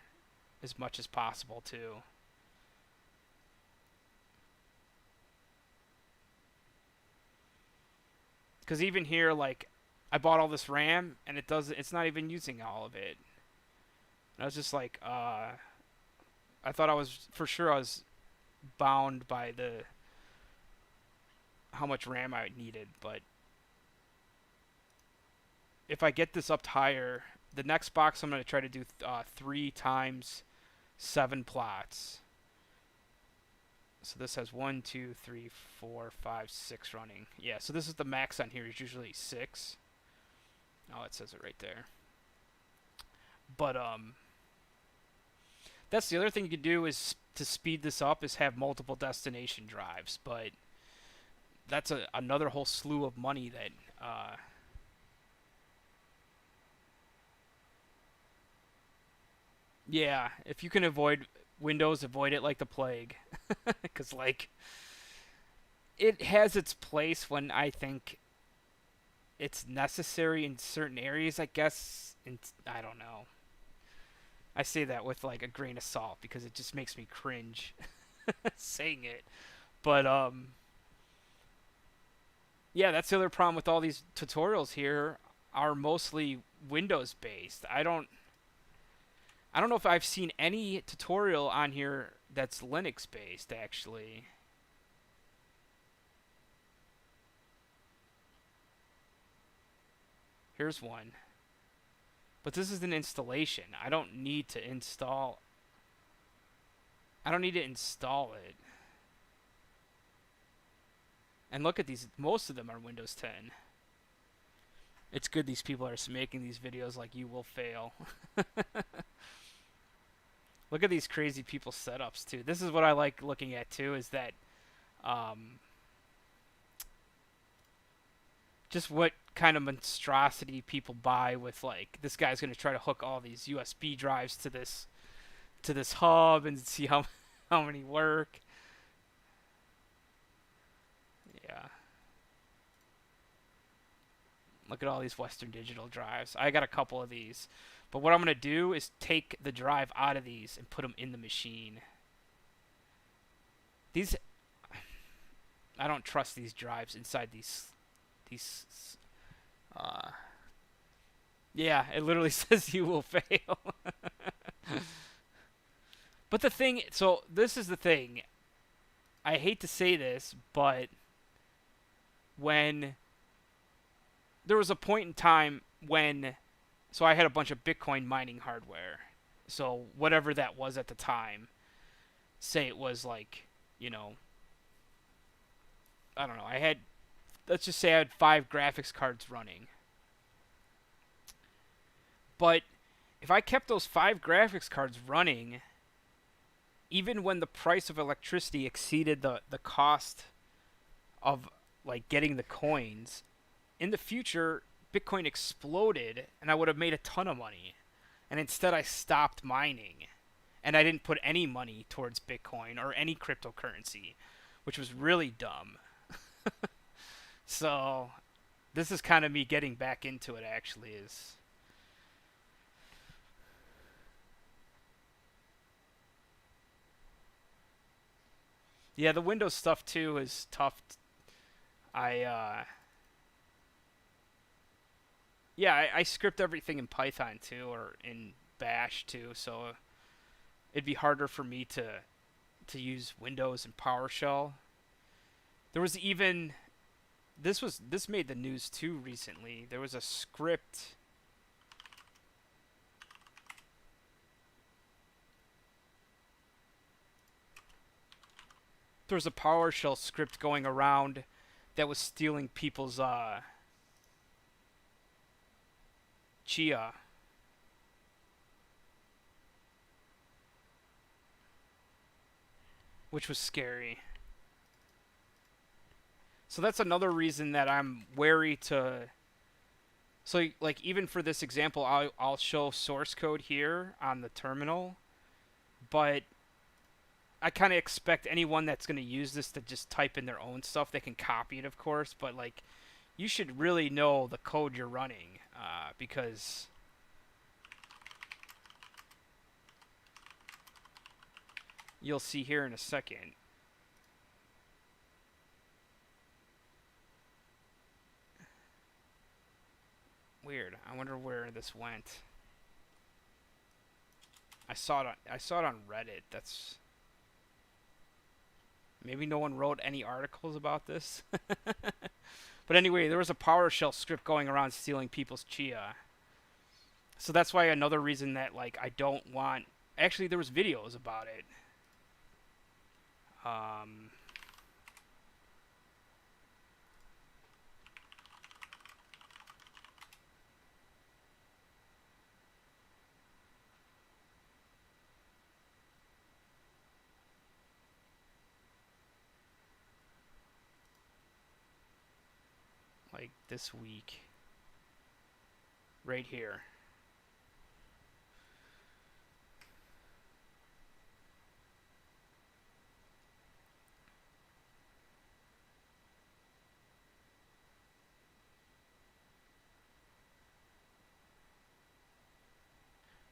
as much as possible too. Because even here, like, I bought all this RAM and it's not even using all of it. And I was just like, I thought I was for sure I was bound by the how much RAM I needed, but if I get this up higher, the next box I'm going to try to do 3 times 7 plots. So this has 1, 2, 3, 4, 5, 6 running. Yeah, so this is the max on here. Is usually 6. Oh, it says it right there. But that's the other thing you could do is to speed this up is have multiple destination drives. But that's another whole slew of money that yeah, if you can avoid Windows, avoid it like the plague. Because, like, it has its place when I think it's necessary in certain areas, I guess. And I don't know. I say that with, like, a grain of salt because it just makes me cringe saying it. But, yeah, that's the other problem with all these tutorials here are mostly Windows based. I don't know if I've seen any tutorial on here that's Linux based actually. Here's one. But this is an installation. I don't need to install it. And look at these. Most of them are Windows 10. It's good these people are making these videos like you will fail. Look at these crazy people setups too. This is what I like looking at too is that um, just what kind of monstrosity people buy with like this guy's going to try to hook all these USB drives to this hub and see how how many work. Yeah. Look at all these Western Digital drives. I got a couple of these. But what I'm going to do is take the drive out of these and put them in the machine. These I don't trust these drives inside these uh yeah, it literally says you will fail. But the thing, so this is the thing. I hate to say this, but when there was a point in time when, so I had a bunch of Bitcoin mining hardware. So whatever that was at the time, say it was like, you know, I don't know. I had, let's just say I had 5 graphics cards running. But if I kept those 5 graphics cards running, even when the price of electricity exceeded the cost of like getting the coins, in the future Bitcoin exploded and I would have made a ton of money. And instead I stopped mining and I didn't put any money towards Bitcoin or any cryptocurrency, which was really dumb. So, this is kind of me getting back into it actually is yeah, the Windows stuff too is tough. I yeah, I script everything in Python too, or in Bash too, so it'd be harder for me to use Windows and PowerShell. There was even this made the news too recently. There was a script. There was a PowerShell script going around that was stealing people's chia. Which was scary. So that's another reason that I'm wary to. So like even for this example, I'll show source code here on the terminal, but I kind of expect anyone that's going to use this to just type in their own stuff. They can copy it, of course, but like you should really know the code you're running because you'll see here in a second. Weird. I wonder where this went. I saw it on Reddit. That's maybe no one wrote any articles about this. But anyway, there was a PowerShell script going around stealing people's chia. So that's why another reason that like I don't want. Actually, there was videos about it. Um, like this week, right here.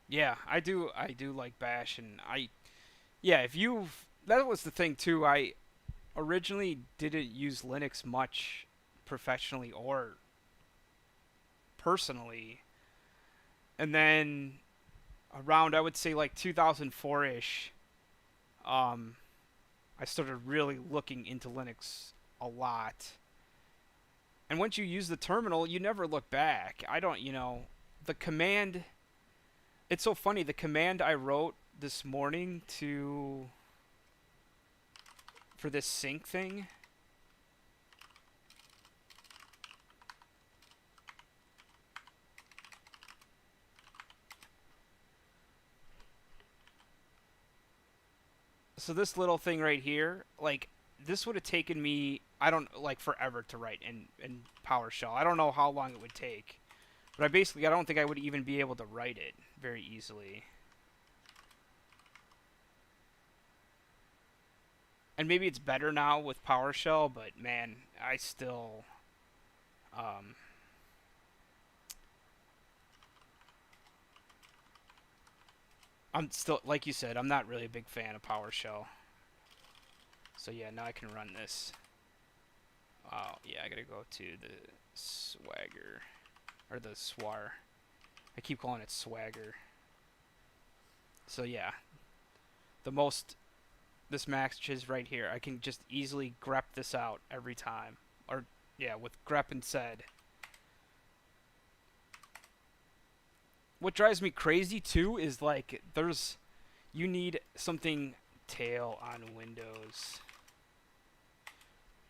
Yeah, I do. I do like Bash, and yeah. If you've that was the thing too. I originally didn't use Linux much professionally or personally, and then around I would say like 2004ish, um, I started really looking into Linux a lot. And once you use the terminal, you never look back. I don't, the command. It's so funny. The command I wrote this morning to for this sync thing. So this little thing right here, like this would have taken me, I don't like forever to write in PowerShell. I don't know how long it would take, but I don't think I would even be able to write it very easily. And maybe it's better now with PowerShell, but man, I still, um, I'm still, like you said, I'm not really a big fan of PowerShell. So yeah, now I can run this. Oh yeah, I gotta go to the Swagger, or the Swar. I keep calling it Swagger. So yeah, the most this match is right here. I can just easily grep this out every time. Or yeah, with grep and said. What drives me crazy too is like you need something tail on Windows.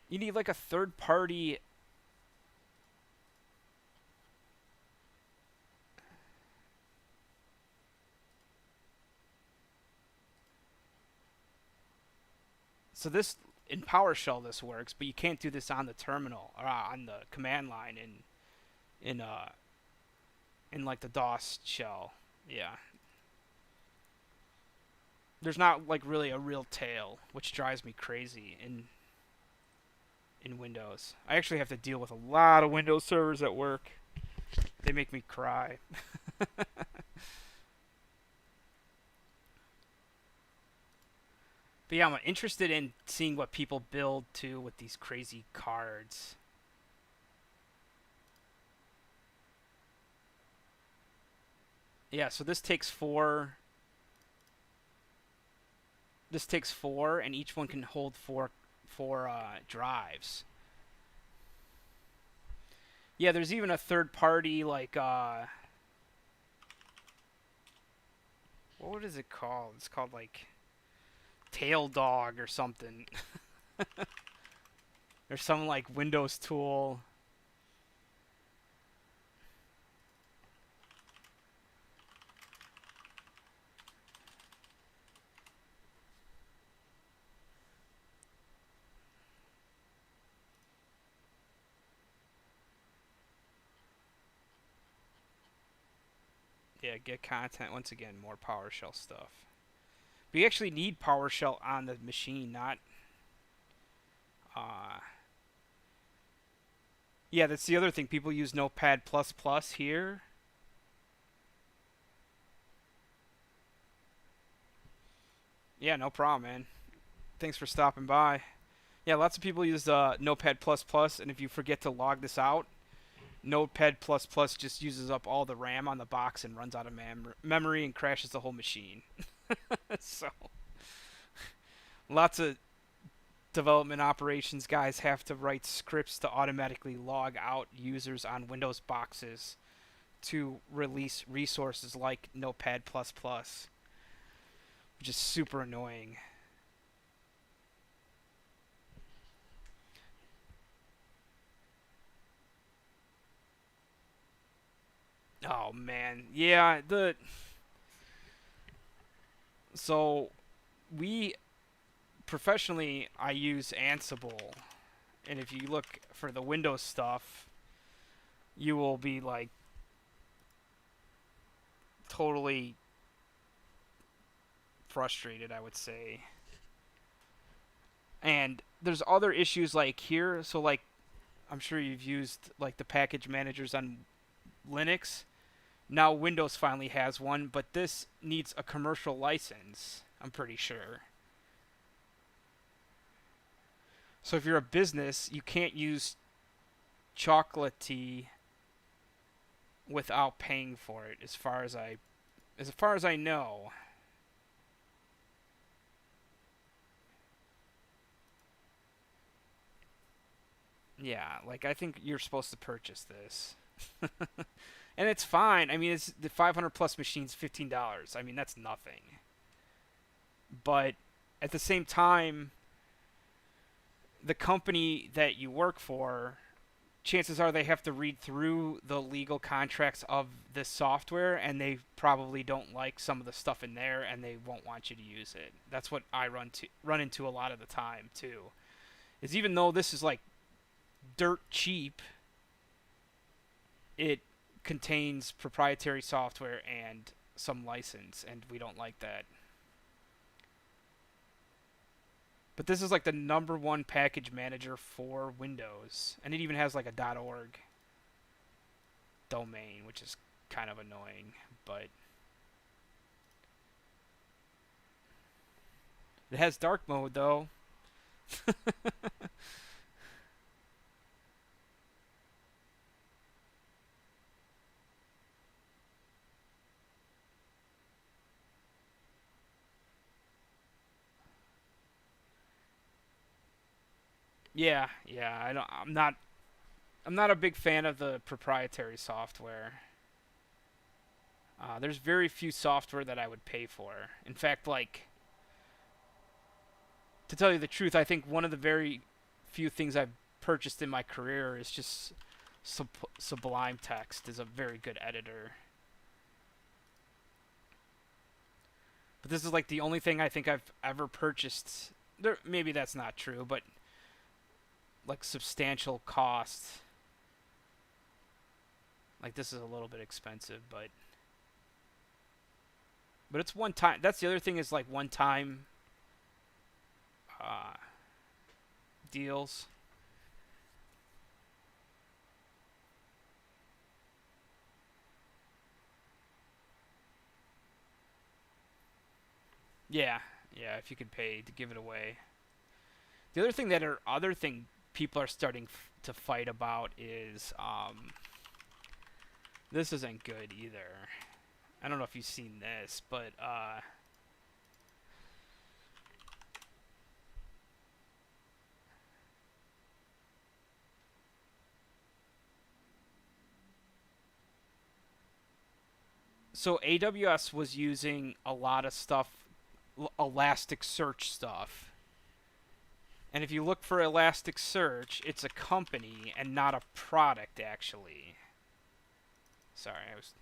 You need like a third party. So this in PowerShell this works, but you can't do this on the terminal or on the command line in uh in like the DOS shell. Yeah. There's not like really a real tail, which drives me crazy in Windows. I actually have to deal with a lot of Windows servers at work. They make me cry. But yeah, I'm interested in seeing what people build too with these crazy cards. Yeah, so this takes four. This takes four, and each one can hold four drives. Yeah, there's even a third party like what is it called? It's called like Tail Dog or something. There's some like Windows tool. Yeah, get content once again, more PowerShell stuff. But you actually need PowerShell on the machine, not uh yeah, that's the other thing. People use Notepad++ here. Yeah, no problem, man. Thanks for stopping by. Yeah, lots of people use Notepad++, and if you forget to log this out, Notepad++ just uses up all the RAM on the box and runs out of memory and crashes the whole machine. So, lots of development operations guys have to write scripts to automatically log out users on Windows boxes to release resources like Notepad++, which is super annoying. Oh man, yeah, the so we professionally I use Ansible, and if you look for the Windows stuff, you will be like totally frustrated, I would say. And there's other issues like here, so like I'm sure you've used like the package managers on Linux. Now Windows finally has one, but this needs a commercial license, I'm pretty sure. So if you're a business, you can't use Chocolatey without paying for it as far as I know. Yeah, like I think you're supposed to purchase this. And it's fine. I mean, it's the 500 plus machines $15. I mean, that's nothing. But at the same time, the company that you work for, chances are they have to read through the legal contracts of this software, and they probably don't like some of the stuff in there, and they won't want you to use it. That's what I run into a lot of the time too. Is even though this is like dirt cheap, it contains proprietary software and some license, and we don't like that. But this is like the number one package manager for Windows, and it even has like a .org domain, which is kind of annoying, but it has dark mode though. Yeah, yeah. I don't. I'm not a big fan of the proprietary software. There's very few software that I would pay for. In fact, like to tell you the truth, I think one of the very few things I've purchased in my career is just Sublime Text is a very good editor. But this is like the only thing I think I've ever purchased. There, maybe that's not true, but like substantial cost. Like this is a little bit expensive, but it's one time. That's the other thing is like one time uh, deals. Yeah, yeah. If you could pay to give it away. The other thing that are other thing people are starting to fight about is this isn't good either. I don't know if you've seen this, but so AWS was using a lot of stuff, Elasticsearch stuff. And if you look for Elasticsearch, it's a company and not a product, actually. Sorry, I was.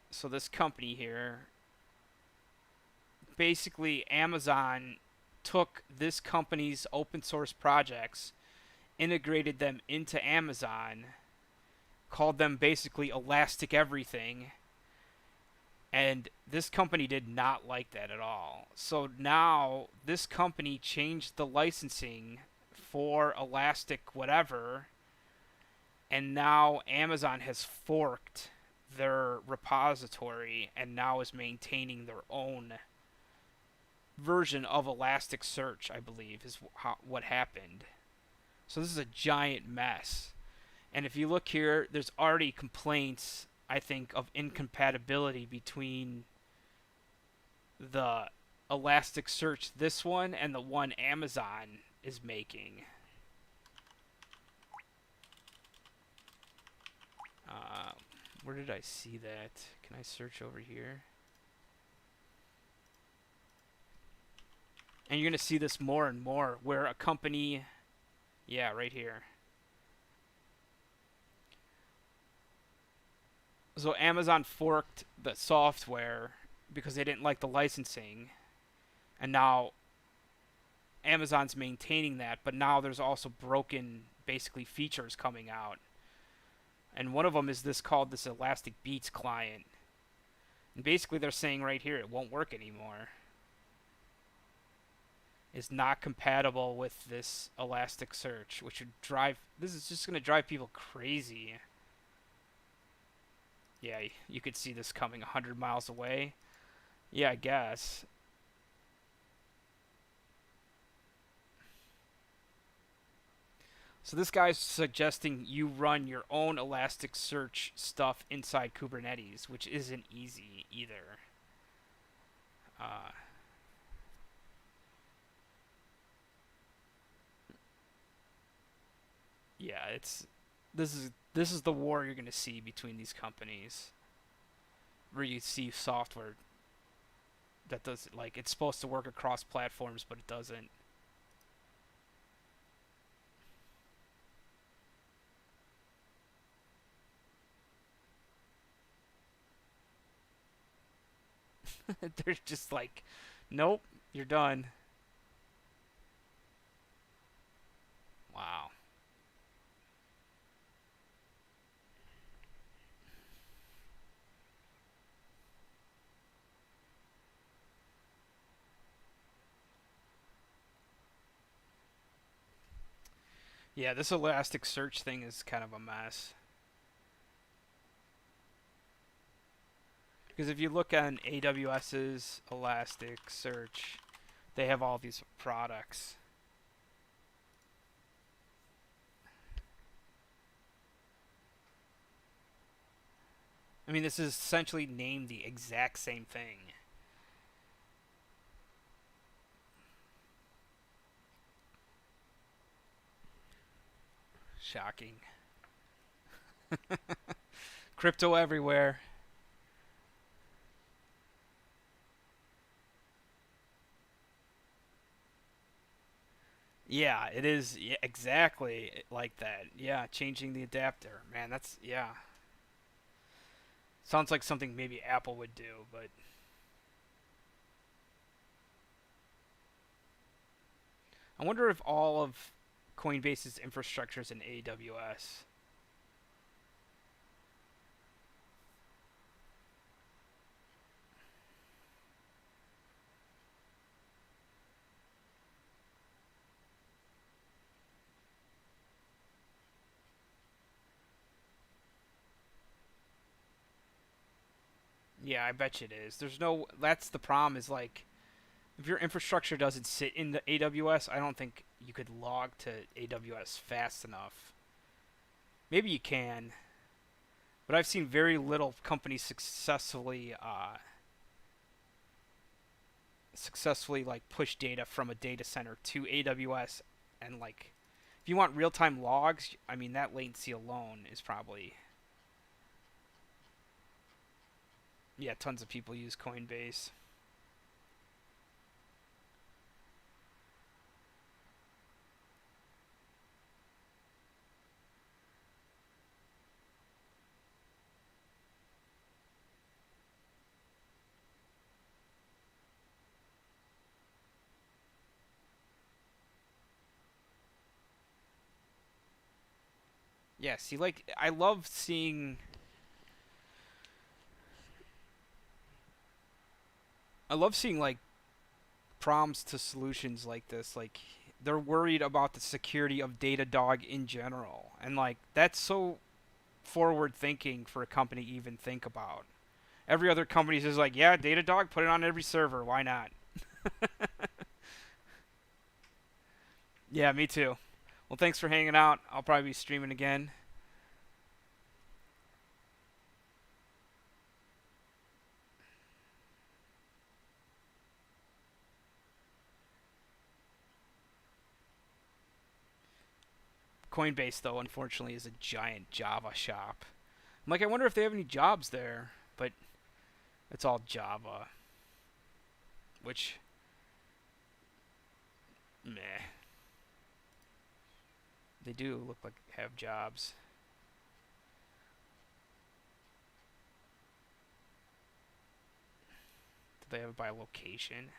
So this company here, basically, Amazon took this company's open source projects, integrated them into Amazon, called them basically Elastic Everything, and this company did not like that at all. So now this company changed the licensing for Elastic whatever, and now Amazon has forked their repository and now is maintaining their own version of Elasticsearch, I believe, is what happened. So this is a giant mess. And if you look here, there's already complaints, I think, of incompatibility between the Elasticsearch, this one, and the one Amazon is making. Uh, where did I see that? Can I search over here? And you're going to see this more and more where a company, yeah, right here. So Amazon forked the software because they didn't like the licensing, and now Amazon's maintaining that, but now there's also broken basically features coming out. And one of them is this Elastic Beats client. And basically they're saying right here it won't work anymore. It's not compatible with this Elasticsearch, which would drive this is just going to drive people crazy. Yeah, you could see this coming 100 miles away. Yeah, I guess. So this guy's suggesting you run your own Elasticsearch stuff inside Kubernetes, which isn't easy either. Uh, yeah, it's this is the war you're going to see between these companies, where you see software that does like it's supposed to work across platforms, but it doesn't. They're just like, nope, you're done. Wow. Yeah, this Elasticsearch thing is kind of a mess. Because if you look on AWS's Elasticsearch, they have all these products. I mean, this is essentially named the exact same thing. Shocking. Crypto everywhere. Yeah, it is, yeah, exactly like that. Yeah, changing the adapter. Man, that's, yeah. Sounds like something maybe Apple would do, but I wonder if all of Coinbase's infrastructure is in AWS. Yeah, I bet you it is. There's no. That's the problem. Is like if your infrastructure doesn't sit in the AWS, I don't think you could log to AWS fast enough. Maybe you can, but I've seen very little companies successfully like push data from a data center to AWS, and like if you want real time logs, I mean that latency alone is probably, yeah, tons of people use Coinbase. Yeah, see, like I love seeing like prompts to solutions like this. Like they're worried about the security of Datadog in general, and like that's so forward thinking for a company to even think about. Every other company is just like, yeah, Datadog, put it on every server. Why not? Yeah, me too. Well, thanks for hanging out. I'll probably be streaming again. Coinbase, though, unfortunately, is a giant Java shop. I'm like, I wonder if they have any jobs there, but it's all Java, which, meh. They do look like have jobs. Do they have it by location?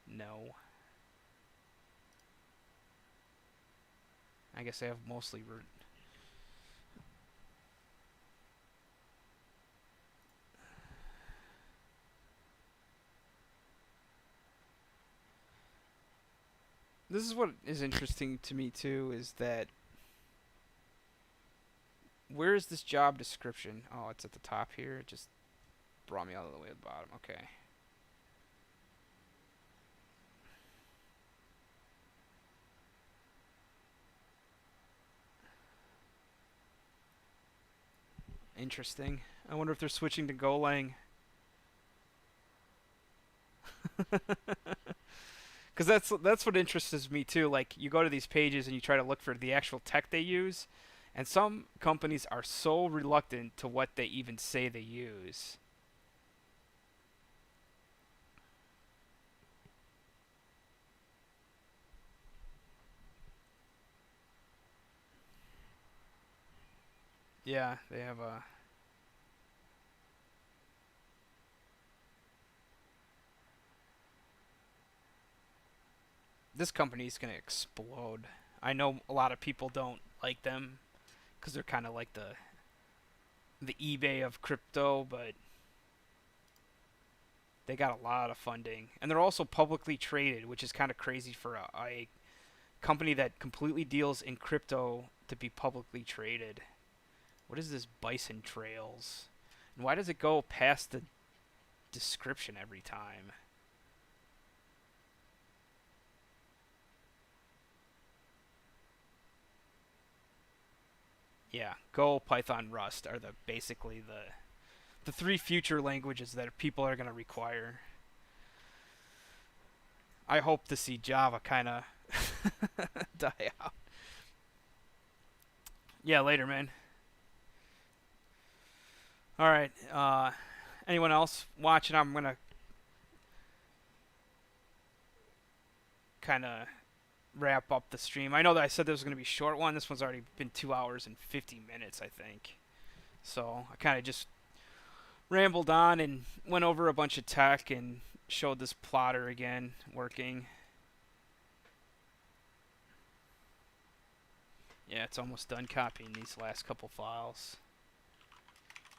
No. I guess they have mostly. This is what is interesting to me too. Is that where is this job description? Oh, it's at the top here. It just brought me all the way to the bottom. Okay. Interesting. I wonder if they're switching to Golang. Because that's what interests me too. Like you go to these pages and you try to look for the actual tech they use, and some companies are so reluctant to what they even say they use. Yeah, they have a. This company is gonna explode. I know a lot of people don't like them because they're kind of like the eBay of crypto, but they got a lot of funding, and they're also publicly traded, which is kind of crazy for a company that completely deals in crypto to be publicly traded. What is this Bison Trails? And why does it go past the description every time? Yeah, Go, Python, Rust are the basically the three future languages that people are going to require. I hope to see Java kind of die out. Yeah, later, man. All right. Anyone else watching? I'm gonna kind of wrap up the stream. I know that I said this was gonna be a short one. This one's already been 2 hours and 50 minutes, I think. So I kind of just rambled on and went over a bunch of tech and showed this plotter again working. Yeah, it's almost done copying these last couple files.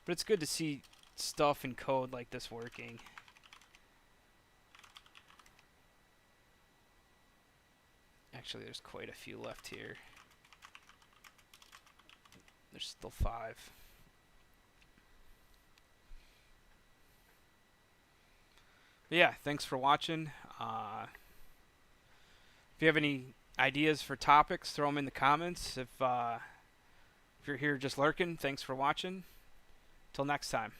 But it's good to see stuff in code like this working. Actually, there's quite a few left here. There's still 5. But yeah, thanks for watching. If you have any ideas for topics, throw them in the comments. If you're here just lurking, thanks for watching. Till next time.